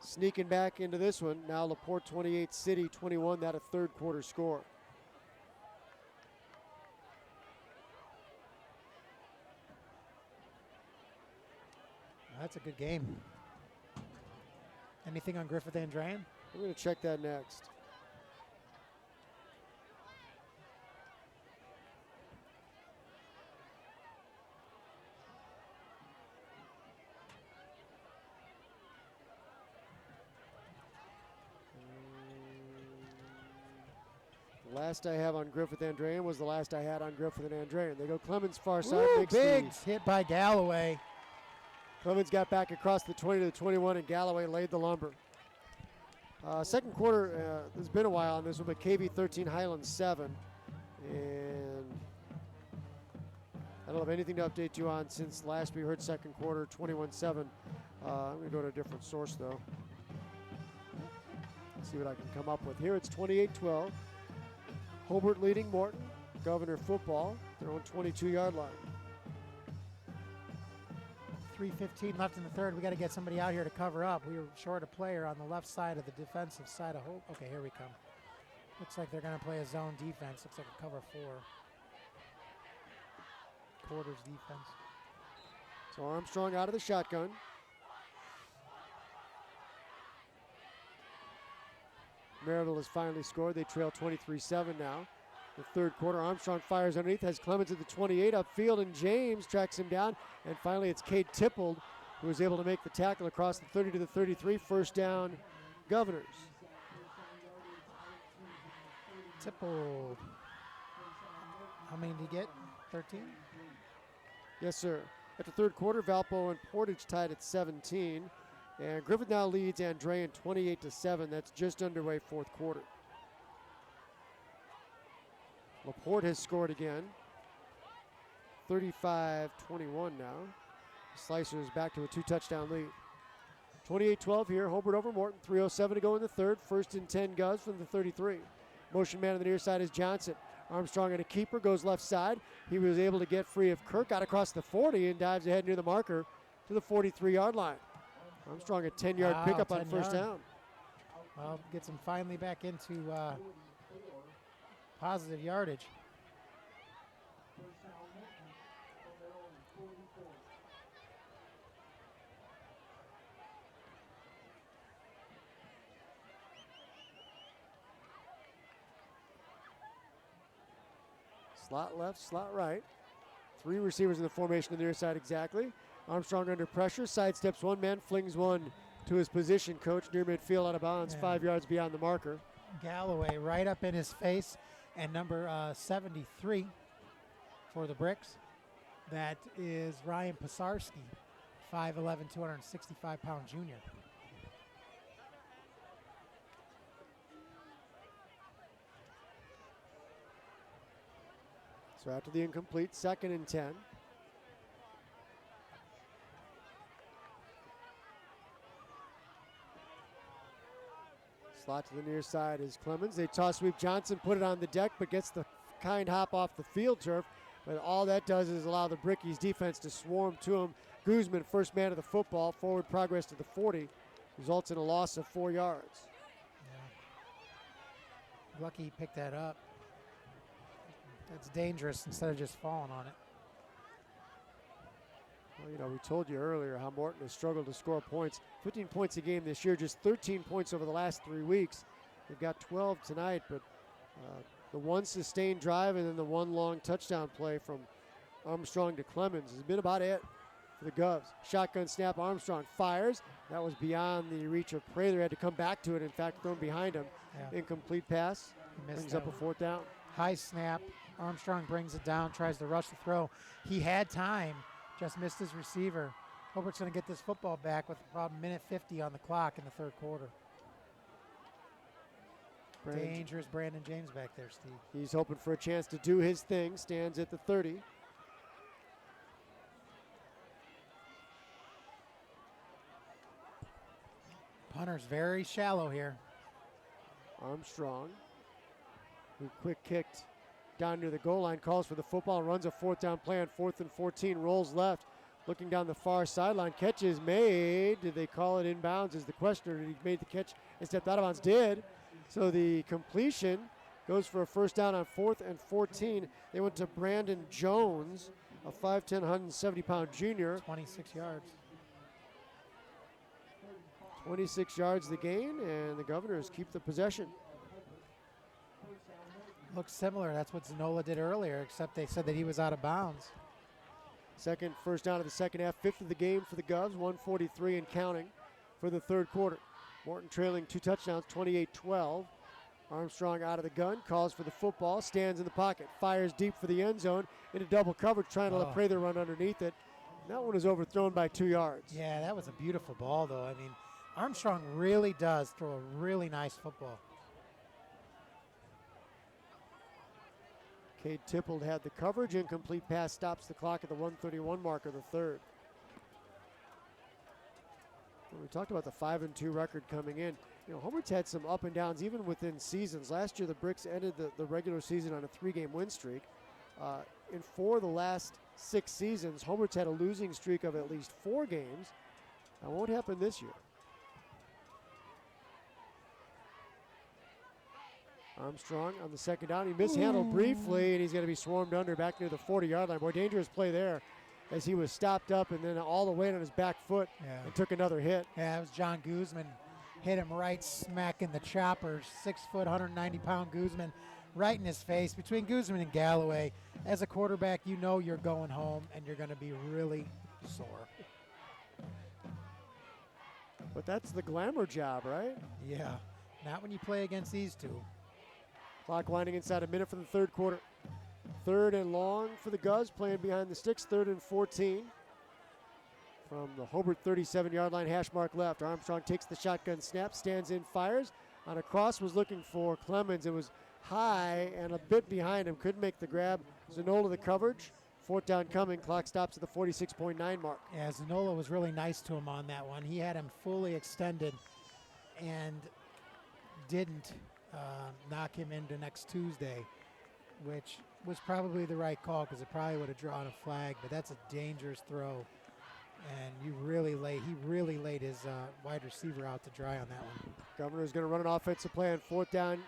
sneaking back into this one. Now LaPorte 28, City 21. That a third quarter score. That's a good game. Anything on Griffith Andrean? I'm going to check that next. The last I have on Griffith Andrean was the last I had on Griffith and Andrean. They go Clemens far side. Ooh, big hit by Galloway. Clemens got back across the 20 to the 21, and Galloway laid the lumber. Second quarter, there's been a while on this one, but KB 13, Highland 7. And I don't have anything to update you on since last we heard second quarter, 21-7. I'm going to go to a different source, though. See what I can come up with. Here it's 28-12. Hobart leading Morton. Governor football, their own 22-yard line. 3:15 left in the third. We got to get somebody out here to cover up. We were short a player on the left side of the defensive side of Hope. Okay, here we come. Looks like they're going to play a zone defense. Looks like a cover 4. Quarters defense. So Armstrong out of the shotgun. Maryville has finally scored. They trail 23-7 now. The third quarter, Armstrong fires underneath, has Clemens at the 28 upfield, and James tracks him down. And finally, it's Cade Tippold who was able to make the tackle across the 30 to the 33. First down, Governors. Tippold. How many did he get? 13? Yes, sir. After third quarter, Valpo and Portage tied at 17. And Griffith now leads Andrean 28-7. That's just underway fourth quarter. Laporte has scored again. 35-21 now. Slicer is back to a 2-touchdown lead. 28-12 here. Hobart over Morton. 3:07 to go in the third. 1st and 10 Govs from the 33. Motion man on the near side is Johnson. Armstrong and a keeper goes left side. He was able to get free of Kirk, got across the 40 and dives ahead near the marker to the 43-yard line. Armstrong a 10-yard pickup on 1st down. Well, gets him finally back into positive yardage. Slot left, slot right. 3 receivers in the formation on the near side exactly. Armstrong under pressure, sidesteps one man, flings one to his position coach near midfield out of bounds, 5 yards beyond the marker. Galloway right up in his face, and number 73 for the Bricks. That is Ryan Pisarski, 5'11", 265-pound junior. So after the incomplete, 2nd and 10. Slot to the near side is Clemens. They toss sweep Johnson, put it on the deck, but gets the kind hop off the field turf. But all that does is allow the Brickies defense to swarm to him. Guzman, first man of the football, forward progress to the 40, results in a loss of 4 yards. Yeah. Lucky he picked that up. That's dangerous instead of just falling on it. Well, you know, we told you earlier how Morton has struggled to score points. 15 points a game this year, just 13 points over the last 3 weeks. They've got 12 tonight, but the one sustained drive and then the one long touchdown play from Armstrong to Clemens has been about it for the Govs. Shotgun snap, Armstrong fires. That was beyond the reach of Prather. Had to come back to it, in fact, thrown behind him. Yeah. Incomplete pass, brings up a 4th down. High snap, Armstrong brings it down, tries to rush the throw. He had time, just missed his receiver. Hobart's going to get this football back with about a minute 50 on the clock in the 3rd quarter. Dangerous Brandon James back there, Steve. He's hoping for a chance to do his thing. Stands at the 30. Punter's very shallow here. Armstrong, who quick kicked down near the goal line, calls for the football and runs a 4th down play on 4th and 14. Rolls left, looking down the far sideline. Catch is made. Did they call it inbounds is the question. Did he made the catch and stepped out of bounds? Did. So the completion goes for a 1st down on 4th and 14. They went to Brandon Jones, a 5'10", 170-pound junior. 26 yards. 26 yards the gain, and the Governors keep the possession. Looks similar. That's what Zanola did earlier, except they said that he was out of bounds. Second first down of the second half, 5th of the game for the Govs, 1:43 and counting for the 3rd quarter. Morton trailing 2 touchdowns, 28-12. Armstrong out of the gun, calls for the football, stands in the pocket, fires deep for the end zone into double coverage, trying to let Prather run underneath it. And that one is overthrown by 2 yards. Yeah, that was a beautiful ball, though. I mean, Armstrong really does throw a really nice football. Cade Tippold had the coverage. Incomplete pass stops the clock at the 1:31 mark of the 3rd. Well, we talked about the 5-2 record coming in. You know, Hobart's had some up and downs even within seasons. Last year, the Bricks ended the regular season on a 3-game win streak. In 4 of the last 6 seasons, Hobart's had a losing streak of at least 4 games. That won't happen this year. Armstrong on the 2nd down. He mishandled briefly, and he's going to be swarmed under back near the 40-yard line. Boy, dangerous play there as he was stopped up and then all the weight on his back foot and took another hit. Yeah, it was John Guzman. Hit him right smack in the choppers. 6 foot, 190-pound Guzman right in his face. Between Guzman and Galloway, as a quarterback, you know you're going home and you're going to be really sore. But that's the glamour job, right? Yeah, not when you play against these two. Clock winding inside a minute for the 3rd quarter. 3rd and long for the Govs, playing behind the sticks, 3rd and 14. From the Hobart 37-yard line, hash mark left. Armstrong takes the shotgun snap, stands in, fires. On a cross was looking for Clemens. It was high and a bit behind him. Couldn't make the grab. Zanola the coverage. 4th down coming. Clock stops at the 46.9 mark. Yeah, Zanola was really nice to him on that one. He had him fully extended and didn't knock him into next Tuesday, which was probably the right call because it probably would have drawn a flag, but that's a dangerous throw. And he really laid his wide receiver out to dry on that one. Governor's going to run an offensive play on 4th down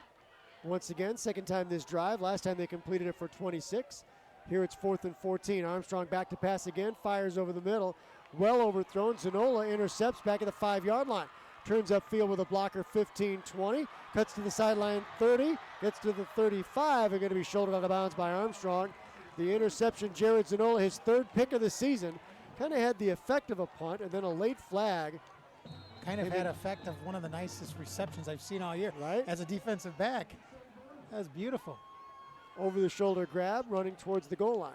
once again. Second time this drive. Last time they completed it for 26. Here it's 4th and 14. Armstrong back to pass again. Fires over the middle. Well overthrown. Zanola intercepts back at the 5-yard line. Turns upfield with a blocker 15-20. Cuts to the sideline 30. Gets to the 35 and going to be shouldered out of bounds by Armstrong. The interception, Jared Zanola, his 3rd pick of the season. Kind of had the effect of a punt and then a late flag. Kind of had effect of one of the nicest receptions I've seen all year. Right. As a defensive back. That was beautiful. Over the shoulder grab, running towards the goal line.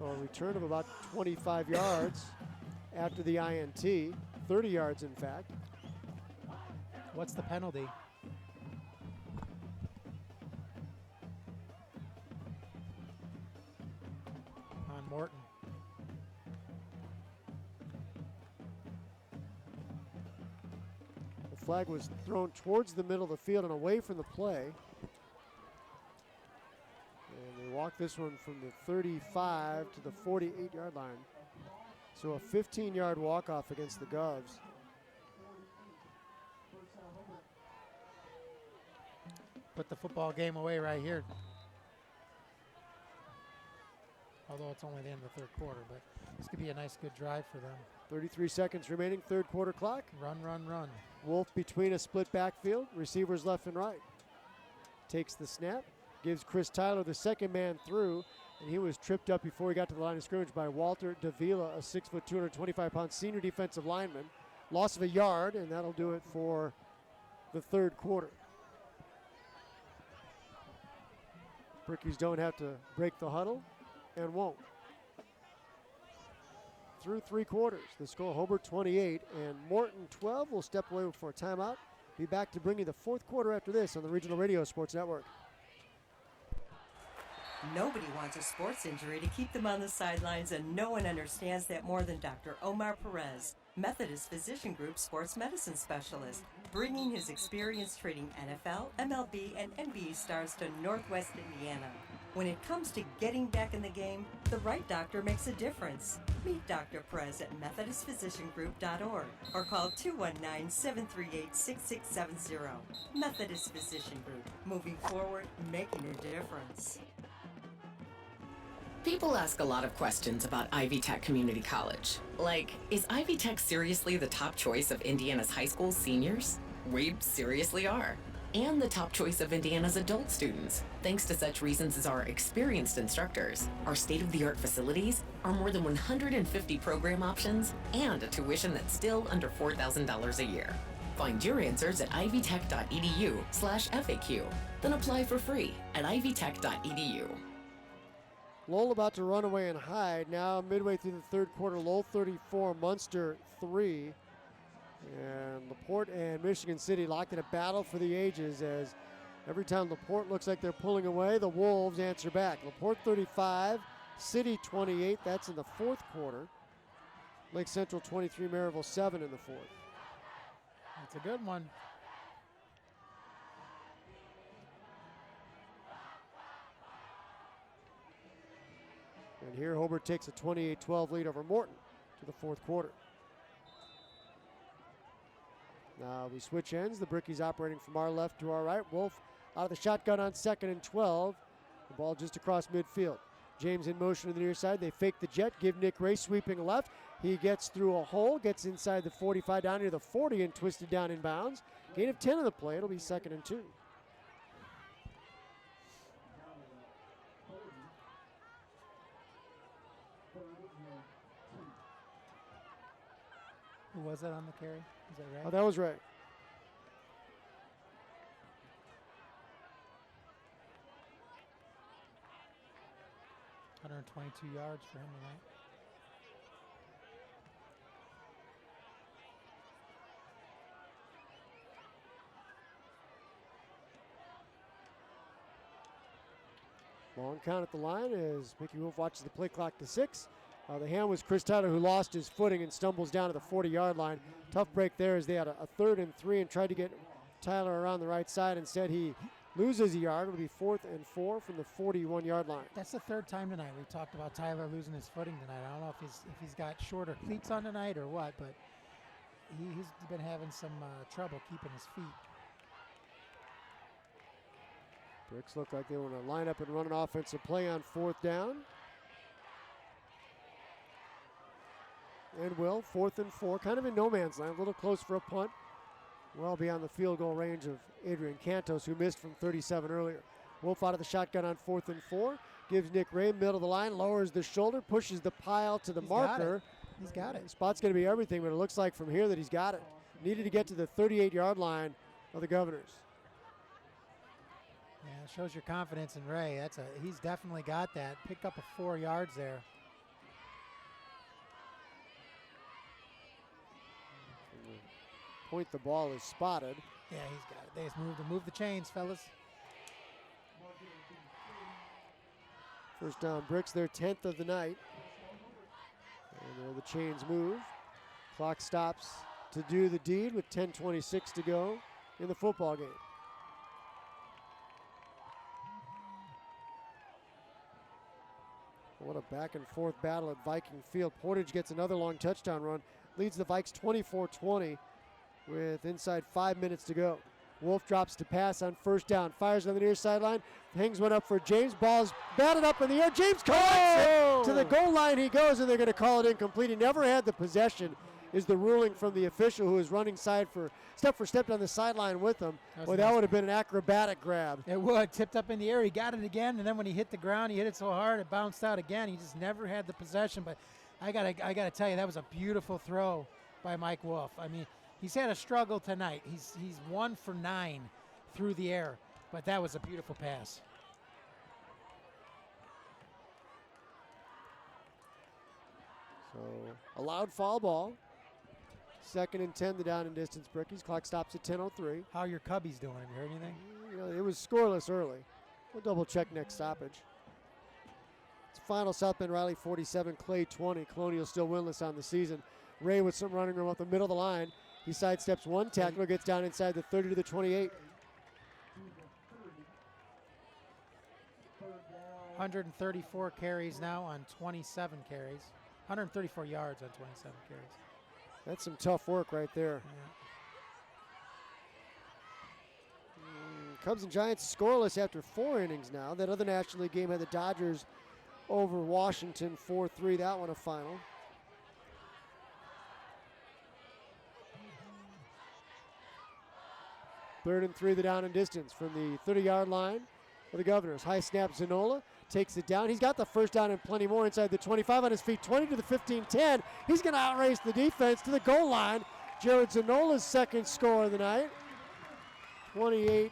A return of about 25 yards after the INT, 30 yards in fact. What's the penalty? On Morton. The flag was thrown towards the middle of the field and away from the play. And they walk this one from the 35 to the 48-yard line. So a 15-yard walk-off against the Govs. Put the football game away right here. Although it's only the end of the 3rd quarter, but this could be a nice, good drive for them. 33 seconds remaining, 3rd quarter clock. Run, run, run. Wolf between a split backfield, receivers left and right. Takes the snap, gives Chris Tyler the second man through, and he was tripped up before he got to the line of scrimmage by Walter Davila, a 6', 225-pound senior defensive lineman. Loss of a yard, and that'll do it for the 3rd quarter. Brickies don't have to break the huddle and won't. Through 3 quarters, the score Hobart 28 and Morton 12. Will step away for a timeout. Be back to bring you the 4th quarter after this on the Regional Radio Sports Network. Nobody wants a sports injury to keep them on the sidelines, and no one understands that more than Dr. Omar Perez, Methodist Physician Group sports medicine specialist, bringing his experience treating NFL, MLB, and NBA stars to Northwest Indiana. When it comes to getting back in the game, the right doctor makes a difference. Meet Dr. Perez at MethodistPhysicianGroup.org or call 219-738-6670. Methodist Physician Group, moving forward, making a difference. People ask a lot of questions about Ivy Tech Community College. Like, is Ivy Tech seriously the top choice of Indiana's high school seniors? We seriously are. And the top choice of Indiana's adult students, thanks to such reasons as our experienced instructors, our state-of-the-art facilities, our more than 150 program options, and a tuition that's still under $4,000 a year. Find your answers at ivytech.edu/FAQ. Then apply for free at ivytech.edu. Lowell about to run away and hide. Now midway through the 3rd quarter, Lowell 34, Munster 3. And LaPorte and Michigan City locked in a battle for the ages as every time LaPorte looks like they're pulling away, the Wolves answer back. LaPorte 35, City 28. That's in the 4th quarter. Lake Central 23, Maryville 7 in the 4th. That's a good one. And here Hobart takes a 28-12 lead over Morton to the 4th quarter. Now we switch ends. The Brickies operating from our left to our right. Wolf out of the shotgun on 2nd and 12. The ball just across midfield. James in motion to the near side. They fake the jet, give Nick Ray sweeping left. He gets through a hole, gets inside the 45, down near the 40 and twisted down in bounds. Gain of 10 on the play. It'll be 2nd and 2. Who was that on the carry? Is that right? Oh, that was right. $122 yards for him tonight. Long count at the line as Mickey Wolf watches the play clock to 6. The hand was Chris Tyler, who lost his footing and stumbles down to the 40-yard line. Tough break there as they had a 3rd and 3 and tried to get Tyler around the right side. Instead, he loses a yard. It'll be 4th and 4 from the 41-yard line. That's the 3rd time tonight we've talked about Tyler losing his footing tonight. I don't know if he's got shorter cleats on tonight or what, but he's been having some trouble keeping his feet. Bricks look like they want to line up and run an offensive play on 4th down. And will, 4th and 4, kind of in no man's land, a little close for a punt. Well beyond the field goal range of Adrian Cantos, who missed from 37 earlier. Wolf out of the shotgun on 4th and 4, gives Nick Ray middle of the line, lowers the shoulder, pushes the pile to the marker. He's got it. Spot's going to be everything, but it looks like from here that he's got it. Needed to get to the 38-yard line of the Governors. Yeah, it shows your confidence in Ray. He's definitely got that. Picked up a 4 yards there. Point the ball is spotted. Yeah, he's got it. They just move the chains, fellas. First down, Bricks, their 10th of the night. And there the chains move. Clock stops to do the deed with 10:26 to go in the football game. What a back and forth battle at Viking Field. Portage gets another long touchdown run, leads the Vikes 24-20 with inside 5 minutes to go. Wolf drops to pass on 1st down, fires on the near sideline, hangs one up for James. Ball's batted up in the air. James collects it. To the goal line he goes, and they're going to call it incomplete. He never had the possession, is the ruling from the official, who is running step for step down the sideline with him. Boy, that would have been an acrobatic grab. It would. Tipped up in the air. He got it again, and then when he hit the ground, he hit it so hard it bounced out again. He just never had the possession. But I gotta tell you, that was a beautiful throw by Mike Wolf. I mean, he's had a struggle tonight. He's 1 for 9 through the air, but that was a beautiful pass. So a loud foul ball. 2nd and 10, the down and distance Brickies. Clock stops at 10:03. How are your Cubbies doing? Have you heard anything? You know, it was scoreless early. We'll double check next stoppage. It's final South Bend Riley 47, Clay 20. Colonial still winless on the season. Ray with some running room up the middle of the line. He sidesteps one tackler, gets down inside the 30 to the 28. 134 carries now on 27 carries. 134 yards on 27 carries. That's some tough work right there. Cubs and Giants scoreless after 4 innings now. That other National League game had the Dodgers over Washington 4-3. That one a final. Third and 3, the down and distance from the 30-yard line for the Governors. High snap, Zanola takes it down. He's got the first down and plenty more inside the 25 on his feet. 20 to the 15-10. He's going to outrace the defense to the goal line. Jared Zanola's 2nd score of the night. 28,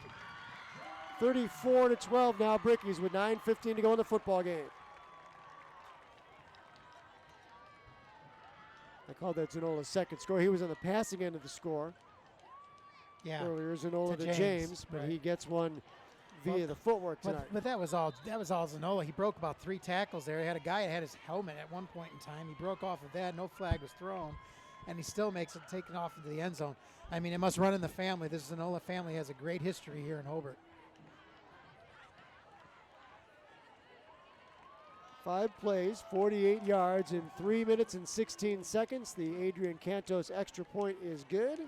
34 to 12 now. Brickies with 9:15 to go in the football game. I called that Zanola's 2nd score. He was on the passing end of the score. Yeah. Earlier, Zanola to James, but right. he gets one via the footwork tonight. But that was all Zanola. He broke about 3 tackles there. He had a guy that had his helmet at one point in time. He broke off of that. No flag was thrown, and he still makes it taken off into the end zone. I mean, it must run in the family. This Zanola family has a great history here in Hobart. 5 plays, 48 yards in 3 minutes and 16 seconds. The Adrian Cantos extra point is good.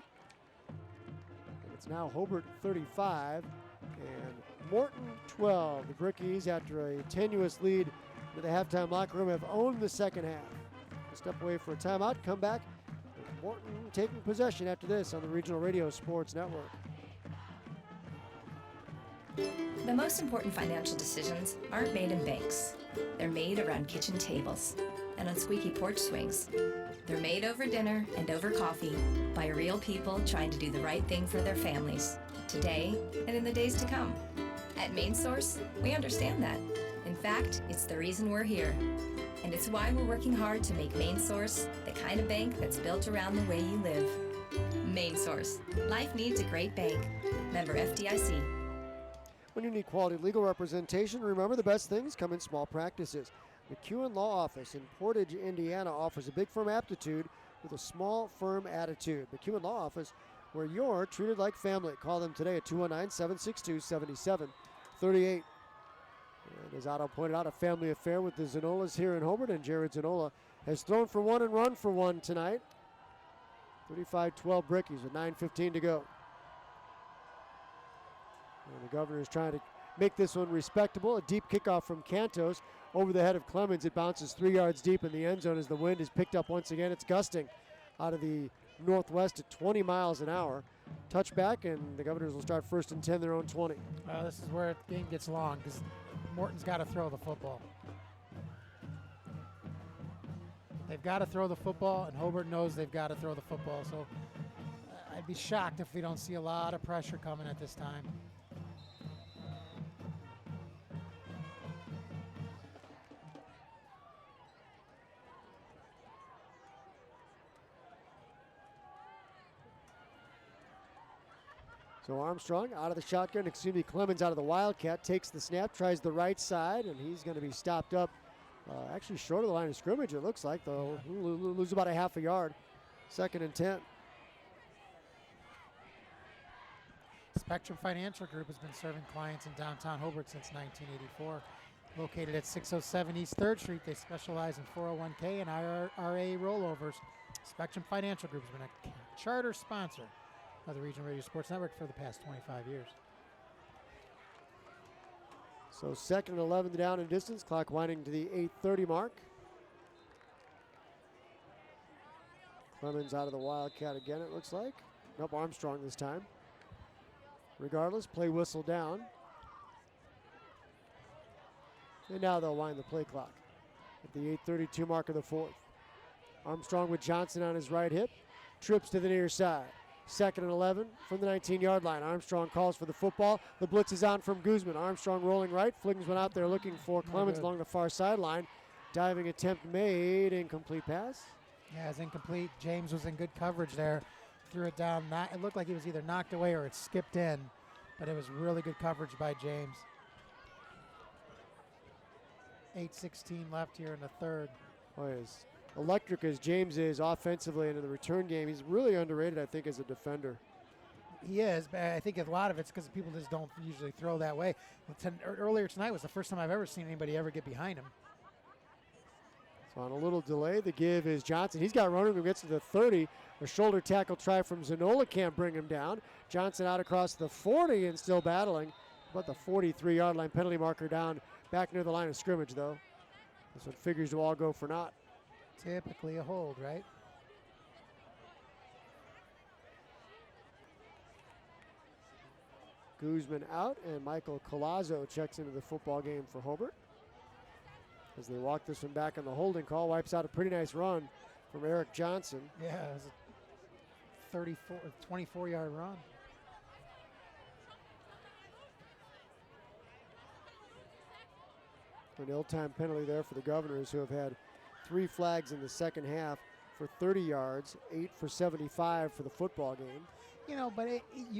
It's now Hobart 35 and Morton 12. The Brickies, after a tenuous lead to the halftime locker room, have owned the second half. We'll step away for a timeout, come back with Morton taking possession after this on the Regional Radio Sports Network. The most important financial decisions aren't made in banks. They're made around kitchen tables and on squeaky porch swings. They're made over dinner and over coffee by real people trying to do the right thing for their families, today and in the days to come. At MainSource, we understand that. In fact, it's the reason we're here. And it's why we're working hard to make MainSource the kind of bank that's built around the way you live. MainSource. Life needs a great bank. Member FDIC. When you need quality legal representation, remember the best things come in small practices. McEwen Law Office in Portage, Indiana offers a big firm aptitude with a small firm attitude. McEwen Law Office, where you're treated like family. Call them today at 219-762-7738. And as Otto pointed out, a family affair with the Zanolas here in Hobart, and Jared Zanola has thrown for one and run for one tonight. 35-12 Brickies with 9:15 to go. And the Governor is trying to make this one respectable. A deep kickoff from Cantos over the head of Clemens. It bounces 3 yards deep in the end zone as the wind is picked up once again. It's gusting out of the northwest at 20 miles an hour. Touchback, and the Governors will start 1st and 10, their own 20. This is where the game gets long because Morton's got to throw the football. They've got to throw the football, and Hobart knows they've got to throw the football. So I'd be shocked if we don't see a lot of pressure coming at this time. So Armstrong out of the shotgun, Clemens out of the Wildcat, takes the snap, tries the right side, and he's going to be stopped up actually short of the line of scrimmage, it looks like, though. Lose about a half a yard. 2nd and 10. Spectrum Financial Group has been serving clients in downtown Hobart since 1984. Located at 607 East 3rd Street, they specialize in 401k and IRA rollovers. Spectrum Financial Group has been a charter sponsor of the Regional Radio Sports Network for the past 25 years. So 2nd and 11 down in distance, clock winding to the 8:30 mark. Clemens out of the Wildcat again, it looks like. Nope, Armstrong this time. Regardless, play whistle down. And now they'll wind the play clock at the 8:32 mark of the 4th. Armstrong with Johnson on his right hip, trips to the near side. 2nd and 11 from the 19-yard line. Armstrong calls for the football. The blitz is on from Guzman. Armstrong rolling right, flings one out there looking for Clemens along the far sideline. Diving attempt made, incomplete pass. Yeah, it's incomplete. James was in good coverage there. Threw it down. It looked like he was either knocked away or it skipped in, but it was really good coverage by James. 8:16 left here in the 3rd. Oh, as electric as James is offensively into the return game, he's really underrated, I think, as a defender. He is, but I think a lot of it's because people just don't usually throw that way. Earlier tonight was the first time I've ever seen anybody ever get behind him. So on a little delay, the give is Johnson. He's got running who gets to the 30. A shoulder tackle try from Zanola can't bring him down. Johnson out across the 40 and still battling. But the 43-yard line penalty marker down back near the line of scrimmage, though. This one figures to all go for naught. Typically a hold, right? Guzman out, and Michael Colazzo checks into the football game for Hobart. As they walk this one back on the holding call, wipes out a pretty nice run from Eric Johnson. Yeah, it was a 24-yard run. An ill-timed penalty there for the Governors, who have had 3 flags in the second half for 30 yards, 8 for 75 for the football game. You know, but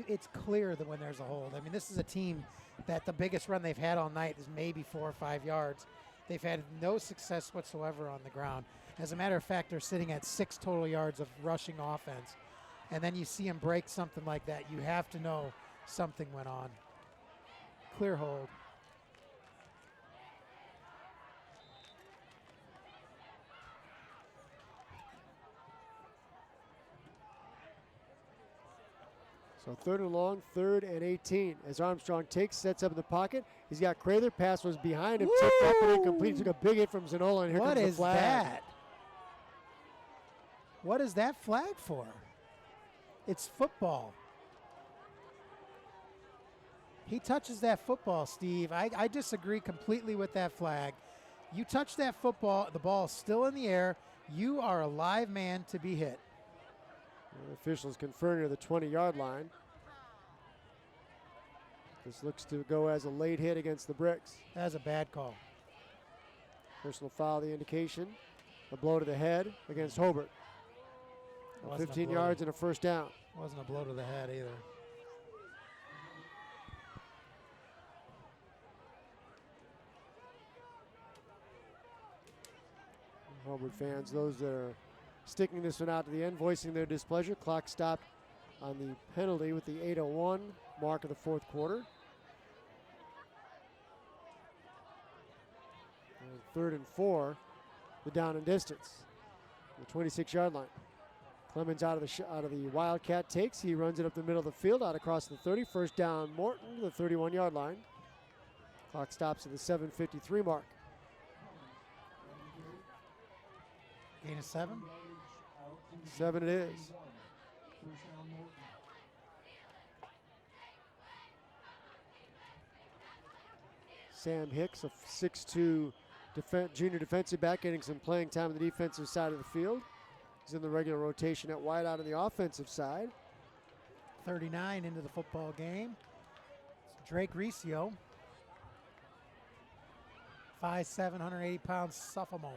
it's clear that when there's a hold. I mean, this is a team that the biggest run they've had all night is maybe 4 or 5 yards. They've had no success whatsoever on the ground. As a matter of fact, they're sitting at 6 total yards of rushing offense. And then you see them break something like that. You have to know something went on. Clear hold. So 3rd and long, 3rd and 18. As Armstrong sets up in the pocket. He's got Crather. Pass was behind him, tipped up and incomplete. Took a big hit from Zanola, and here What comes the is flag. that? What is that flag for? It's football. He touches that football, Steve. I disagree completely with that flag. You touch that football, the ball's still in the air. You are a live man to be hit. The officials confer near the 20-yard line. This looks to go as a late hit against the Bricks. That's a bad call. Personal foul, the indication. A blow to the head against Hobart. Wasn't 15 a blow. yards and a first down. Wasn't a blow to the head either. Hobart fans, those that are sticking this one out to the end, voicing their displeasure. Clock stopped on the penalty with the 8:01 mark of the fourth quarter. And 3rd and 4, the down and distance, the 26-yard line. Clemens out of the Wildcat takes. He runs it up the middle of the field, out across the 30. First down, Morton to the 31-yard line. Clock stops at the 7:53 mark. Gain of 7. 7 it is. Sam Hicks, a 6'2" junior defensive back, getting some playing time on the defensive side of the field. He's in the regular rotation at wide out on the offensive side. 39 into the football game. It's Drake Riccio. 5'7", 180-pound sophomore.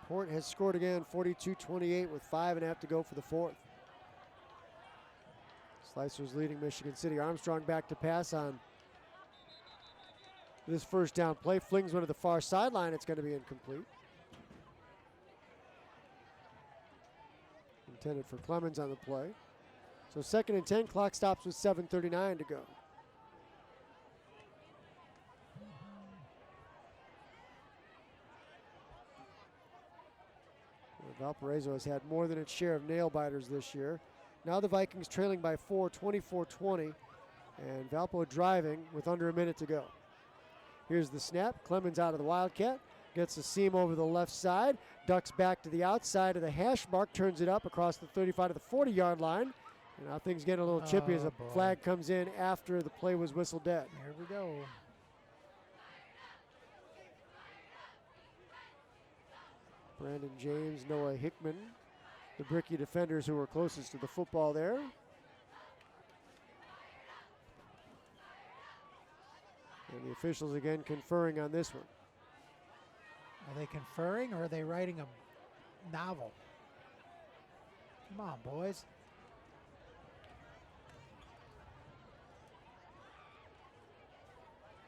Port has scored again, 42-28 with 5.5 to go for the fourth. Slicers leading Michigan City. Armstrong back to pass on this first down play. Flings one to the far sideline. It's going to be incomplete. Intended for Clemens on the play. So 2nd and 10. Clock stops with 7:39 to go. Valparaiso has had more than its share of nail biters this year. Now the Vikings trailing by 4, 24-20, and Valpo driving with under a minute to go. Here's the snap. Clemens out of the Wildcat, gets a seam over the left side, ducks back to the outside of the hash mark, turns it up across the 35 to the 40-yard line. And now things get a little chippy as a flag comes in after the play was whistled dead. Here we go. Brandon James, Noah Hickman, the Bricky defenders who were closest to the football there. And the officials again conferring on this one. Are they conferring or are they writing a novel? Come on, boys.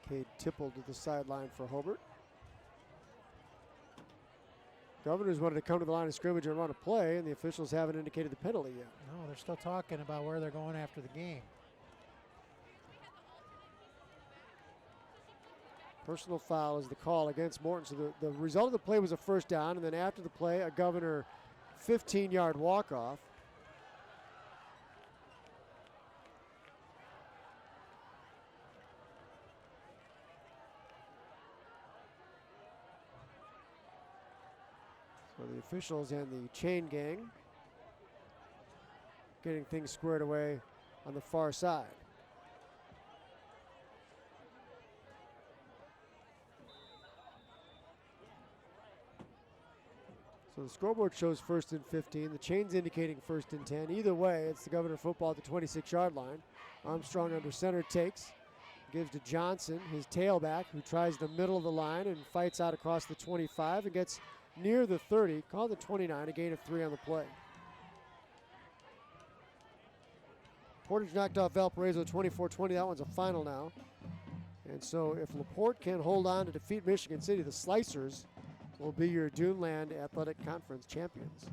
Cade Tipple to the sideline for Hobart. Governors wanted to come to the line of scrimmage and run a play, and the officials haven't indicated the penalty yet. No, they're still talking about where they're going after the game. Personal foul is the call against Morton. So the result of the play was a first down, and then after the play, a Governor 15-yard walk-off. So the officials and the chain gang getting things squared away on the far side. So the scoreboard shows 1st and 15. The chain's indicating 1st and 10. Either way, it's the Governor football at the 26-yard line. Armstrong under center takes. Gives to Johnson, his tailback, who tries the middle of the line and fights out across the 25 and gets near the 30, called the 29, a gain of 3 on the play. Portage knocked off Valparaiso 24-20. That one's a final now. And so if LaPorte can hold on to defeat Michigan City, the Slicers will be your Duneland Athletic Conference champions.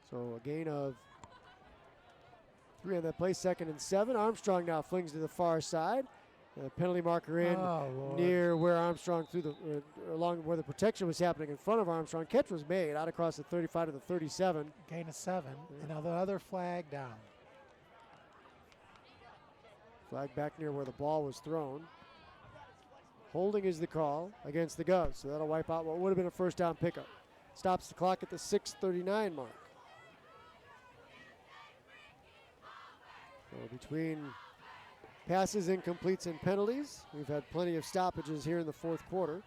So a gain of 3 on that play, 2nd and 7. Armstrong now flings to the far side. The penalty marker in near where Armstrong threw the along where the protection was happening in front of Armstrong. Catch was made out across the 35 to the 37. Gain of 7. Another flag down. Flag back near where the ball was thrown. Holding is the call against the Govs, so that'll wipe out what would have been a first down pickup. Stops the clock at the 6:39 mark. So between passes, incompletes, and penalties, we've had plenty of stoppages here in the fourth quarter.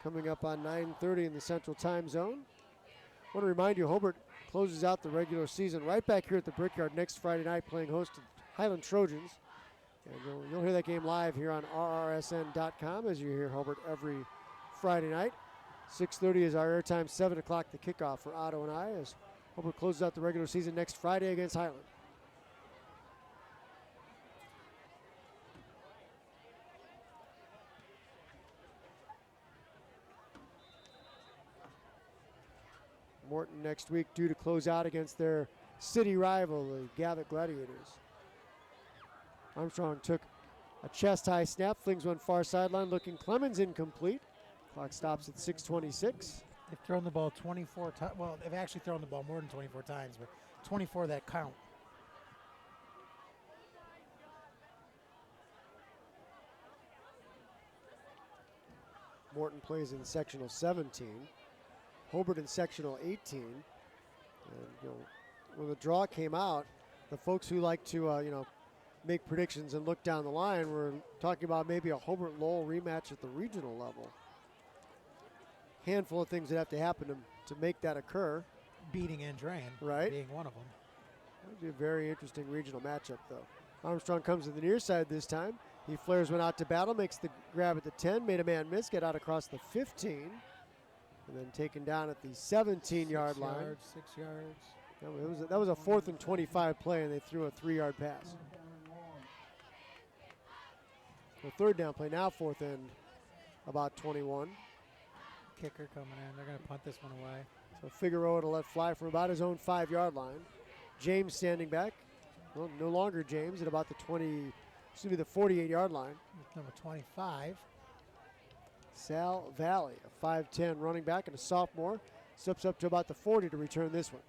Coming up on 9:30 in the Central Time Zone. I want to remind you, Hobart closes out the regular season right back here at the Brickyard next Friday night, playing host to Highland Trojans. And you'll hear that game live here on RRSN.com as you hear Hobart every Friday night. 6:30 is our airtime, 7 o'clock the kickoff for Otto and I as Hobart closes out the regular season next Friday against Highland. Morton next week due to close out against their city rival, the Gavitt Gladiators. Armstrong took a chest-high snap, flings one far sideline, looking Clemens incomplete. Clock stops at 6:26. They've thrown the ball 24 times. Well, they've actually thrown the ball more than 24 times, but 24 that count. Morton plays in sectional 17. Hobart in sectional 18. And, when the draw came out, the folks who like to, make predictions and look down the line were talking about maybe a Hobart-Lowell rematch at the regional level. Handful of things that have to happen to make that occur. Beating Andrean, right? Being one of them. That would be a very interesting regional matchup, though. Armstrong comes to the near side this time. He flares one out to Battle, makes the grab at the 10, made a man miss, get out across the 15, and then taken down at the 17-yard line. 6 yards. That was a 4th and 25 play, and they threw a 3-yard pass. The third down play, now 4th and about 21. Kicker coming in. They're going to punt this one away. So Figueroa to let fly from about his own 5-yard line. James standing back. Well, no longer James at about the 48-yard line. Number 25. Sal Valley, a 5'10 running back and a sophomore. Steps up to about the 40 to return this one.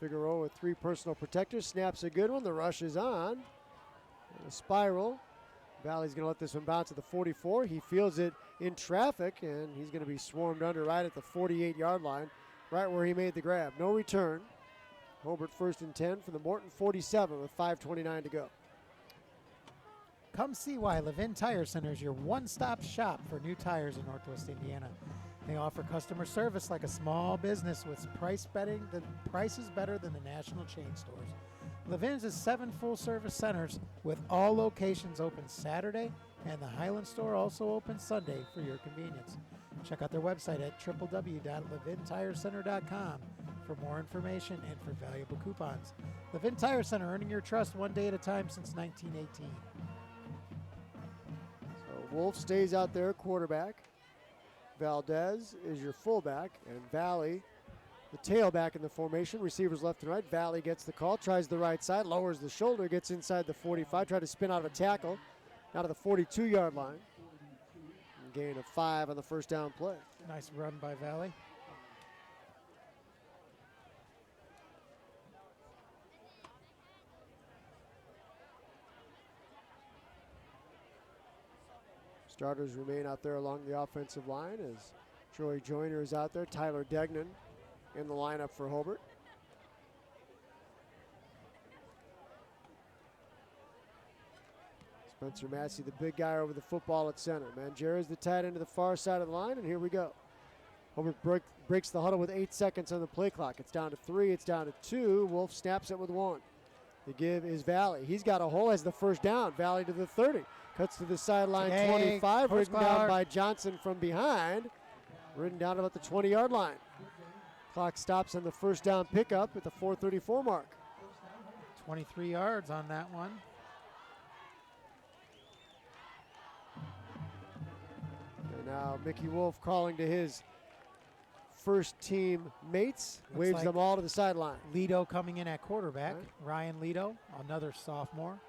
Figueroa with 3 personal protectors. Snaps a good one. The rush is on. And a spiral. Valley's going to let this one bounce at the 44. He feels it in traffic, and he's going to be swarmed under right at the 48-yard line, right where he made the grab. No return. Hobart 1st and 10 from the Morton 47 with 5:29 to go. Come see why Levin Tire Center is your one-stop shop for new tires in Northwest Indiana. They offer customer service like a small business with prices better than the national chain stores. Levin's is 7 full-service centers with all locations open Saturday, and the Highland store also open Sunday for your convenience. Check out their website at www.levintirecenter.com for more information and for valuable coupons. Levin Tire Center, earning your trust one day at a time since 1918. So Wolf stays out there, quarterback. Valdez is your fullback, and Valley, the tailback in the formation. Receivers left and right. Valley gets the call, tries the right side, lowers the shoulder, gets inside the 45, tried to spin out of a tackle, out of the 42-yard line. And gain of 5 on the first down play. Nice run by Valley. Starters remain out there along the offensive line as Troy Joyner is out there. Tyler Degnan in the lineup for Hobart. Spencer Massey, the big guy over the football at center. Mangiera's the tight end to the far side of the line, and here we go. Hobart breaks the huddle with 8 seconds on the play clock. It's down to 3, it's down to 2. Wolf snaps it with 1. The give is Valley. He's got a hole, has the first down. Valley to the 30. Cuts to the sideline, 25, ridden down by Johnson from behind. Ridden down about the 20-yard line. Clock stops on the first down pickup at the 4:34 mark. 23 yards on that one. And now Mickey Wolf calling to his first team mates. Waves like them all to the sideline. Lido coming in at quarterback. Ryan Lido, another sophomore.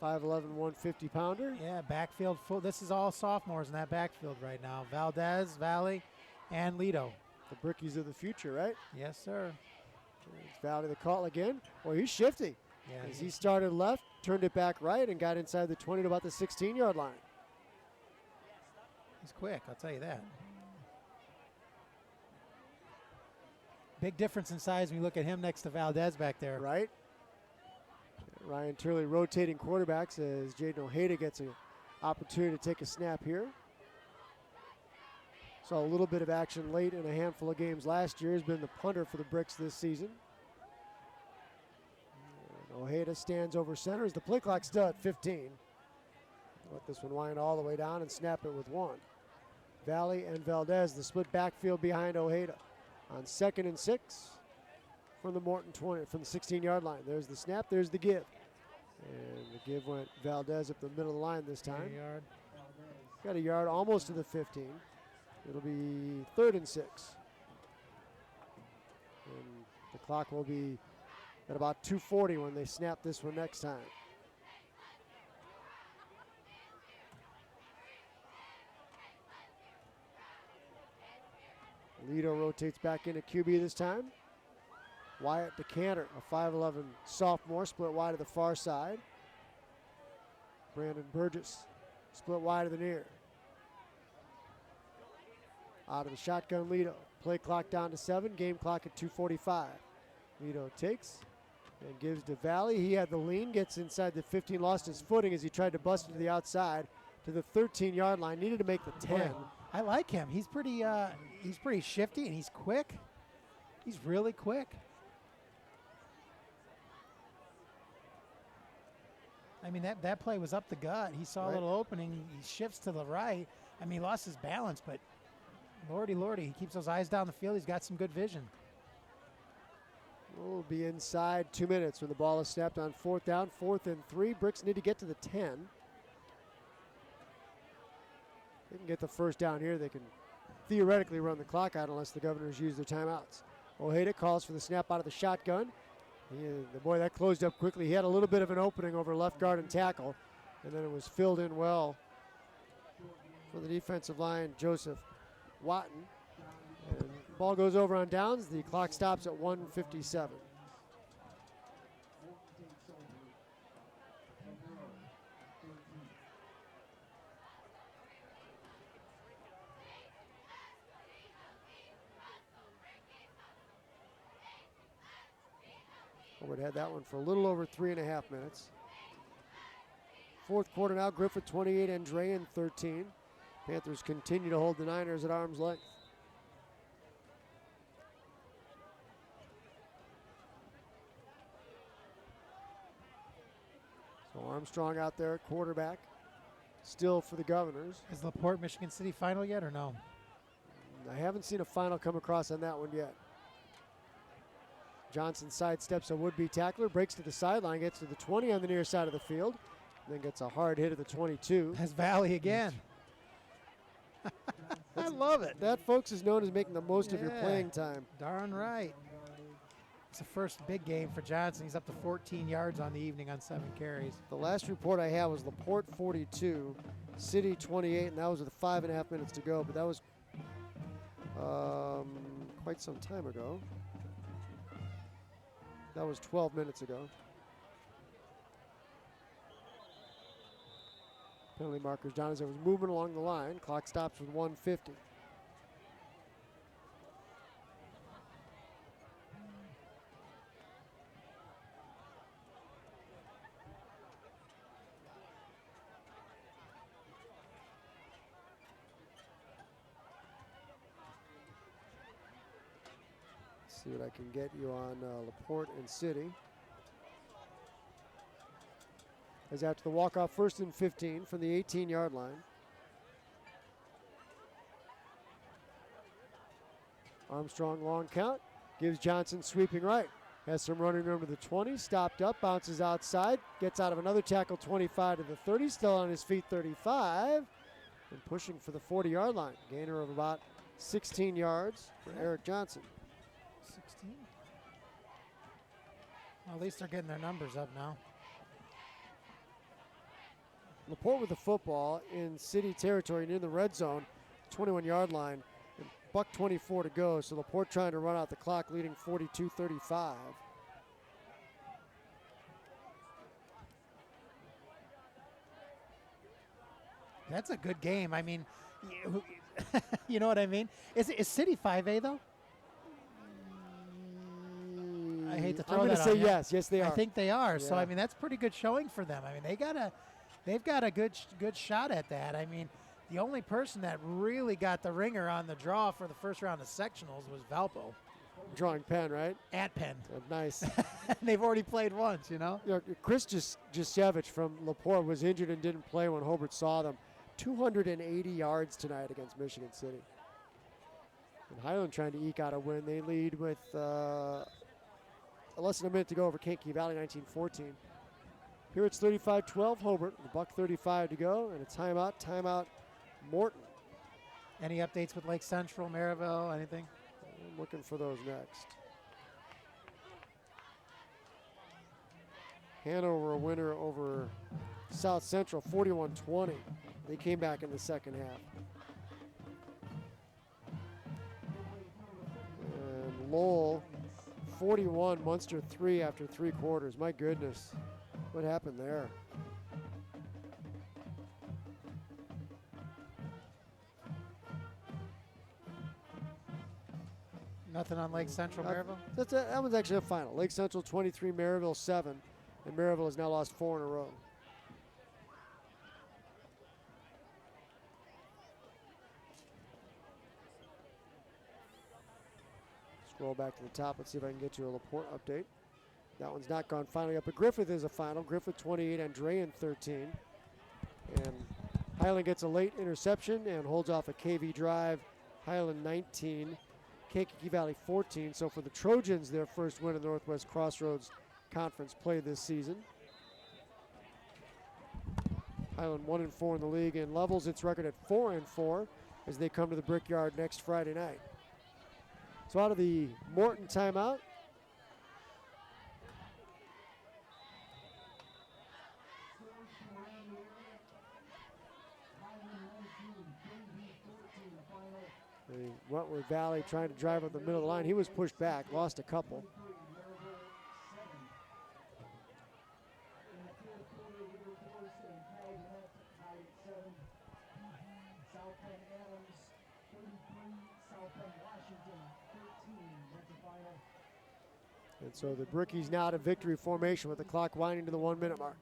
5'11", 150-pounder. Yeah, backfield full. This is all sophomores in that backfield right now. Valdez, Valley, and Lido. The Brickies of the future, right? Yes, sir. It's Valley the call again. Well, he's shifty. Yeah, As he started left, turned it back right, and got inside the 20 to about the 16-yard line. He's quick, I'll tell you that. Big difference in size when you look at him next to Valdez back there. Right. Ryan Turley rotating quarterbacks as Jaden Ojeda gets an opportunity to take a snap here. Saw a little bit of action late in a handful of games last year. Has been the punter for the Bricks this season. And Ojeda stands over center as the play clock still at 15. Let this one wind all the way down and snap it with 1. Valley and Valdez, the split backfield behind Ojeda. On 2nd and 6 from the Morton 20, from the 16-yard line. There's the snap, there's the give. And the give went Valdez up the middle of the line this time. Yard. Got a yard almost to the 15. It'll be 3rd and 6. And the clock will be at about 2:40 when they snap this one next time. Lido rotates back into QB this time. Wyatt DeCanter, a 5'11 sophomore, split wide to the far side. Brandon Burgess, split wide to the near. Out of the shotgun, Lido. Play clock down to 7, game clock at 2:45. Lido takes and gives to Valley. He had the lean, gets inside the 15, lost his footing as he tried to bust it to the outside to the 13-yard line. Needed to make the 10. I like him. He's pretty shifty and he's quick. He's really quick. I mean, that play was up the gut. He saw a little opening. He shifts to the right. I mean, he lost his balance, but lordy, he keeps those eyes down the field. He's got some good vision. We'll be inside 2 minutes when the ball is snapped on 4th down, 4th and 3. Bricks need to get to the 10. They can get the first down here. They can theoretically run the clock out unless the Governors use their timeouts. Ojeda calls for the snap out of the shotgun. Boy, that closed up quickly. He had a little bit of an opening over left guard and tackle, and then it was filled in well for the defensive line, Joseph Watton. And ball goes over on downs. The clock stops at 1:57. Would had that one for a little over 3.5 minutes. 4th quarter now, Griffith 28, Andrean 13. Panthers continue to hold the Niners at arm's length. So Armstrong out there at quarterback, still for the Governors. Is LaPorte Michigan City final yet or no? I haven't seen a final come across on that one yet. Johnson sidesteps a would-be tackler, breaks to the sideline, gets to the 20 on the near side of the field, then gets a hard hit at the 22. That's Valley again. I love it. That, folks, is known as making the most of your playing time. Darn right. It's the first big game for Johnson. He's up to 14 yards on the evening on 7 carries. The last report I had was LaPorte 42, City 28, and that was with 5.5 minutes to go, but that was quite some time ago. That was 12 minutes ago. Penalty markers down as it was moving along the line. Clock stops with 1:50. See what I can get you on LaPorte and City. As after the walk-off, 1st and 15 from the 18-yard line. Armstrong long count, gives Johnson sweeping right. Has some running room to the 20, stopped up, bounces outside, gets out of another tackle 25 to the 30, still on his feet 35, and pushing for the 40-yard line. Gainer of about 16 yards for Eric Johnson. 16? Well, at least they're getting their numbers up now. LaPorte with the football in City territory near the red zone, 21-yard line, and buck 24 to go. So LaPorte trying to run out the clock, leading 42-35. That's a good game. I mean, you know what I mean? Is City 5A though? I hate to throw I'm that going to say on you. yes. Yes, they are. I think they are. So Yeah. I mean, that's pretty good showing for them. I mean, they've got a good shot at that. I mean, the only person that really got the ringer on the draw for the first round of sectionals was Valpo. Drawing Penn, right? At Penn. Nice. They've already played once, you know? Chris Jasevich from LaPorte was injured and didn't play when Hobart saw them. 280 yards tonight against Michigan City. And Highland trying to eke out a win. They lead with less than a minute to go over Kankakee Valley, 19-14. Here it's 35-12 Hobart, with $1:35 to go, and a timeout, Morton. Any updates with Lake Central, Maryville, anything? I'm looking for those next. Hanover a winner over South Central, 41-20. They came back in the second half. And Lowell, 41, Munster 3 after 3 quarters. My goodness, what happened there? Nothing on Lake Central, Maryville? That one's actually a final. Lake Central 23, Maryville 7, and Maryville has now lost 4 in a row. Scroll back to the top. Let's see if I can get you a LaPorte update. That one's not gone finally up, but Griffith is a final. Griffith 28, Andrean 13. And Highland gets a late interception and holds off a KV drive. Highland 19, Kankakee Valley 14. So for the Trojans, their first win in Northwest Crossroads Conference play this season. Highland 1-4 in the league and levels its record at 4-4 as they come to the Brickyard next Friday night. So out of the Morton timeout, the Wentworth Valley trying to drive up the middle of the line. He was pushed back, lost a couple. And so the Brickies now to victory formation with the clock winding to the 1 minute mark.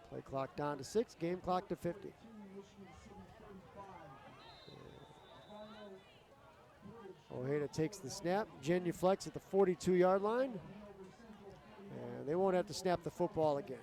Play clock down to 6, game clock to 50. Ojeda takes the snap, genuflects at the 42-yard line, and they won't have to snap the football again.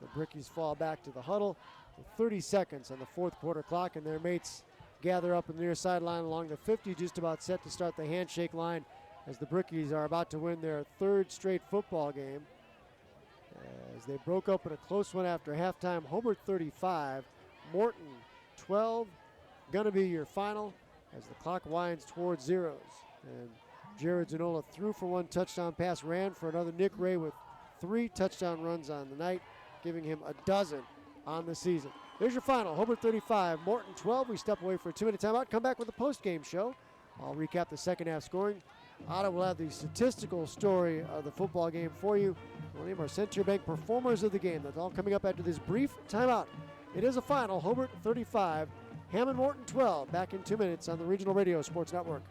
The Brickies fall back to the huddle with 30 seconds on the fourth quarter clock, and their mates gather up in the near sideline along the 50, just about set to start the handshake line as the Brickies are about to win their third straight football game. As they broke open a close one after halftime, Hobart 35, Morton 12, gonna be your final as the clock winds towards zeros. And Jared Zanola threw for 1 touchdown pass, ran for another. Nick Ray with 3 touchdown runs on the night, giving him a dozen on the season. There's your final, Hobart 35, Morton 12. We step away for a 2-minute timeout, come back with the post-game show. I'll recap the second half scoring. Otto will have the statistical story of the football game for you. We'll name our Center Bank performers of the game. That's all coming up after this brief timeout. It is a final, Hobart 35, Hammond Morton 12. Back in 2 minutes on the Regional Radio Sports Network.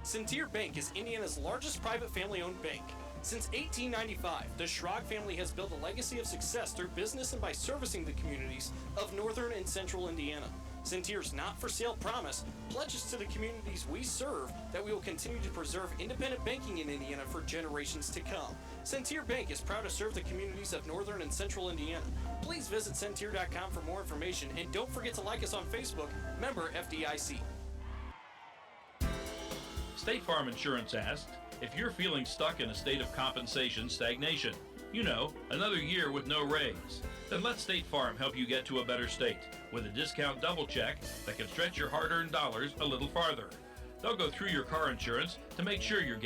Centier Bank is Indiana's largest private family-owned bank. Since 1895, the Schrag family has built a legacy of success through business and by servicing the communities of northern and central Indiana. Centier's not-for-sale promise pledges to the communities we serve that we will continue to preserve independent banking in Indiana for generations to come. Centier Bank is proud to serve the communities of northern and central Indiana. Please visit Centier.com for more information, and don't forget to like us on Facebook, member FDIC. State Farm Insurance asked, if you're feeling stuck in a state of compensation stagnation, you know, another year with no raise, then let State Farm help you get to a better state with a discount double check that can stretch your hard-earned dollars a little farther. They'll go through your car insurance to make sure you're getting